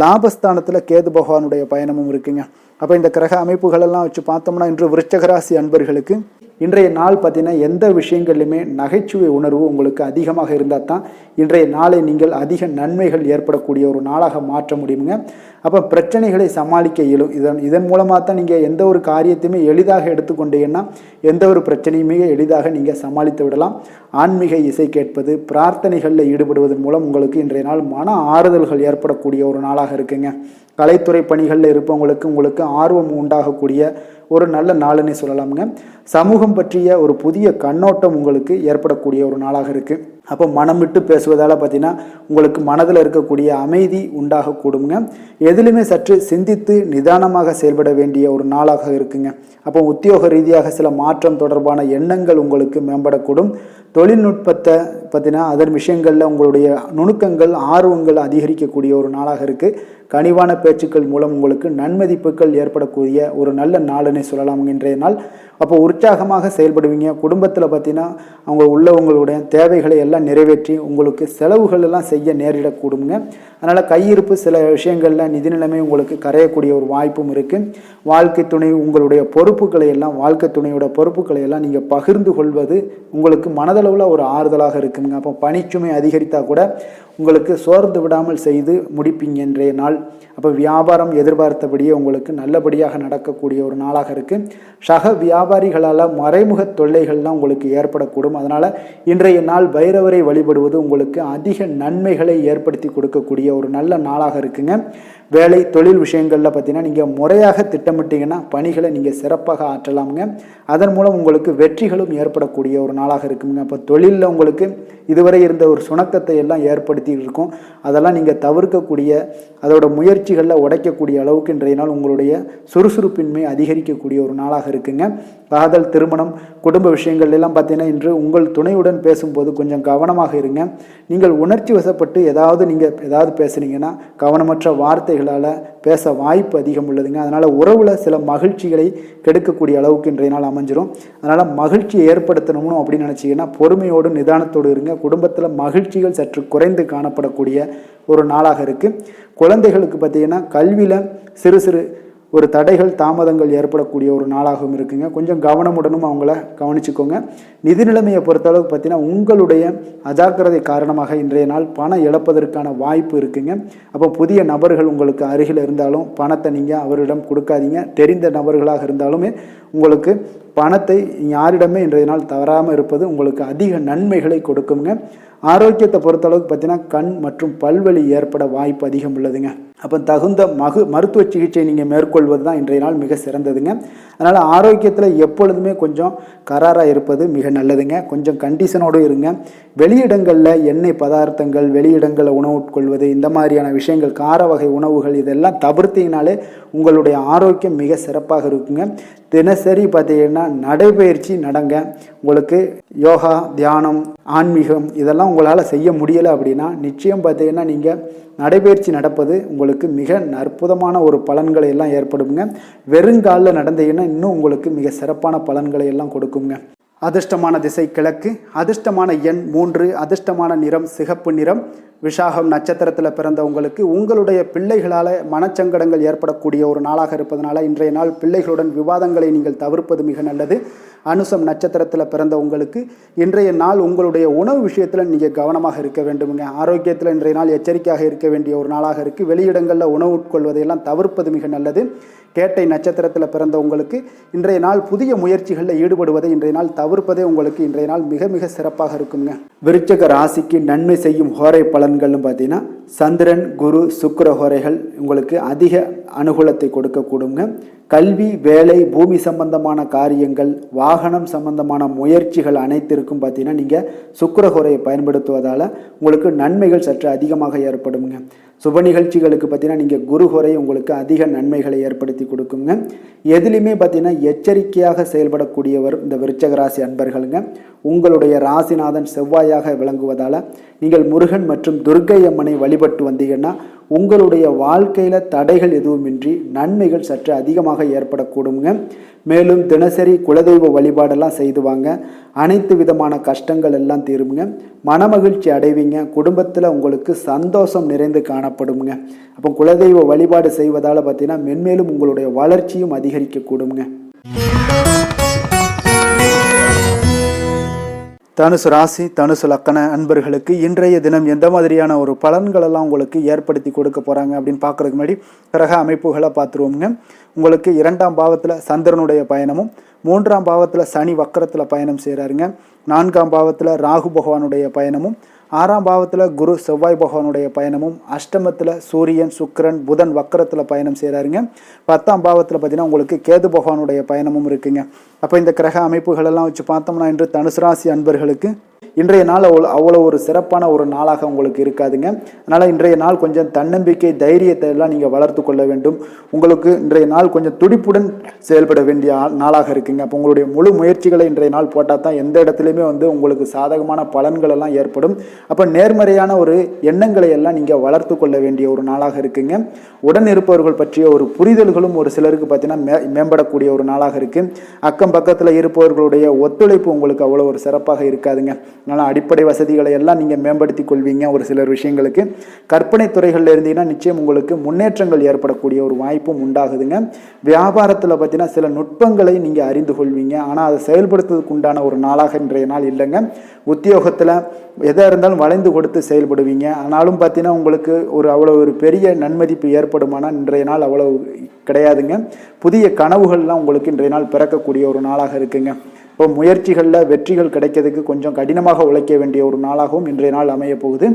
லாபஸ்தானத்தில் கேது பகவானுடைய பயணமும் இருக்குங்க. அப்போ இந்த கிரக அமைப்புகளெல்லாம் வச்சு பார்த்தோம்னா இன்று விருச்சிக ராசி அன்பர்களுக்கு இன்றைய நாள் பார்த்தீங்கன்னா எந்த விஷயங்கள்லையுமே நகைச்சுவை உணர்வு உங்களுக்கு அதிகமாக இருந்தால் தான் இன்றைய நாளை நீங்கள் அதிக நன்மைகள் ஏற்படக்கூடிய ஒரு நாளாக மாற்ற முடியுங்க. அப்போ பிரச்சனைகளை சமாளிக்க இயலும். இதன் மூலமாக தான் நீங்கள் எந்த ஒரு காரியத்தையுமே எளிதாக எடுத்துக்கொண்டீங்கன்னா எந்த ஒரு பிரச்சனையுமே எளிதாக நீங்கள் சமாளித்து விடலாம். ஆன்மீக இசை கேட்பது, பிரார்த்தனைகளில் ஈடுபடுவதன் மூலம் உங்களுக்கு இன்றைய நாள் மன ஆறுதல்கள் ஏற்படக்கூடிய ஒரு நாளாக இருக்குங்க. கலைத்துறை பணிகளில் இருப்பவங்களுக்கு உங்களுக்கு ஆர்வம் உண்டாகக்கூடிய ஒரு நல்ல நாளுன்னே சொல்லலாமுங்க. சமூகம் பற்றிய ஒரு புதிய கண்ணோட்டம் உங்களுக்கு ஏற்படக்கூடிய ஒரு நாளாக இருக்குது. அப்போ மனம் விட்டு பேசுவதால் பார்த்தீங்கன்னா உங்களுக்கு மனதில் இருக்கக்கூடிய அமைதி உண்டாகக்கூடுங்க. எதிலுமே சற்று சிந்தித்து நிதானமாக செயல்பட வேண்டிய ஒரு நாளாக இருக்குங்க. அப்போ உத்தியோக ரீதியாக சில மாற்றம் தொடர்பான எண்ணங்கள் உங்களுக்கு மேம்படக்கூடும். தொழில்நுட்பத்தை பார்த்தீங்கன்னா அதன் விஷயங்களில் உங்களுடைய நுணுக்கங்கள் ஆர்வங்கள் அதிகரிக்கக்கூடிய ஒரு நாளாக இருக்குது. கனிவான பேச்சுக்கள் மூலம் உங்களுக்கு நன்மதிப்புகள் ஏற்படக்கூடிய ஒரு நல்ல நாளுன்னே சொல்லலாம் இன்றைய நாள். அப்போ உற்சாகமாக செயல்படுவீங்க. குடும்பத்தில் பார்த்தீங்கன்னா அவங்க உள்ளவங்களுடைய தேவைகளை எல்லாம் நிறைவேற்றி உங்களுக்கு செலவுகள் எல்லாம் செய்ய நேரிடக்கூடுங்க. அதனால் கையிருப்பு சில விஷயங்களில் நிதி நிலைமை உங்களுக்கு கரையக்கூடிய ஒரு வாய்ப்பும் இருக்குது. வாழ்க்கை துணை உங்களுடைய பொறுப்புகளை எல்லாம் வாழ்க்கை துணையோட பொறுப்புகளை எல்லாம் நீங்கள் பகிர்ந்து கொள்வது உங்களுக்கு மனதளவில் ஒரு ஆறுதலாக இருக்குங்க. அப்போ பணிச்சுமை அதிகரித்தா கூட உங்களுக்கு சோர்ந்து விடாமல் செய்து முடிப்பீங்க இன்றைய நாள். அப்போ வியாபாரம் எதிர்பார்த்தபடியே உங்களுக்கு நல்லபடியாக நடக்கக்கூடிய ஒரு நாளாக இருக்குது. சக வியாபாரிகளால் மறைமுக தொல்லைகள்லாம் உங்களுக்கு ஏற்படக்கூடும். அதனால் இன்றைய நாள் பைரவரை வழிபடுவது உங்களுக்கு அதிக நன்மைகளை ஏற்படுத்தி கொடுக்கக்கூடிய ஒரு நல்ல நாளாக இருக்குங்க. வேலை தொழில் விஷயங்களில் பார்த்தீங்கன்னா நீங்கள் முறையாக திட்டமிட்டீங்கன்னா பணிகளை நீங்கள் சிறப்பாக ஆற்றலாமுங்க. அதன் மூலம் உங்களுக்கு வெற்றிகளும் ஏற்படக்கூடிய ஒரு நாளாக இருக்குங்க. அப்போ தொழிலில் உங்களுக்கு இதுவரை இருந்த ஒரு சுணக்கத்தை எல்லாம் ஏற்படுத்தி இருக்கும். அதெல்லாம் நீங்கள் தவிர்க்கக்கூடிய அதோட முயற்சிகளில் உடைக்கக்கூடிய அளவுக்கு இன்றைய நாள் உங்களுடைய சுறுசுறுப்பின்மை அதிகரிக்கக்கூடிய ஒரு நாளாக இருக்குங்க. காதல், திருமணம், குடும்ப விஷயங்கள் எல்லாம் பார்த்தீங்கன்னா இன்று உங்கள் துணையுடன் பேசும்போது கொஞ்சம் கவனமாக இருங்க. நீங்கள் உணர்ச்சி வசப்பட்டு ஏதாவது பேசுனீங்கன்னா கவனமற்ற வார்த்தைகளால் பேச வாய்ப்பு அதிகம் உள்ளதுங்க. அதனால் உறவில் சில மகிழ்ச்சிகளை கெடுக்கக்கூடிய அளவுக்கு இன்றைய நாள் அமைஞ்சிரும். அதனால் மகிழ்ச்சியை ஏற்படுத்தணும்னு அப்படின்னு நினச்சிங்கன்னா பொறுமையோடு நிதானத்தோடு இருங்க. குடும்பத்தில் மகிழ்ச்சிகள் சற்று குறைந்து காணப்படக்கூடிய ஒரு நாளாக இருக்குது. குழந்தைகளுக்கு பார்த்தீங்கன்னா கல்வியில் சிறு சிறு ஒரு தடைகள் தாமதங்கள் ஏற்படக்கூடிய ஒரு நாளாகவும் இருக்குங்க. கொஞ்சம் கவனமுடனும் அவங்கள கவனிச்சுக்கோங்க. நிதி நிலைமையை பொறுத்தளவுக்கு பார்த்தீங்கன்னா உங்களுடைய அஜாக்கிரதை காரணமாக இன்றைய நாள் பணம் இழப்பதற்கான வாய்ப்பு இருக்குங்க. அப்போ புதிய நபர்கள் உங்களுக்கு அருகில் இருந்தாலும் பணத்தை நீங்கள் அவரிடம் கொடுக்காதீங்க. தெரிந்த நபர்களாக இருந்தாலுமே உங்களுக்கு பணத்தை யாரிடமே இன்றைய நாள் தவறாமல் இருப்பது உங்களுக்கு அதிக நன்மைகளை கொடுக்குங்க. ஆரோக்கியத்தை பொறுத்தளவுக்கு பார்த்தீங்கன்னா கண் மற்றும் பல்வலி ஏற்பட வாய்ப்பு அதிகம் உள்ளதுங்க. அப்போ தகுந்த மருத்துவ சிகிச்சை நீங்கள் மேற்கொள்வது தான் இன்றைய நாள் மிக சிறந்ததுங்க. அதனால் ஆரோக்கியத்தில் எப்பொழுதுமே கொஞ்சம் கராராக இருப்பது மிக நல்லதுங்க. கொஞ்சம் கண்டிஷனோடு இருங்க. வெளியிடங்களில் எண்ணெய் பதார்த்தங்கள், வெளியிடங்களில் உணவு உட்கொள்வது, இந்த மாதிரியான விஷயங்கள், கார வகை உணவுகள் இதெல்லாம் தவிர்த்தீங்கனாலே உங்களுடைய ஆரோக்கியம் மிக சிறப்பாக இருக்குங்க. தினசரி பார்த்தீங்கன்னா நடைபயிற்சி நடங்க. உங்களுக்கு யோகா, தியானம், ஆன்மீகம் இதெல்லாம் உங்களால் செய்ய முடியலை அப்படின்னா நிச்சயம் பார்த்தீங்கன்னா நீங்கள் நடைபயிற்சி நடப்பது உங்களுக்கு மிக அற்புதமான ஒரு பலன்களை எல்லாம் ஏற்படுங்க. வெறுங்காலில் நடந்தீங்கன்னா இன்னும் உங்களுக்கு மிக சிறப்பான பலன்களை எல்லாம் கொடுக்குங்க. அதிர்ஷ்டமான திசை கிழக்கு, அதிர்ஷ்டமான எண் 3, அதிர்ஷ்டமான நிறம் சிகப்பு நிறம். விஷாகம் நட்சத்திரத்தில் பிறந்தவங்களுக்கு உங்களுடைய பிள்ளைகளால் மனச்சங்கடங்கள் ஏற்படக்கூடிய ஒரு நாளாக இருப்பதனால இன்றைய நாள் பிள்ளைகளுடன் விவாதங்களை நீங்கள் தவிர்ப்பது மிக நல்லது. அனுசம் நட்சத்திரத்தில் பிறந்தவங்களுக்கு இன்றைய நாள் உங்களுடைய உணவு விஷயத்தில் நீங்கள் கவனமாக இருக்க வேண்டுமுங்க. ஆரோக்கியத்தில் இன்றைய நாள் எச்சரிக்கையாக இருக்க வேண்டிய ஒரு நாளாக இருக்குது. வெளியிடங்களில் உணவு உட்கொள்வதையெல்லாம் தவிர்ப்பது மிக நல்லது. கேட்டை நட்சத்திரத்தில் பிறந்தவங்களுக்கு இன்றைய நாள் புதிய முயற்சிகளில் ஈடுபடுவதை இன்றைய நாள் தவிர்ப்பதே உங்களுக்கு இன்றைய நாள் மிக மிக சிறப்பாக இருக்குங்க. விருச்சிக ராசிக்கு நன்மை செய்யும் ஹோரை பலன்கள்னு பார்த்தீங்கன்னா சந்திரன், குரு, சுக்கிர ஹோரைகள் உங்களுக்கு அதிக அனுகூலத்தை கொடுக்கக்கூடுங்க. கல்வி, வேலை, பூமி சம்பந்தமான காரியங்கள், வாகனம் சம்பந்தமான முயற்சிகள் அனைத்திற்கும் பார்த்தீங்கன்னா நீங்கள் சுக்கிரஹோரையை பயன்படுத்துவதால் உங்களுக்கு நன்மைகள் சற்று அதிகமாக ஏற்படுங்க. சுப நிகழ்ச்சிகளுக்கு பார்த்தீங்கன்னா நீங்கள் குருஹோரை உங்களுக்கு அதிக நன்மைகளை ஏற்படுத்தி கொடுக்குங்க. எதுலையுமே பார்த்தீங்கன்னா எச்சரிக்கையாக செயல்படக்கூடியவர் இந்த விருச்சிக ராசி அன்பர்களுங்க. உங்களுடைய ராசிநாதன் செவ்வாயாக விளங்குவதால் நீங்கள் முருகன் மற்றும் துர்க்கை அம்மனை வழிபட வழிபட்டு வந்தீங்கன்னா உங்களுடைய வாழ்க்கையில் தடைகள் எதுவுமின்றி நன்மைகள் சற்று அதிகமாக ஏற்படக்கூடுங்க. மேலும் தினசரி குலதெய்வ வழிபாடெல்லாம் செய்து வாங்க. அனைத்து விதமான கஷ்டங்கள் எல்லாம் தீருங்க. மனமகிழ்ச்சி அடைவீங்க. குடும்பத்தில் உங்களுக்கு சந்தோஷம் நிறைந்து காணப்படுங்க. அப்போ குலதெய்வ வழிபாடு செய்வதால் பார்த்தீங்கன்னா மென்மேலும் உங்களுடைய வளர்ச்சியும் அதிகரிக்கக்கூடுங்க. தனுசு ராசி தனுசு லக்கண அன்பர்களுக்கு இன்றைய தினம் எந்த மாதிரியான ஒரு பலன்களெல்லாம் உங்களுக்கு ஏற்படுத்தி கொடுக்க போகிறாங்க அப்படின்னு பார்க்குறதுக்கு முன்னாடி கிரக அமைப்புகளை பார்த்துருவோங்க. உங்களுக்கு 2ஆம் பாவத்தில் சந்திரனுடைய பயணமும், 3ஆம் பாவத்தில் சனி வக்கரத்தில் பயணம் செய்கிறாருங்க. 4ஆம் பாவத்தில் ராகு பகவானுடைய பயணமும், 6ஆம் பாவத்தில் குரு செவ்வாய் பகவானுடைய பயணமும், அஷ்டமத்தில் சூரியன் சுக்கிரன் புதன் வக்கரத்தில் பயணம் செய்கிறாருங்க. 10ஆம் பாவத்தில் பார்த்தீங்கன்னா உங்களுக்கு கேது பகவானுடைய பயணமும் இருக்குங்க. அப்போ இந்த கிரக அமைப்புகளெல்லாம் வச்சு பார்த்தோம்னா இன்று தனுசு ராசி அன்பர்களுக்கு இன்றைய நாள் அவ்வளோ ஒரு சிறப்பான ஒரு நாளாக உங்களுக்கு இருக்காதுங்க. அதனால் இன்றைய நாள் கொஞ்சம் தன்னம்பிக்கை தைரியத்தை எல்லாம் நீங்கள் வளர்த்து கொள்ள வேண்டும். உங்களுக்கு இன்றைய நாள் கொஞ்சம் துடிப்புடன் செயல்பட வேண்டிய நாளாக இருக்குங்க. அப்போ உங்களுடைய முழு முயற்சிகளை இன்றைய நாள் போட்டால் தான் எந்த இடத்துலையுமே உங்களுக்கு சாதகமான பலன்கள் எல்லாம் ஏற்படும். அப்போ நேர்மறையான ஒரு எண்ணங்களை எல்லாம் நீங்கள் வளர்த்து கொள்ள வேண்டிய ஒரு நாளாக இருக்குங்க. உடன் இருப்பவர்கள் பற்றிய ஒரு புரிதல்களும் ஒரு சிலருக்கு பார்த்தீங்கன்னா மேம்படக்கூடிய ஒரு நாளாக இருக்குது. அக்கம் பக்கத்தில் இருப்பவர்களுடைய ஒத்துழைப்பு உங்களுக்கு அவ்வளோ ஒரு சிறப்பாக இருக்காதுங்க. அதனால் அடிப்படை வசதிகளை எல்லாம் நீங்கள் மேம்படுத்தி கொள்வீங்க. ஒரு சிலர் விஷயங்களுக்கு கற்பனை துறைகளில் இருந்தீங்கன்னா நிச்சயம் உங்களுக்கு முன்னேற்றங்கள் ஏற்படக்கூடிய ஒரு வாய்ப்பும் உண்டாகுதுங்க. வியாபாரத்தில் பார்த்தீங்கன்னா சில நுட்பங்களை நீங்கள் அறிந்து கொள்வீங்க. ஆனால் அதை செயல்படுத்துவதற்கு உண்டான ஒரு நாளாக இன்றைய நாள் இல்லைங்க. உத்தியோகத்தில் எதாக இருந்தாலும் வளைந்து கொடுத்து செயல்படுவீங்க. ஆனாலும் பார்த்தீங்கன்னா உங்களுக்கு அவ்வளோ ஒரு பெரிய நன்மதிப்பு ஏற்படுமானால் இன்றைய நாள் அவ்வளோ கிடையாதுங்க. புதிய கனவுகள்லாம் உங்களுக்கு இன்றைய நாள் பிறக்கக்கூடிய ஒரு நாளாக இருக்குங்க. இப்போ முயற்சிகளில் வெற்றிகள் கிடைக்கிறதுக்கு கொஞ்சம் கடினமாக உழைக்க வேண்டிய ஒரு நாளாகவும் இன்றைய நாள் அமைய போகுது.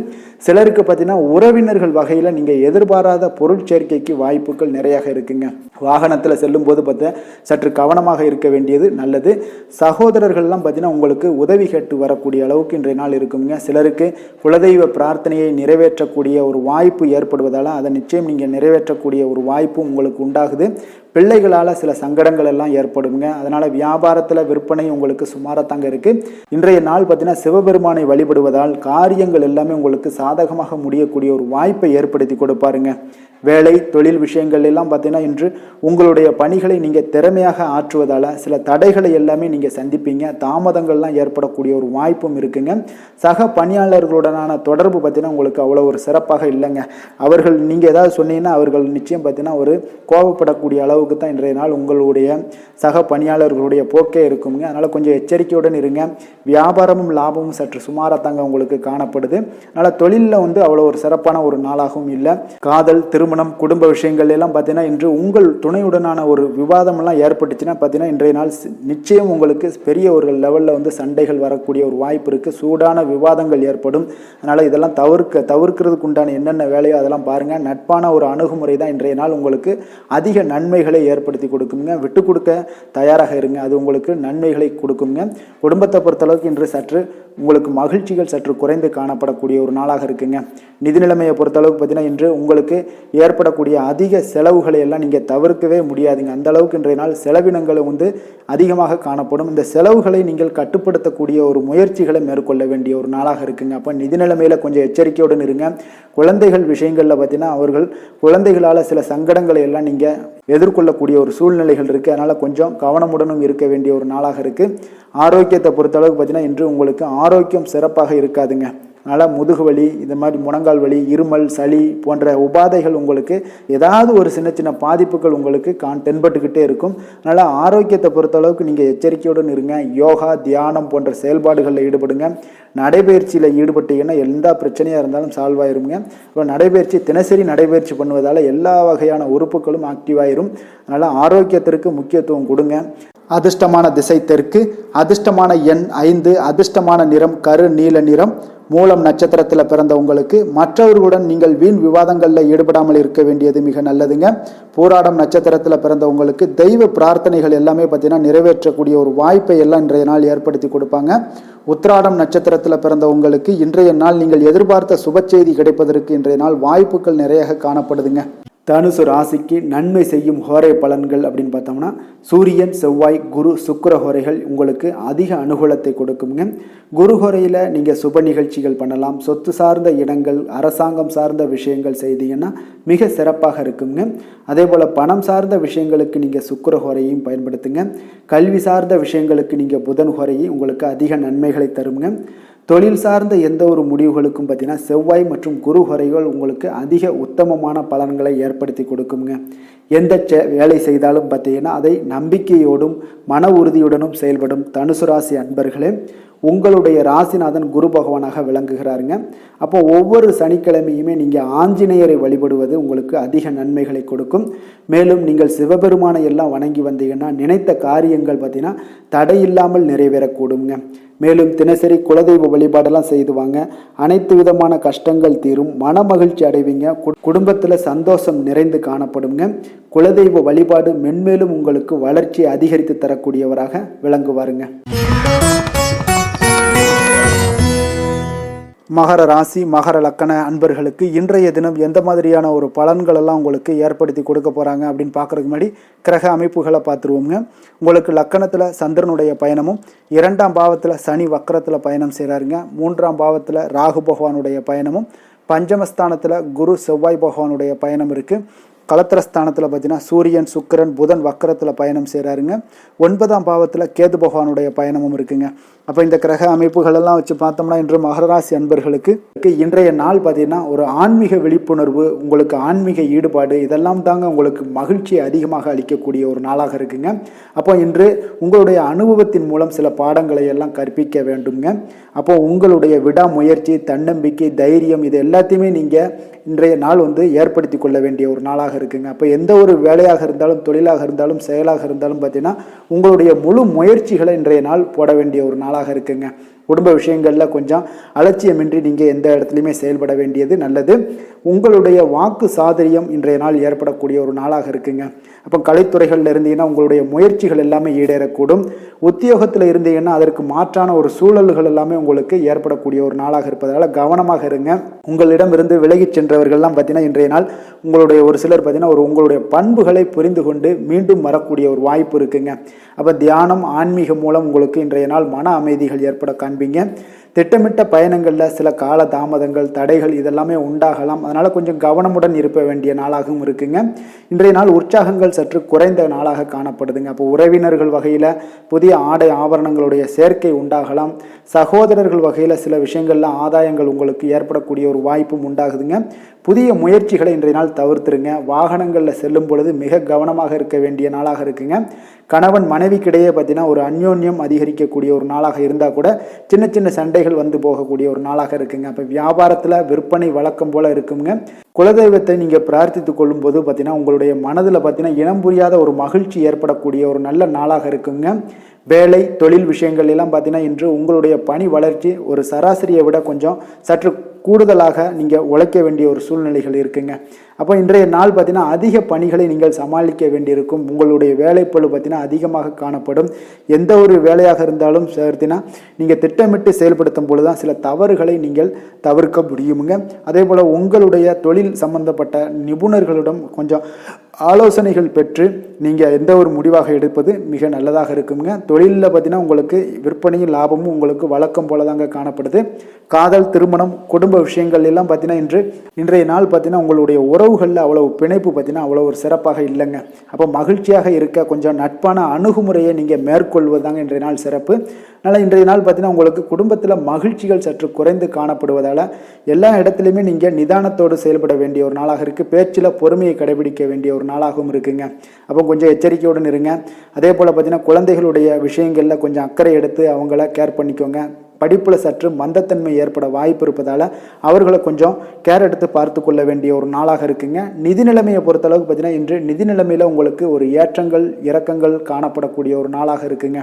சிலருக்கு பார்த்தீங்கன்னா உறவினர்கள் வகையில் நீங்கள் எதிர்பாராத பொருட்சேர்க்கைக்கு வாய்ப்புகள் நிறையாக இருக்குங்க. வாகனத்தில் செல்லும் போது பார்த்தா சற்று கவனமாக இருக்க வேண்டியது நல்லது. சகோதரர்கள்லாம் பார்த்தீங்கன்னா உங்களுக்கு உதவி கேட்டு வரக்கூடிய அளவுக்கு இன்றைய நாள் இருக்குங்க. சிலருக்கு குலதெய்வ பிரார்த்தனையை நிறைவேற்றக்கூடிய ஒரு வாய்ப்பு ஏற்படுவதால் அதை நிச்சயம் நீங்கள் நிறைவேற்றக்கூடிய ஒரு வாய்ப்பு உங்களுக்கு உண்டாகுது. பிள்ளைகளால் சில சங்கடங்கள் எல்லாம் ஏற்படுங்க. அதனால் வியாபாரத்தில் விற்பனை உங்களுக்கு சுமாரத்தாங்க இருக்குது. இன்றைய நாள் பார்த்தீங்கன்னா சிவபெருமானை வழிபடுவதால் காரியங்கள் எல்லாமே உங்களுக்கு சாதகமாக முடியக்கூடிய ஒரு வாய்ப்பை ஏற்படுத்தி கொடுப்பாருங்க. வேலை தொழில் விஷயங்கள் எல்லாம் பார்த்தீங்கன்னா இன்று உங்களுடைய பணிகளை நீங்கள் திறமையாக ஆற்றுவதால் சில தடைகளை எல்லாமே நீங்கள் சந்திப்பீங்க. தாமதங்கள்லாம் ஏற்படக்கூடிய ஒரு வாய்ப்பும் இருக்குங்க. சக பணியாளர்களுடனான தொடர்பு பார்த்தீங்கன்னா உங்களுக்கு அவ்வளோ ஒரு சிறப்பாக இல்லைங்க. அவர்கள் நீங்கள் ஏதாவது சொன்னீங்கன்னா அவர்கள் நிச்சயம் பார்த்தீங்கன்னா ஒரு கோபப்படக்கூடிய அளவுக்கு தான் இன்றைய நாள் உங்களுடைய சக பணியாளர்களுடைய போக்கே இருக்குங்க. அதனால் கொஞ்சம் எச்சரிக்கையுடன் இருங்க. வியாபாரமும் லாபமும் சற்று சுமாரத்தாங்க உங்களுக்கு காணப்படுது. அதனால் தொழிலில் அவ்வளோ ஒரு சிறப்பான ஒரு நாளாகவும் இல்லை. காதல் திருமணம் குடும்ப விஷயங்கள் எல்லாம் பார்த்தீங்கன்னா இன்று உங்கள் துணையுடனான ஒரு விவாதம் எல்லாம் ஏற்பட்டுச்சுன்னா பார்த்தீங்கன்னா இன்றைய நாள் நிச்சயம் உங்களுக்கு பெரிய ஒரு லெவலில் சண்டைகள் வரக்கூடிய ஒரு வாய்ப்பு இருக்குது. சூடான விவாதங்கள் ஏற்படும். அதனால் இதெல்லாம் தவிர்க்கிறதுக்கு உண்டான என்னென்ன வேலையோ அதெல்லாம் பாருங்கள். நட்பான ஒரு அணுகுமுறை தான் இன்றைய நாள் உங்களுக்கு அதிக நன்மைகளை ஏற்படுத்தி கொடுக்குங்க. விட்டு கொடுக்க தயாராக இருங்க. அது உங்களுக்கு நன்மைகளை கொடுக்குங்க. குடும்பத்தை பொறுத்தளவுக்கு இன்று சற்று உங்களுக்கு மகிழ்ச்சிகள் சற்று குறைந்து காணப்படக்கூடிய ஒரு நாளாக இருக்குங்க. நிதி நிலைமையை பொறுத்தளவுக்கு பார்த்தீங்கன்னா இன்று உங்களுக்கு ஏற்படக்கூடிய அதிக செலவுகளை எல்லாம் நீங்கள் தவிர்க்கவே முடியாதுங்க. அந்த அளவுக்கு இன்றைய நாள் செலவினங்கள் அதிகமாக காணப்படும். இந்த செலவுகளை நீங்கள் கட்டுப்படுத்தக்கூடிய ஒரு முயற்சிகளை மேற்கொள்ள வேண்டிய ஒரு நாளாக இருக்குங்க. அப்போ நிதி நிலைமையில் கொஞ்சம் எச்சரிக்கையுடன் இருங்க. குழந்தைகள் விஷயங்களில் பார்த்தீங்கன்னா அவர்கள் குழந்தைகளால் சில சங்கடங்களை எல்லாம் நீங்கள் எதிர்கொள்ளக்கூடிய ஒரு சூழ்நிலைகள் இருக்குது. அதனால் கொஞ்சம் கவனமுடனும் இருக்க வேண்டிய ஒரு நாளாக இருக்குது. ஆரோக்கியத்தை பொறுத்தளவுக்கு பார்த்தீங்கன்னா இன்று உங்களுக்கு ஆரோக்கியம் சிறப்பாக இருக்காதுங்க. அதனால் முதுகு வலி, இந்த மாதிரி முழங்கால் வலி, இருமல், சளி போன்ற உபாதைகள் உங்களுக்கு ஏதாவது ஒரு சின்ன சின்ன பாதிப்புகள் உங்களுக்கு தென்பட்டுக்கிட்டே இருக்கும். அதனால் ஆரோக்கியத்தை பொறுத்தளவுக்கு நீங்கள் எச்சரிக்கையுடன் இருங்க. யோகா தியானம் போன்ற செயல்பாடுகளில் ஈடுபடுங்க. நடைபயிற்சியில் ஈடுபட்டீங்கன்னா எந்த பிரச்சனையாக இருந்தாலும் சால்வ் ஆயிருங்க. இப்போ நடைபயிற்சி தினசரி நடைபயிற்சி பண்ணுவதால் எல்லா வகையான உறுப்புகளும் ஆக்டிவ் ஆயிரும். அதனால் ஆரோக்கியத்திற்கு முக்கியத்துவம் கொடுங்க. அதிர்ஷ்டமான திசை தெற்கு, அதிர்ஷ்டமான எண் 5, அதிர்ஷ்டமான நிறம் கரு நீல நிறம். மூலம் நட்சத்திரத்தில் பிறந்த உங்களுக்கு மற்றவர்களுடன் நீங்கள் வீண் விவாதங்களில் ஈடுபடாமல் இருக்க வேண்டியது மிக நல்லதுங்க. பூராடம் நட்சத்திரத்தில் பிறந்த உங்களுக்கு தெய்வ பிரார்த்தனைகள் எல்லாமே பார்த்தீங்கன்னா நிறைவேற்றக்கூடிய ஒரு வாய்ப்பை எல்லாம் இன்றைய நாள் ஏற்படுத்தி கொடுப்பாங்க. உத்திராடம் நட்சத்திரத்தில் பிறந்த உங்களுக்கு இன்றைய நாள் நீங்கள் எதிர்பார்த்த சுப செய்தி கிடைப்பதற்கு இன்றைய நாள் வாய்ப்புகள் நிறைய காணப்படுதுங்க. தனுசு ராசிக்கு நன்மை செய்யும் ஹோரை பலன்கள் அப்படின்னு பார்த்தோம்னா சூரியன், செவ்வாய், குரு, சுக்கிர ஹோரைகள் உங்களுக்கு அதிக அனுகூலத்தை கொடுக்குங்க. குரு ஹோரையில் நீங்கள் சுப நிகழ்ச்சிகள் பண்ணலாம். சொத்து சார்ந்த இடங்கள், அரசாங்கம் சார்ந்த விஷயங்கள் செய்தீங்கன்னா மிக சிறப்பாக இருக்குங்க. அதே போல் பணம் சார்ந்த விஷயங்களுக்கு நீங்கள் சுக்கிர ஹோரையும் பயன்படுத்துங்க. கல்வி சார்ந்த விஷயங்களுக்கு நீங்கள் புதன் ஹோரையும் உங்களுக்கு அதிக நன்மைகளை தருங்க. தொழில் சார்ந்த எந்த ஒரு முடிவுகளுக்கும் பார்த்தீங்கன்னா செவ்வாய் மற்றும் குரு ஹோரைகள் உங்களுக்கு அதிக உத்தமமான பலன்களை ஏற்படுத்தி கொடுக்குங்க. எந்த வேலை செய்தாலும் பார்த்தீங்கன்னா அதை நம்பிக்கையோடும் மன உறுதியுடனும் செயல்படும் தனுசு ராசி அன்பர்களே, உங்களுடைய ராசிநாதன் குரு பகவானாக விளங்குகிறாருங்க. அப்போ ஒவ்வொரு சனிக்கிழமையுமே நீங்கள் ஆஞ்சநேயரை வழிபடுவது உங்களுக்கு அதிக நன்மைகளை கொடுக்கும். மேலும் நீங்கள் சிவபெருமானை எல்லாம் வணங்கி வந்தீங்கன்னா நினைத்த காரியங்கள் பார்த்தீங்கன்னா தடையில்லாமல் நிறைவேறக்கூடுங்க. மேலும் தினசரி குலதெய்வ வழிபாடெல்லாம் செய்து வாங்க. அனைத்து விதமான கஷ்டங்கள் தீரும், மன மகிழ்ச்சி அடைவீங்க, குடும்பத்தில் சந்தோஷம் நிறைந்து காணப்படுங்க. குலதெய்வ வழிபாடு மென்மேலும் உங்களுக்கு வளர்ச்சியை அதிகரித்து தரக்கூடியவராக விளங்குவாருங்க. மகர ராசி மகர லக்கண அன்பர்களுக்கு இன்றைய தினம் எந்த மாதிரியான ஒரு பலன்கள் எல்லாம் உங்களுக்கு ஏற்படுத்தி கொடுக்க போகிறாங்க அப்படின்னு பார்க்குறதுக்கு முன்னாடி கிரக அமைப்புகளை பார்த்துருவோங்க. உங்களுக்கு லக்கணத்தில் சந்திரனுடைய பயணமும், 2ஆம் பாவத்தில் சனி வக்கரத்தில் பயணம் செய்கிறாருங்க. 3ஆம் பாவத்தில் ராகு பகவானுடைய பயணமும், பஞ்சமஸ்தானத்தில் குரு செவ்வாய் பகவானுடைய பயணம் இருக்குது. கலத்திரஸ்தானத்தில் பார்த்தீங்கன்னா சூரியன், சுக்கிரன், புதன் வக்கரத்தில் பயணம் செய்கிறாருங்க. 9ஆம் பாவத்தில் கேது பகவானுடைய பயணமும் இருக்குங்க. அப்போ இந்த கிரக அமைப்புகளெல்லாம் வச்சு பார்த்தோம்னா இன்று மகர ராசி அன்பர்களுக்கு இன்றைய நாள் பார்த்தீங்கன்னா ஒரு ஆன்மீக விழிப்புணர்வு, உங்களுக்கு ஆன்மீக ஈடுபாடு, இதெல்லாம் தாங்க உங்களுக்கு மகிழ்ச்சியை அதிகமாக அளிக்கக்கூடிய ஒரு நாளாக இருக்குங்க. அப்போ இன்று உங்களுடைய அனுபவத்தின் மூலம் சில பாடங்களை எல்லாம் கற்பிக்க வேண்டுங்க. அப்போ உங்களுடைய விடாமுயற்சி, தன்னம்பிக்கை, தைரியம் இது எல்லாத்தையுமே நீங்கள் இன்றைய நாள் ஏற்படுத்தி கொள்ள வேண்டிய ஒரு நாளாக இருக்குங்க. அப்போ எந்த ஒரு வேலையாக இருந்தாலும், தொழிலாக இருந்தாலும், செயலாக இருந்தாலும் பார்த்தீங்கன்னா உங்களுடைய முழு முயற்சிகளை இன்றைய நாள் போட வேண்டிய ஒரு நாளாக இருக்குங்க. குடும்ப விஷயங்களில் கொஞ்சம் அலட்சியமின்றி நீங்கள் எந்த இடத்துலையுமே செயல்பட வேண்டியது நல்லது. உங்களுடைய வாக்கு சாதுரியம் இன்றைய நாள் ஏற்படக்கூடிய ஒரு நாளாக இருக்குங்க. அப்போ கலைத்துறைகளில் இருந்தீங்கன்னா உங்களுடைய முயற்சிகள் எல்லாமே ஈடேறக்கூடும். உத்தியோகத்தில் இருந்தீங்கன்னா அதற்கு மாற்றான ஒரு சூழல்கள் எல்லாமே உங்களுக்கு ஏற்படக்கூடிய ஒரு நாளாக இருப்பதால் கவனமாக இருங்க. உங்களிடமிருந்து விலகிச் சென்றவர்கள்லாம் பார்த்தீங்கன்னா இன்றைய நாள் உங்களுடைய ஒரு சிலர் பார்த்தீங்கன்னா உங்களுடைய பண்புகளை புரிந்து கொண்டு மீண்டும் வரக்கூடிய ஒரு வாய்ப்பு இருக்குங்க. அப்போ தியானம், ஆன்மீகம் மூலம் உங்களுக்கு இன்றைய நாள் மன அமைதிகள் ஏற்பட காண்பீங்க. திட்டமிட்ட பயணங்களில் சில கால தாமதங்கள், தடைகள் இதெல்லாமே உண்டாகலாம். அதனால் கொஞ்சம் கவனமுடன் இருக்க வேண்டிய நாளாகவும் இருக்குங்க. இன்றைய நாள் உற்சாகங்கள் சற்று குறைந்த நாளாக காணப்படுதுங்க. அப்போ உறவினர்கள் வகையில் புதிய ஆடை ஆபரணங்களுடைய சேர்க்கை உண்டாகலாம். சகோதரர்கள் வகையில் சில விஷயங்கள்ல ஆதாயங்கள் உங்களுக்கு ஏற்படக்கூடிய ஒரு வாய்ப்பும் உண்டாகுதுங்க. புதிய முயற்சிகளை இன்றைய நாள் தவிர்த்துருங்க. வாகனங்களில் செல்லும் பொழுது மிக கவனமாக இருக்க வேண்டிய நாளாக இருக்குங்க. கணவன் மனைவிக்கிடையே பார்த்தீங்கன்னா ஒரு அந்யோன்யம் அதிகரிக்கக்கூடிய ஒரு நாளாக இருந்தால் கூட சின்ன சின்ன சண்டைகள் போகக்கூடிய ஒரு நாளாக இருக்குங்க. அப்போ வியாபாரத்தில் விற்பனை வழக்கம் போல இருக்குங்க. குலதெய்வத்தை நீங்கள் பிரார்த்தித்து கொள்ளும் போது பார்த்தீங்கன்னா உங்களுடைய மனதில் பார்த்தீங்கன்னா இனம் புரியாத ஒரு மகிழ்ச்சி ஏற்படக்கூடிய ஒரு நல்ல நாளாக இருக்குங்க. வேலை, தொழில் விஷயங்கள் எல்லாம் பார்த்தீங்கன்னா இன்று உங்களுடைய பணி வளர்ச்சி ஒரு சராசரியை விட கொஞ்சம் சற்று கூடுதலாக நீங்கள் உழைக்க வேண்டிய ஒரு சூழ்நிலைகள் இருக்குங்க. அப்போ இன்றைய நாள் பார்த்தீங்கன்னா அதிக பணிகளை நீங்கள் சமாளிக்க வேண்டியிருக்கும். உங்களுடைய வேலைப்பளு பார்த்தீங்கன்னா அதிகமாக காணப்படும். எந்த ஒரு வேலையாக இருந்தாலும் பார்த்தீங்கன்னா நீங்கள் திட்டமிட்டு செயல்படுத்தும் பொழுது தான் சில தவறுகளை நீங்கள் தவிர்க்க முடியுங்க. அதே போல் உங்களுடைய தொழில் சம்பந்தப்பட்ட நிபுணர்களிடம் கொஞ்சம் ஆலோசனைகள் பெற்று நீங்கள் எந்த ஒரு முடிவாக எடுப்பது மிக நல்லதாக இருக்குங்க. தொழிலில் பார்த்தீங்கன்னா உங்களுக்கு விற்பனையும் லாபமும் உங்களுக்கு வழக்கம் போல தாங்க காணப்படுது. காதல், திருமணம், குடும்ப விஷயங்கள் எல்லாம் பார்த்தீங்கன்னா இன்றைய நாள் பார்த்தீங்கன்னா உங்களுடைய உறவுகளில் அவ்வளவு பிணைப்பு பார்த்தீங்கன்னா அவ்வளோ ஒரு சிறப்பாக இல்லைங்க. அப்போ மகிழ்ச்சியாக இருக்க கொஞ்சம் நட்பான அணுகுமுறையை நீங்கள் மேற்கொள்வதாங்க இன்றைய நாள் சிறப்பு. அதனால் இன்றைய நாள் பார்த்தீங்கன்னா உங்களுக்கு குடும்பத்தில் மகிழ்ச்சிகள் சற்று குறைந்து காணப்படுவதால் எல்லா இடத்துலையுமே நீங்கள் நிதானத்தோடு செயல்பட வேண்டிய ஒரு நாளாக இருக்குது. பேச்சில் பொறுமையை கடைபிடிக்க வேண்டிய ஒரு நாளாகவும் இருக்குங்க. அப்போ கொஞ்சம் எச்சரிக்கையுடன் இருங்க. அதே போல் பார்த்தீங்கன்னா குழந்தைகளுடைய விஷயங்களில் கொஞ்சம் அக்கறை எடுத்து அவங்கள கேர் பண்ணிக்கோங்க. படிப்பில் சற்று மந்தத்தன்மை ஏற்பட வாய்ப்பு இருப்பதால் அவர்களை கொஞ்சம் கேர் எடுத்து பார்த்து கொள்ள வேண்டிய ஒரு நாளாக இருக்குங்க. நிதி நிலைமையை பொறுத்தளவுக்கு பார்த்தீங்கன்னா இன்று நிதி நிலைமையில் உங்களுக்கு ஒரு ஏற்றங்கள் இறக்கங்கள் காணப்படக்கூடிய ஒரு நாளாக இருக்குங்க.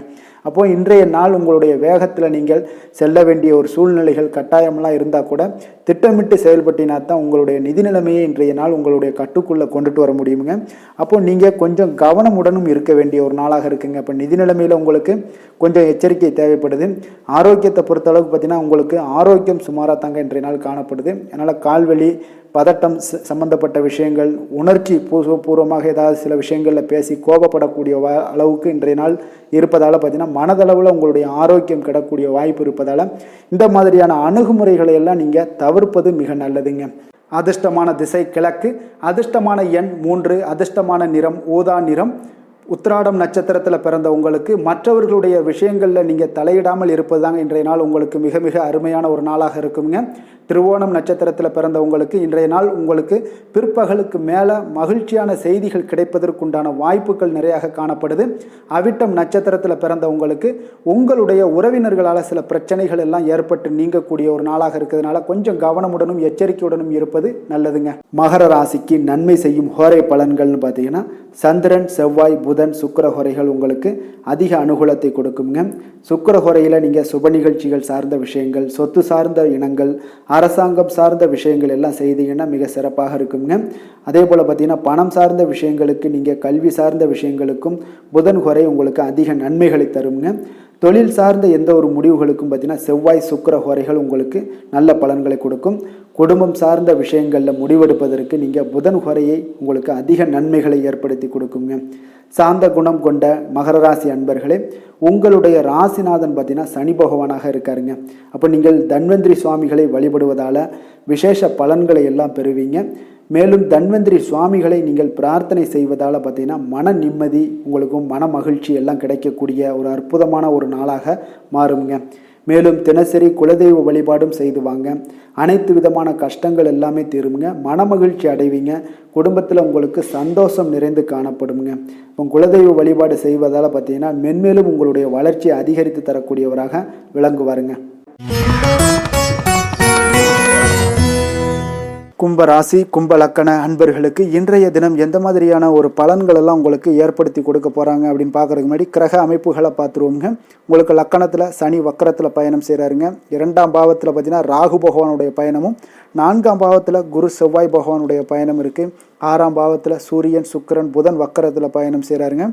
அப்போது இன்றைய நாள் உங்களுடைய வேகத்தில் நீங்கள் செல்ல வேண்டிய ஒரு சூழ்நிலைகள் கட்டாயமெல்லாம் இருந்தால் கூட திட்டமிட்டு செயல்பட்டினா தான் உங்களுடைய நிதி நிலைமையை இன்றைய நாள் உங்களுடைய கட்டுக்குள்ளே கொண்டுட்டு வர முடியுங்க. அப்போது நீங்கள் கொஞ்சம் கவனமுடனும் இருக்க வேண்டிய ஒரு நாளாக இருக்குங்க. அப்போ நிதி நிலைமையில் உங்களுக்கு கொஞ்சம் எச்சரிக்கை தேவைப்படுது. ஆரோக்கியத்தை விஷயத்தை பொறுத்தளவுக்கு பார்த்தீங்கன்னா உங்களுக்கு ஆரோக்கியம் சுமாராக தாங்க இன்றைய நாள் காணப்படுது. அதனால் கால்வலி, பதட்டம் சம்பந்தப்பட்ட விஷயங்கள், உணர்ச்சி பூர்வமாக ஏதாவது சில விஷயங்களில் பேசி கோபப்படக்கூடிய அளவுக்கு இன்றைய நாள் இருப்பதால் பார்த்தீங்கன்னா மனதளவில் உங்களுடைய ஆரோக்கியம் கிடக்கூடிய வாய்ப்பு இருப்பதால் இந்த மாதிரியான அணுகுமுறைகளை எல்லாம் நீங்கள் தவிர்ப்பது மிக நல்லதுங்க. அதிர்ஷ்டமான திசை கிழக்கு, அதிர்ஷ்டமான எண் 3, அதிர்ஷ்டமான நிறம் ஊதா நிறம். உத்திராடம் நட்சத்திரத்தில் பிறந்த உங்களுக்கு மற்றவர்களுடைய விஷயங்களில் நீங்கள் தலையிடாமல் இருப்பது தாங்க இன்றைய நாள் உங்களுக்கு மிக மிக அருமையான ஒரு நாளாக இருக்குங்க. திருவோணம் நட்சத்திரத்தில் பிறந்த உங்களுக்கு இன்றைய நாள் உங்களுக்கு பிற்பகலுக்கு மேலே மகிழ்ச்சியான செய்திகள் கிடைப்பதற்குண்டான வாய்ப்புகள் நிறையாக காணப்படுது. அவிட்டம் நட்சத்திரத்தில் பிறந்த உங்களுக்கு உங்களுடைய உறவினர்களால் சில பிரச்சனைகள் எல்லாம் ஏற்பட்டு நீங்கக்கூடிய ஒரு நாளாக இருக்கிறதுனால கொஞ்சம் கவனமுடனும் எச்சரிக்கையுடனும் இருப்பது நல்லதுங்க. மகர ராசிக்கு நன்மை செய்யும் ஹோரை பலன்கள்னு பார்த்தீங்கன்னா சந்திரன், செவ்வாய், புதன், சுக்கிர ஹோரைகள் உங்களுக்கு அதிக அனுகூலத்தை கொடுக்குங்க. சுக்கிர ஹோரையில் நீங்கள் சுப நிகழ்ச்சிகள் சார்ந்த விஷயங்கள், சொத்து சார்ந்த இனங்கள், அரசாங்கம் சார்ந்த விஷயங்கள் எல்லாம் செய்தீங்கன்னா மிக சிறப்பாக இருக்குங்க. அதே போல் பார்த்தீங்கன்னா பணம் சார்ந்த விஷயங்களுக்கு, நீங்கள் கல்வி சார்ந்த விஷயங்களுக்கும் புதன் ஹோரை உங்களுக்கு அதிக நன்மைகளை தருங்க. தொழில் சார்ந்த எந்த ஒரு முடிவுகளுக்கும் பார்த்தீங்கன்னா செவ்வாய், சுக்கிர ஹோரைகள் உங்களுக்கு நல்ல பலன்களை கொடுக்கும். குடும்பம் சார்ந்த விஷயங்களில் முடிவெடுப்பதற்கு நீங்கள் புதன் ஹோரையை உங்களுக்கு அதிக நன்மைகளை ஏற்படுத்தி கொடுக்குங்க. சாந்த குணம் கொண்ட மகர ராசி அன்பர்களே, உங்களுடைய ராசிநாதன் பார்த்தீங்கன்னா சனி பகவானாக இருக்காருங்க. அப்போ நீங்கள் தன்வந்திரி சுவாமிகளை வழிபடுவதால் விசேஷ பலன்களை எல்லாம் பெறுவீங்க. மேலும் தன்வந்திரி சுவாமிகளை நீங்கள் பிரார்த்தனை செய்வதால் பார்த்தீங்கன்னா மன நிம்மதி, உங்களுக்கும் மன மகிழ்ச்சி எல்லாம் கிடைக்கக்கூடிய ஒரு அற்புதமான ஒரு நாளாக மாறுங்க. மேலும் தினசரி குலதெய்வ வழிபாடும் செய்து வாங்க. அனைத்து விதமான கஷ்டங்கள் எல்லாமே தீருங்க. மனமகிழ்ச்சி அடைவீங்க. குடும்பத்தில் உங்களுக்கு சந்தோஷம் நிறைந்து காணப்படுங்க. இப்போ குலதெய்வ வழிபாடு செய்வதால் பார்த்தீங்கன்னா மென்மேலும் உங்களுடைய வளர்ச்சியை அதிகரித்து தரக்கூடியவராக விளங்குவாருங்க. கும்ப ராசி, கும்ப லக்கண அன்பர்களுக்கு இன்றைய தினம் எந்த மாதிரியான ஒரு பலன்கள் எல்லாம் உங்களுக்கு ஏற்படுத்தி கொடுக்க போகிறாங்க அப்படின்னு பார்க்குறதுக்கு முன்னாடி கிரக அமைப்புகளை பார்த்துருவோங்க. உங்களுக்கு லக்கணத்தில் சனி வக்கரத்தில் பயணம் செய்கிறாருங்க. 2ஆம் பாவத்தில் பார்த்தீங்கன்னா ராகு பகவானுடைய பயணமும், 4ஆம் பாவத்தில் குரு செவ்வாய் பகவானுடைய பயணம் இருக்குது. 6ஆம் பாவத்தில் சூரியன், சுக்கிரன், புதன் வக்கரத்தில் பயணம் செய்கிறாருங்க.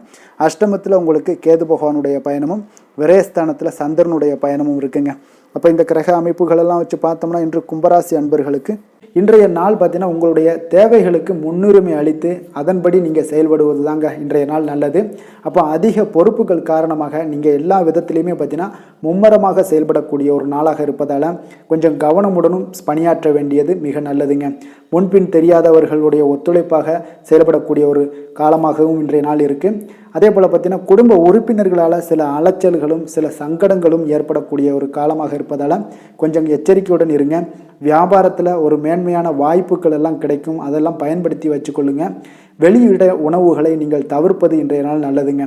அஷ்டமத்தில் உங்களுக்கு கேது பகவானுடைய பயணமும், விரயஸ்தானத்தில் சந்திரனுடைய பயணமும் இருக்குங்க. அப்போ இந்த கிரக அமைப்புகளெல்லாம் வச்சு பார்த்தோம்னா இன்று கும்பராசி அன்பர்களுக்கு இன்றைய நாள் பார்த்தீங்கன்னா உங்களுடைய தேவைகளுக்கு முன்னுரிமை அளித்து அதன்படி நீங்கள் செயல்படுவது தாங்க இன்றைய நாள் நல்லது. அப்போ அதிக பொறுப்புகள் காரணமாக நீங்கள் எல்லா விதத்திலையுமே பார்த்தீங்கன்னா மும்மரமாக செயல்படக்கூடிய ஒரு நாளாக இருப்பதால் கொஞ்சம் கவனமுடனும் பணியாற்ற வேண்டியது மிக நல்லதுங்க. முன்பின் தெரியாதவர்களுடைய ஒத்துழைப்பாக செயல்படக்கூடிய ஒரு காலமாகவும் இன்றைய நாள் இருக்குது. அதே போல் பார்த்தீங்கன்னா குடும்ப உறுப்பினர்களால் சில அலைச்சல்களும் சில சங்கடங்களும் ஏற்படக்கூடிய ஒரு காலமாக இருப்பதால் கொஞ்சம் எச்சரிக்கையுடன் இருங்க. வியாபாரத்தில் ஒரு மேன்மையான வாய்ப்புகள் எல்லாம் கிடைக்கும், அதெல்லாம் பயன்படுத்தி வச்சுக்கொள்ளுங்க. வெளியிட உணவுகளை நீங்கள் தவிர்ப்பது இன்றைய நாள் நல்லதுங்க.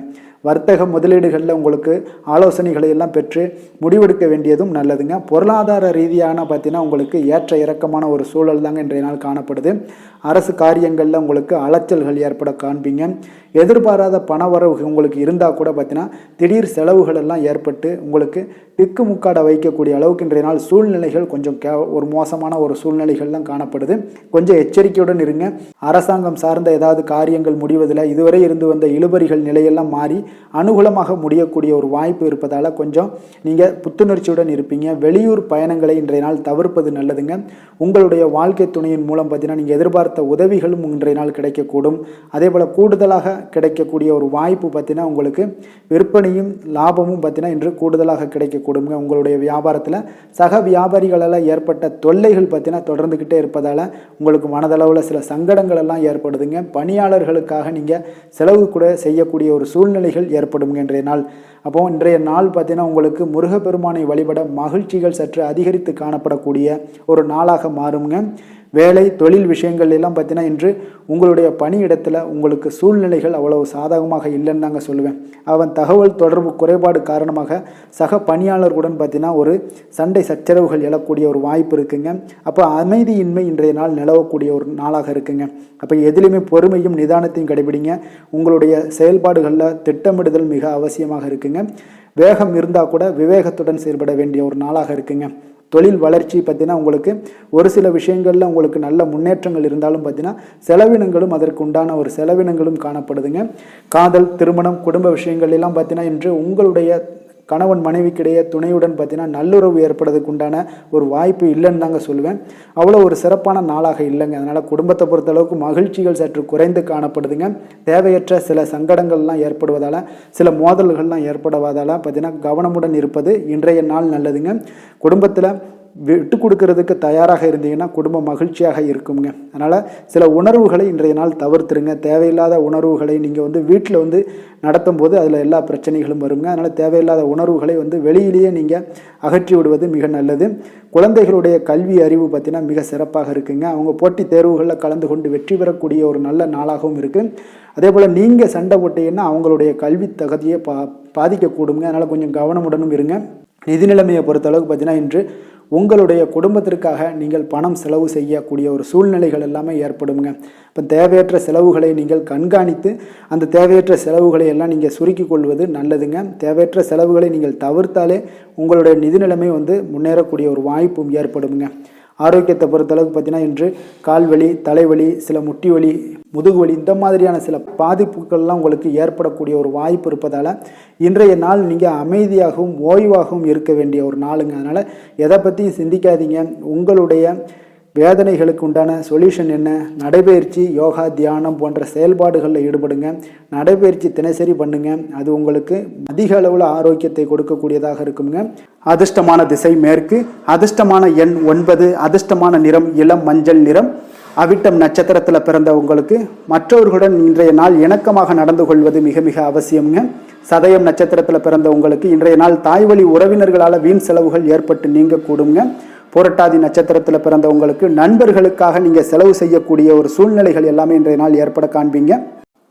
வர்த்தக முதலீடுகளில் உங்களுக்கு ஆலோசனைகளை எல்லாம் பெற்று முடிவெடுக்க வேண்டியதும் நல்லதுங்க. பொருளாதார ரீதியான பார்த்தீங்கன்னா உங்களுக்கு ஏற்ற இறக்கமான ஒரு சூழல் தாங்க இன்றைய நாள் காணப்படுது. அரசு காரியங்களில் உங்களுக்கு அலைச்சல்கள் ஏற்பட காண்பீங்க. எதிர்பாராத பணவரவு உங்களுக்கு இருந்தால் கூட பார்த்தீங்கன்னா திடீர் செலவுகள் எல்லாம் ஏற்பட்டு உங்களுக்கு திக்குமுக்காட வைக்கக்கூடிய அளவுக்கு இன்றைய நாள் சூழ்நிலைகள் கொஞ்சம் ஒரு மோசமான ஒரு சூழ்நிலைகள்லாம் காணப்படுது. கொஞ்சம் எச்சரிக்கையுடன் இருங்க. அரசாங்கம் சார்ந்த ஏதாவது காரியங்கள் முடிவதில் இதுவரை இருந்து வந்த இழுபறிகள் நிலையெல்லாம் மாறி அனுகூலமாக முடியக்கூடிய ஒரு வாய்ப்பு இருப்பதால் கொஞ்சம் நீங்கள் புத்துணர்ச்சியுடன் இருப்பீங்க. வெளியூர் பயணங்களை இன்றைய நாள் தவிர்ப்பது நல்லதுங்க. உங்களுடைய வாழ்க்கை துணையின் மூலம் பார்த்தீங்கன்னா நீங்கள் எதிர்பார்த்த உதவிகளும் இன்றைய நாள் கிடைக்கக்கூடும். அதே போல் கூடுதலாக கிடைக்கக்கூடிய ஒரு வாய்ப்பு பார்த்தீங்கன்னா உங்களுக்கு விற்பனையும் லாபமும் பார்த்தீங்கன்னா இன்று கூடுதலாக கிடைக்கக்கூடுங்க. உங்களுடைய வியாபாரத்தில் சக வியாபாரிகளால் ஏற்பட்ட தொல்லைகள் பார்த்தீங்கன்னா தொடர்ந்துக்கிட்டே இருப்பதால் உங்களுக்கு மனதளவில் சில சங்கடங்கள் எல்லாம் ஏற்படுதுங்க. பணியாளர்களுக்காக நீங்கள் செலவு கூட செய்யக்கூடிய ஒரு சூழ்நிலைகள் ஏற்படும் இன்றைய நாள். அப்போ இன்றைய நாள் பார்த்தீங்கன்னா உங்களுக்கு முருகப்பெருமானை வழிபட மகிழ்ச்சிகள் சற்று அதிகரித்து காணப்படக்கூடிய ஒரு நாளாக மாறுங்க. வேலை தொழில் விஷயங்கள் எல்லாம் பார்த்தீங்கன்னா இன்று உங்களுடைய பணியிடத்தில் உங்களுக்கு சூழ்நிலைகள் அவ்வளவு சாதகமாக இல்லைன்னு தாங்க சொல்லுவேன். அவன் தகவல் தொடர்பு குறைபாடு காரணமாக சக பணியாளர்களுடன் பார்த்தீங்கன்னா ஒரு சண்டை சச்சரவுகள் எழக்கூடிய ஒரு வாய்ப்பு இருக்குங்க. அப்போ அமைதியின்மை இன்றைய நாள் நிலவக்கூடிய ஒரு நாளாக இருக்குங்க. அப்போ எதிலுமே பொறுமையும் நிதானத்தையும் கடைபிடிங்க. உங்களுடைய செயல்பாடுகளில் திட்டமிடுதல் மிக அவசியமாக இருக்குங்க. வேகம் இருந்தால் கூட விவேகத்துடன் செயல்பட வேண்டிய ஒரு நாளாக இருக்குங்க. தொழில் வளர்ச்சி பார்த்தீங்கன்னா உங்களுக்கு ஒரு சில விஷயங்களில் உங்களுக்கு நல்ல முன்னேற்றங்கள் இருந்தாலும் பார்த்தீங்கன்னா செலவினங்களும் அதற்கு உண்டான ஒரு செலவினங்களும் காணப்படுதுங்க. காதல், திருமணம், குடும்ப விஷயங்கள் எல்லாம் பார்த்தீங்கன்னா இன்று உங்களுடைய கணவன் மனைவிக்கிடையே துணையுடன் பார்த்தீங்கன்னா நல்லுறவு ஏற்படுறதுக்கு உண்டான ஒரு வாய்ப்பு இல்லைன்னு தாங்க சொல்லுவேன். அவ்வளோ ஒரு சிறப்பான நாளாக இல்லைங்க. அதனால் குடும்பத்தை பொறுத்தளவுக்கு மகிழ்ச்சிகள் சற்று குறைந்து காணப்படுதுங்க. தேவையற்ற சில சங்கடங்கள்லாம் ஏற்படுவதால், சில மோதல்கள்லாம் ஏற்படுவதால் பார்த்தீங்கன்னா கவனமுடன் இருப்பது இன்றைய நாள் நல்லதுங்க. குடும்பத்தில் விட்டு கொடுக்கறதுக்கு தயாராக இருந்தீங்கன்னா குடும்பம் மகிழ்ச்சியாக இருக்குங்க. அதனால் சில உணர்வுகளை இன்றைய நாள் தவிர்த்துருங்க. தேவையில்லாத உணர்வுகளை நீங்கள் வீட்டில் நடத்தும் போது அதில் எல்லா பிரச்சனைகளும் வருங்க. அதனால் தேவையில்லாத உணர்வுகளை வெளியிலேயே நீங்கள் அகற்றி விடுவது மிக நல்லது. குழந்தைகளுடைய கல்வி அறிவு பார்த்தீங்கன்னா மிக சிறப்பாக இருக்குங்க. அவங்க போட்டித் தேர்வுகளில் கலந்து கொண்டு வெற்றி பெறக்கூடிய ஒரு நல்ல நாளாகவும் இருக்குது. அதே போல் நீங்கள் சண்டை போட்டீங்கன்னா அவங்களுடைய கல்வி தகுதியை பாதிக்கக்கூடுங்க. அதனால் கொஞ்சம் கவனமுடனும் இருங்க. நிதி நிலைமையை பொறுத்தளவுக்கு பார்த்தீங்கன்னா இன்று உங்களுடைய குடும்பத்திற்காக நீங்கள் பணம் செலவு செய்யக்கூடிய ஒரு சூழ்நிலைகள் எல்லாமே ஏற்படுங்க. இப்போ தேவையற்ற செலவுகளை நீங்கள் கண்காணித்து அந்த தேவையற்ற செலவுகளை எல்லாம் நீங்கள் சுருக்கிக் கொள்வது நல்லதுங்க. தேவையற்ற செலவுகளை நீங்கள் தவிர்த்தாலே உங்களுடைய நிதி நிலைமை முன்னேறக்கூடிய ஒரு வாய்ப்பும் ஏற்படுங்க. ஆரோக்கியத்தை பொறுத்தளவுக்கு பார்த்தீங்கன்னா இன்று கால்வலி, தலைவலி, சில முட்டி வலி, முதுகுவலி இந்த மாதிரியான சில பாதிப்புகள்லாம் உங்களுக்கு ஏற்படக்கூடிய ஒரு வாய்ப்பு இருப்பதால் இன்றைய நாள் நீங்கள் அமைதியாகவும் ஓய்வாகவும் இருக்க வேண்டிய ஒரு நாளுங்க. அதனால் எதை பற்றியும் சிந்திக்காதீங்க. உங்களுடைய வேதனைகளுக்கு உண்டான சொல்யூஷன் என்ன? நடைபயிற்சி, யோகா, தியானம் போன்ற செயல்பாடுகளில் ஈடுபடுங்க. நடைபயிற்சி தினசரி பண்ணுங்க. அது உங்களுக்கு அதிக அளவில் ஆரோக்கியத்தை கொடுக்கக்கூடியதாக இருக்குங்க. அதிர்ஷ்டமான திசை மேற்கு, அதிர்ஷ்டமான எண் 9, அதிர்ஷ்டமான நிறம் இளம் மஞ்சள் நிறம். அவிட்டம் நட்சத்திரத்தில் பிறந்த உங்களுக்கு மற்றவர்களுடன் இன்றைய நாள் இணக்கமாக நடந்து கொள்வது மிக மிக அவசியம்ங்க. சதயம் நட்சத்திரத்தில் பிறந்த உங்களுக்கு இன்றைய நாள் தாய்வழி உறவினர்களால் வீண் செலவுகள் ஏற்பட்டு நீங்க கூடுங்க. புரட்டாதி நட்சத்திரத்தில் பிறந்த உங்களுக்கு நண்பர்களுக்காக நீங்கள் செலவு செய்யக்கூடிய ஒரு சூழ்நிலைகள் எல்லாமே இன்றைய நாள் ஏற்பட காண்பீங்க.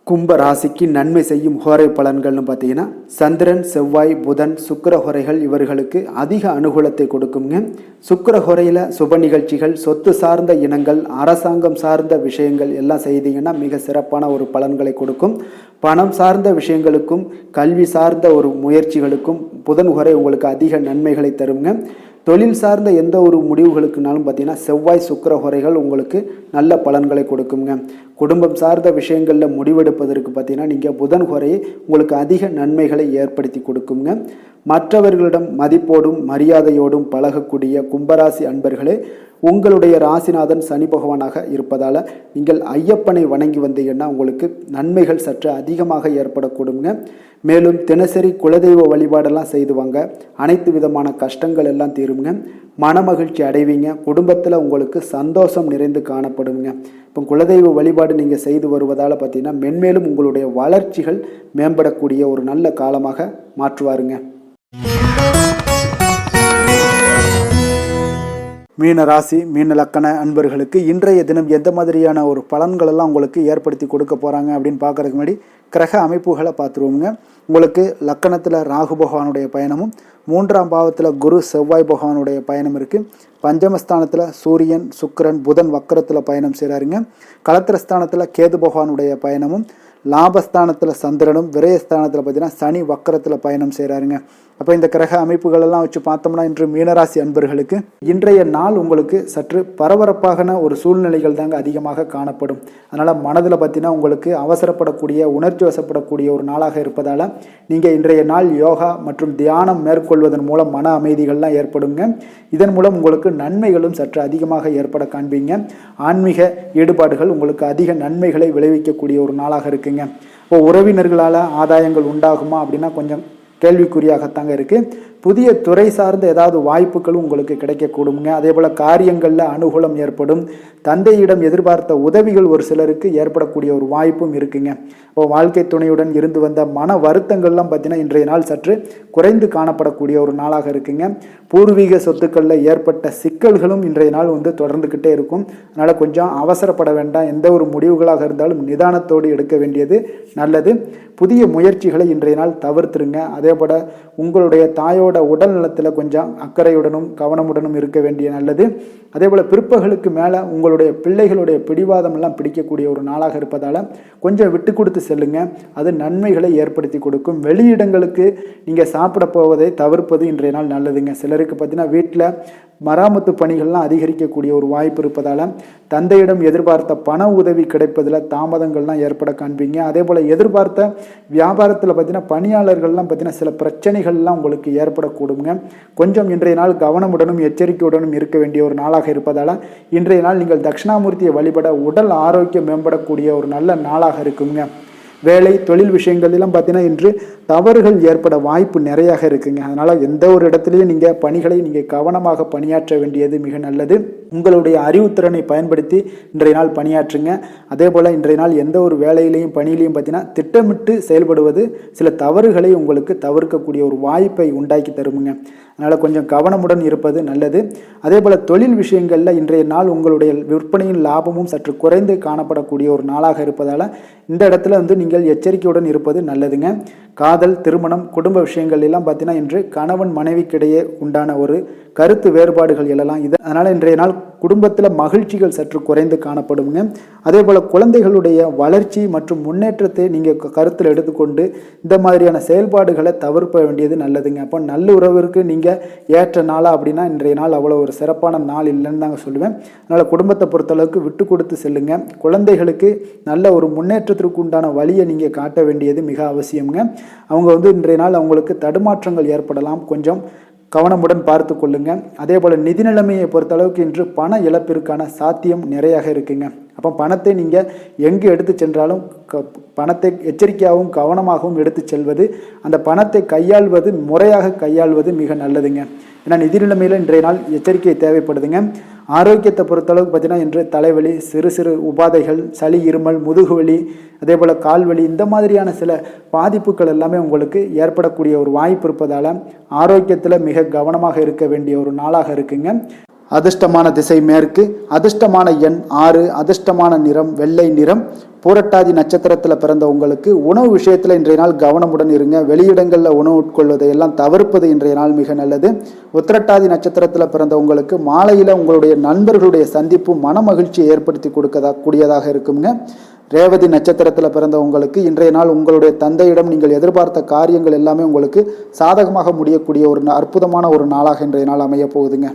கும்ப ராசிக்கு நன்மை செய்யும் ஹோரை பலன்கள்னு பார்த்தீங்கன்னா சந்திரன், செவ்வாய், புதன், சுக்கிர ஹோரைகள் இவர்களுக்கு அதிக அனுகூலத்தை கொடுக்குங்க. சுக்கிர ஹோரையில் சுப நிகழ்ச்சிகள், சொத்து சார்ந்த இனங்கள், அரசாங்கம் சார்ந்த விஷயங்கள் எல்லாம் செய்தீங்கன்னா மிக சிறப்பான ஒரு பலன்களை கொடுக்கும். பணம் சார்ந்த விஷயங்களுக்கும் கல்வி சார்ந்த ஒரு முயற்சிகளுக்கும் புதன் ஹோரை உங்களுக்கு அதிக நன்மைகளை தருங்க. தொழில் சார்ந்த எந்த ஒரு முடிவுகளுக்குனாலும் பார்த்தீங்கன்னா செவ்வாய், சுக்கிர ஹோரைகள் உங்களுக்கு நல்ல பலன்களை கொடுக்குங்க. குடும்பம் சார்ந்த விஷயங்களில் முடிவெடுப்பதற்கு பார்த்தீங்கன்னா நீங்கள் புதன் ஹோரையை உங்களுக்கு அதிக நன்மைகளை ஏற்படுத்தி கொடுக்குங்க. மற்றவர்களிடம் மதிப்போடும் மரியாதையோடும் பழகக்கூடிய கும்பராசி அன்பர்களே, உங்களுடைய ராசிநாதன் சனி பகவானாக இருப்பதால் நீங்கள் ஐயப்பனை வணங்கி வந்தீங்கன்னா உங்களுக்கு நன்மைகள் சற்று அதிகமாக ஏற்படக்கூடுங்க. மேலும் தினசரி குலதெய்வ வழிபாடெல்லாம் செய்து வாங்க. அனைத்து விதமான கஷ்டங்கள் எல்லாம் தீருங்க. மனமகிழ்ச்சி அடைவீங்க. குடும்பத்தில் உங்களுக்கு சந்தோஷம் நிறைந்து காணப்படுங்க. இப்போ குலதெய்வ வழிபாடு நீங்கள் செய்து வருவதால் பார்த்தீங்கன்னா மென்மேலும் உங்களுடைய வளர்ச்சிகள் மேம்படக்கூடிய ஒரு நல்ல காலமாக மாற்றுவாருங்க. மீன ராசி, மீன லக்கண அன்பர்களுக்கு இன்றைய தினம் எந்த மாதிரியான ஒரு பலன்களெல்லாம் உங்களுக்கு ஏற்படுத்தி கொடுக்க போகிறாங்க அப்படின்னு பார்க்குறதுக்கு முன்னாடி கிரக அமைப்புகளை பார்த்துருவோங்க. உங்களுக்கு லக்கணத்தில் ராகு பகவானுடைய பயணமும், 3ஆம் பாவத்தில் குரு செவ்வாய் பகவானுடைய பயணம் இருக்குது. பஞ்சமஸ்தானத்தில் சூரியன், சுக்கிரன், புதன் வக்கரத்தில் பயணம் செய்கிறாருங்க. களத்திரஸ்தானத்தில் கேது பகவானுடைய பயணமும், லாபஸ்தானத்தில் சந்திரனும், விரயஸ்தானத்தில் பார்த்தீங்கன்னா சனி வக்கரத்தில் பயணம் செய்கிறாருங்க. அப்போ இந்த கிரக அமைப்புகளெல்லாம் வச்சு பார்த்தோம்னா இன்று மீனராசி அன்பர்களுக்கு இன்றைய நாள் உங்களுக்கு சற்று பரபரப்பான ஒரு சூழ்நிலைகள் தாங்க அதிகமாக காணப்படும். அதனால் மனதில் பார்த்தீங்கன்னா உங்களுக்கு அவசரப்படக்கூடிய, உணர்ச்சி வசப்படக்கூடிய ஒரு நாளாக இருப்பதால் நீங்கள் இன்றைய நாள் யோகா மற்றும் தியானம் மேற்கொள்வதன் மூலம் மன அமைதிகள்லாம் ஏற்படுங்க. இதன் மூலம் உங்களுக்கு நன்மைகளும் சற்று அதிகமாக ஏற்பட காண்பீங்க. ஆன்மீக ஈடுபாடுகள் உங்களுக்கு அதிக நன்மைகளை விளைவிக்கக்கூடிய ஒரு நாளாக இருக்குங்க. இப்போ உறவினர்களால் ஆதாயங்கள் உண்டாகுமா அப்படின்னா கொஞ்சம் கேள்விக்குறியாகத்தாங்க இருக்குது. புதிய துறை சார்ந்த ஏதாவது வாய்ப்புகளும் உங்களுக்கு கிடைக்கக்கூடுங்க. அதே போல் காரியங்களில் அனுகூலம் ஏற்படும். தந்தையிடம் எதிர்பார்த்த உதவிகள் ஒரு சிலருக்கு ஏற்படக்கூடிய ஒரு வாய்ப்பும் இருக்குங்க. இப்போ வாழ்க்கை துணையுடன் இருந்து வந்த மன வருத்தங்கள்லாம் பார்த்தீங்கன்னா இன்றைய நாள் சற்று குறைந்து காணப்படக்கூடிய ஒரு நாளாக இருக்குங்க. பூர்வீக சொத்துக்களில் ஏற்பட்ட சிக்கல்களும் இன்றைய நாள் தொடர்ந்துக்கிட்டே இருக்கும். அதனால் கொஞ்சம் அவசரப்பட வேண்டாம். எந்த ஒரு முடிவுகளாக இருந்தாலும் நிதானத்தோடு எடுக்க வேண்டியது நல்லது. புதிய முயற்சிகளை இன்றைய நாள் தவிர்த்துருங்க. அதே போல் உங்களுடைய தாயோட தாயோட உடல் நலத்தில் கொஞ்சம் அக்கறையுடனும் கவனமுடனும் இருக்க வேண்டிய நல்லது. அதே போல் பிற்பகலுக்கு மேலே உங்களுடைய பிள்ளைகளுடைய பிடிவாதம் எல்லாம் பிடிக்கக்கூடிய ஒரு நாளாக இருப்பதால் கொஞ்சம் விட்டு கொடுத்து செல்லுங்க. அது நன்மைகளை ஏற்படுத்தி கொடுக்கும். வெளியிடங்களுக்கு நீங்கள் சாப்பிட போவதை தவிர்ப்பது இன்றைய நாள் நல்லதுங்க. சிலருக்கு பார்த்தீங்கன்னா வீட்டில் மராமத்து பணிகள்லாம் அதிகரிக்கக்கூடிய ஒரு வாய்ப்பு இருப்பதால் தந்தையிடம் எதிர்பார்த்த பண உதவி கிடைப்பதில் தாமதங்கள்லாம் ஏற்பட காண்பீங்க. அதே போல் எதிர்பார்த்த வியாபாரத்தில் பார்த்தீங்கன்னா பணியாளர்கள்லாம் பார்த்தீங்கன்னா சில பிரச்சனைகள்லாம் உங்களுக்கு ஏற்படக்கூடுங்க. கொஞ்சம் இன்றைய நாள் கவனமுடனும் எச்சரிக்கையுடனும் இருக்க வேண்டிய ஒரு நாளாக இருப்பதால் இன்றைய நாள் நீங்கள் தட்சிணாமூர்த்தியை வழிபட உடல் ஆரோக்கியம் மேம்படக்கூடிய ஒரு நல்ல நாளாக இருக்குங்க. வேலை தொழில் விஷயங்கள்லாம் பார்த்தீங்கன்னா இன்று தவறுகள் ஏற்பட வாய்ப்பு நிறையாக இருக்குங்க. அதனால் எந்த ஒரு இடத்துலையும் நீங்கள் பணிகளை நீங்கள் கவனமாக பணியாற்ற வேண்டியது மிக நல்லது. உங்களுடைய அறிவுத்திறனை பயன்படுத்தி இன்றைய நாள் பணியாற்றுங்க. அதே போல் இன்றைய நாள் எந்த ஒரு வேலையிலையும் பணியிலையும் பார்த்தீங்கன்னா திட்டமிட்டு செயல்படுவது சில தவறுகளை உங்களுக்கு தவிர்க்கக்கூடிய ஒரு வாய்ப்பை உண்டாக்கி தருமுங்க. அதனால் கொஞ்சம் கவனமுடன் இருப்பது நல்லது. அதே போல் தொழில் விஷயங்களில் இன்றைய நாள் உங்களுடைய விற்பனையின் லாபமும் சற்று குறைந்து காணப்படக்கூடிய ஒரு நாளாக இருப்பதால் இந்த இடத்துல நீங்கள் எச்சரிக்கையுடன் இருப்பது நல்லதுங்க. காதல், திருமணம், குடும்ப விஷயங்கள் எல்லாம் பார்த்தீங்கன்னா இன்று கணவன் மனைவிக்கிடையே உண்டான ஒரு கருத்து வேறுபாடுகள் எழலாம். அதனால் இன்றைய நாள் குடும்பத்தில் மகிழ்ச்சிகள் சற்று குறைந்து காணப்படுங்க. அதே போல் குழந்தைகளுடைய வளர்ச்சி மற்றும் முன்னேற்றத்தை நீங்கள் கருத்தில் எடுத்துக்கொண்டு இந்த மாதிரியான செயல்பாடுகளை தவிர்க்க வேண்டியது நல்லதுங்க. அப்போ நல்ல உறவிற்கு நீங்கள் ஏற்ற நாளா அப்படின்னா இன்றைய நாள் அவ்வளோ ஒரு சிறப்பான நாள் இல்லைன்னு தாங்க சொல்லுவேன். அதனால் குடும்பத்தை பொறுத்தளவுக்கு விட்டு கொடுத்து செல்லுங்க. குழந்தைகளுக்கு நல்ல ஒரு முன்னேற்றத்திற்கு உண்டான வழியை நீங்கள் காட்ட வேண்டியது மிக அவசியம்ங்க. அவங்க இன்றைய நாள் அவங்களுக்கு தடுமாற்றங்கள் ஏற்படலாம். கொஞ்சம் கவனமுடன் பார்த்து கொள்ளுங்க. அதே போல் நிதி நிலைமையை பொறுத்தளவுக்கு இன்று பண இழப்பிற்கான சாத்தியம் நிறையாக இருக்குங்க. அப்போ பணத்தை நீங்கள் எங்கு எடுத்து சென்றாலும் பணத்தை எச்சரிக்கையாகவும் கவனமாகவும் எடுத்து செல்வது, அந்த பணத்தை கையாள்வது முறையாக கையாள்வது மிக நல்லதுங்க. ஏன்னா நிதி நிலைமையில் இன்றைய நாள் எச்சரிக்கை தேவைப்படுதுங்க. ஆரோக்கியத்தை பொறுத்தளவுக்கு பார்த்தீங்கன்னா இன்று தலைவலி, சிறு சிறு உபாதைகள், சளி, இருமல், முதுகுவலி, அதே போல் கால்வலி இந்த மாதிரியான சில பாதிப்புகள் எல்லாமே உங்களுக்கு ஏற்படக்கூடிய ஒரு வாய்ப்பு இருப்பதால் ஆரோக்கியத்தில் மிக கவனமாக இருக்க வேண்டிய ஒரு நாளாக இருக்குங்க. அதிர்ஷ்டமான திசை மேற்கு, அதிர்ஷ்டமான எண் 6, அதிர்ஷ்டமான நிறம் வெள்ளை நிறம். பூரட்டாதி நட்சத்திரத்தில் பிறந்த உங்களுக்கு உணவு விஷயத்தில் இன்றைய நாள் கவனமுடன் இருங்க. வெளியிடங்களில் உணவு உட்கொள்வதை எல்லாம் தவிர்ப்பது இன்றைய நாள் மிக நல்லது. உத்திரட்டாதி நட்சத்திரத்தில் பிறந்த உங்களுக்கு மாலையில் உங்களுடைய நண்பர்களுடைய சந்திப்பு மன மகிழ்ச்சியை ஏற்படுத்தி கூடியதாக இருக்குங்க. ரேவதி நட்சத்திரத்தில் பிறந்த உங்களுக்கு இன்றைய நாள் உங்களுடைய தந்தையிடம் நீங்கள் எதிர்பார்த்த காரியங்கள் எல்லாமே உங்களுக்கு சாதகமாக முடியக்கூடிய ஒரு அற்புதமான ஒரு நாளாக இன்றைய நாள் அமைய போகுதுங்க.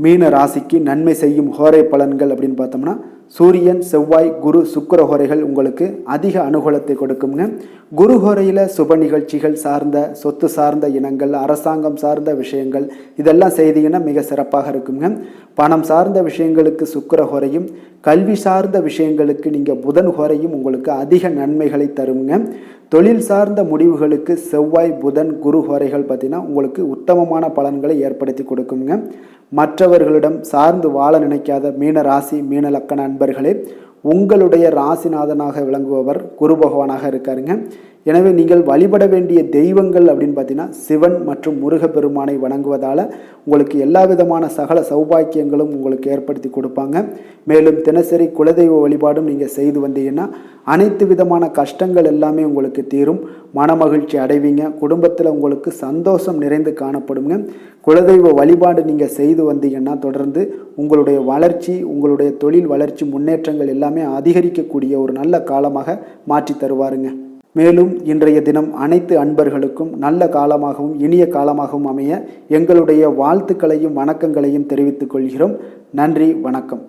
மீன ராசிக்கு நன்மை செய்யும் ஹோரை பலன்கள் அப்படின்னு பார்த்தோம்னா சூரியன், செவ்வாய், குரு, சுக்கிர ஹோரைகள் உங்களுக்கு அதிக அனுகூலத்தை கொடுக்குங்க. குரு ஹோரையில் சுப நிகழ்ச்சிகள் சார்ந்த, சொத்து சார்ந்த இனங்கள், அரசாங்கம் சார்ந்த விஷயங்கள் இதெல்லாம் செய்தீங்கன்னா மிக சிறப்பாக இருக்குங்க. பணம் சார்ந்த விஷயங்களுக்கு சுக்கிர ஹோரையும், கல்வி சார்ந்த விஷயங்களுக்கு நீங்கள் புதன் ஹோரையும் உங்களுக்கு அதிக நன்மைகளை தருங்க. தொழில் சார்ந்த முடிவுகளுக்கு செவ்வாய், புதன், குரு ஹோரைகள் பார்த்தீங்கன்னா உங்களுக்கு உத்தமமான பலன்களை ஏற்படுத்தி கொடுக்குங்க. மற்றவர்களிடம் சார்ந்து வாழ நினைக்காத மீன ராசி, மீன லக்கண அன்பர்களே, உங்களுடைய ராசிநாதனாக விளங்குபவர் குரு பகவானாக இருக்காருங்க. எனவே நீங்கள் வழிபட வேண்டிய தெய்வங்கள் அப்படின்னு பார்த்தீங்கன்னா சிவன் மற்றும் முருகப்பெருமானை வணங்குவதால் உங்களுக்கு எல்லா விதமான சகல சௌபாக்கியங்களும் உங்களுக்கு ஏற்படுத்தி கொடுப்பாங்க. மேலும் தினசரி குலதெய்வ வழிபாடும் நீங்கள் செய்து வந்தீங்கன்னா அனைத்து விதமான கஷ்டங்கள் எல்லாமே உங்களுக்கு தீரும். மனமகிழ்ச்சி அடைவீங்க. குடும்பத்தில் உங்களுக்கு சந்தோஷம் நிறைந்து காணப்படுங்க. குலதெய்வ வழிபாடு நீங்கள் செய்து வந்தீங்கன்னா தொடர்ந்து உங்களுடைய வளர்ச்சி, உங்களுடைய தொழில் வளர்ச்சி, முன்னேற்றங்கள் எல்லாமே அதிகரிக்கக்கூடிய ஒரு நல்ல காலமாக மாற்றி தருவாருங்க. மேலும் இன்றைய தினம் அனைத்து அன்பர்களுக்கும் நல்ல காலமாகவும் இனிய காலமாகவும் அமைய எங்களுடைய வாழ்த்துக்களையும் வணக்கங்களையும் தெரிவித்துக் கொள்கிறோம். நன்றி, வணக்கம்.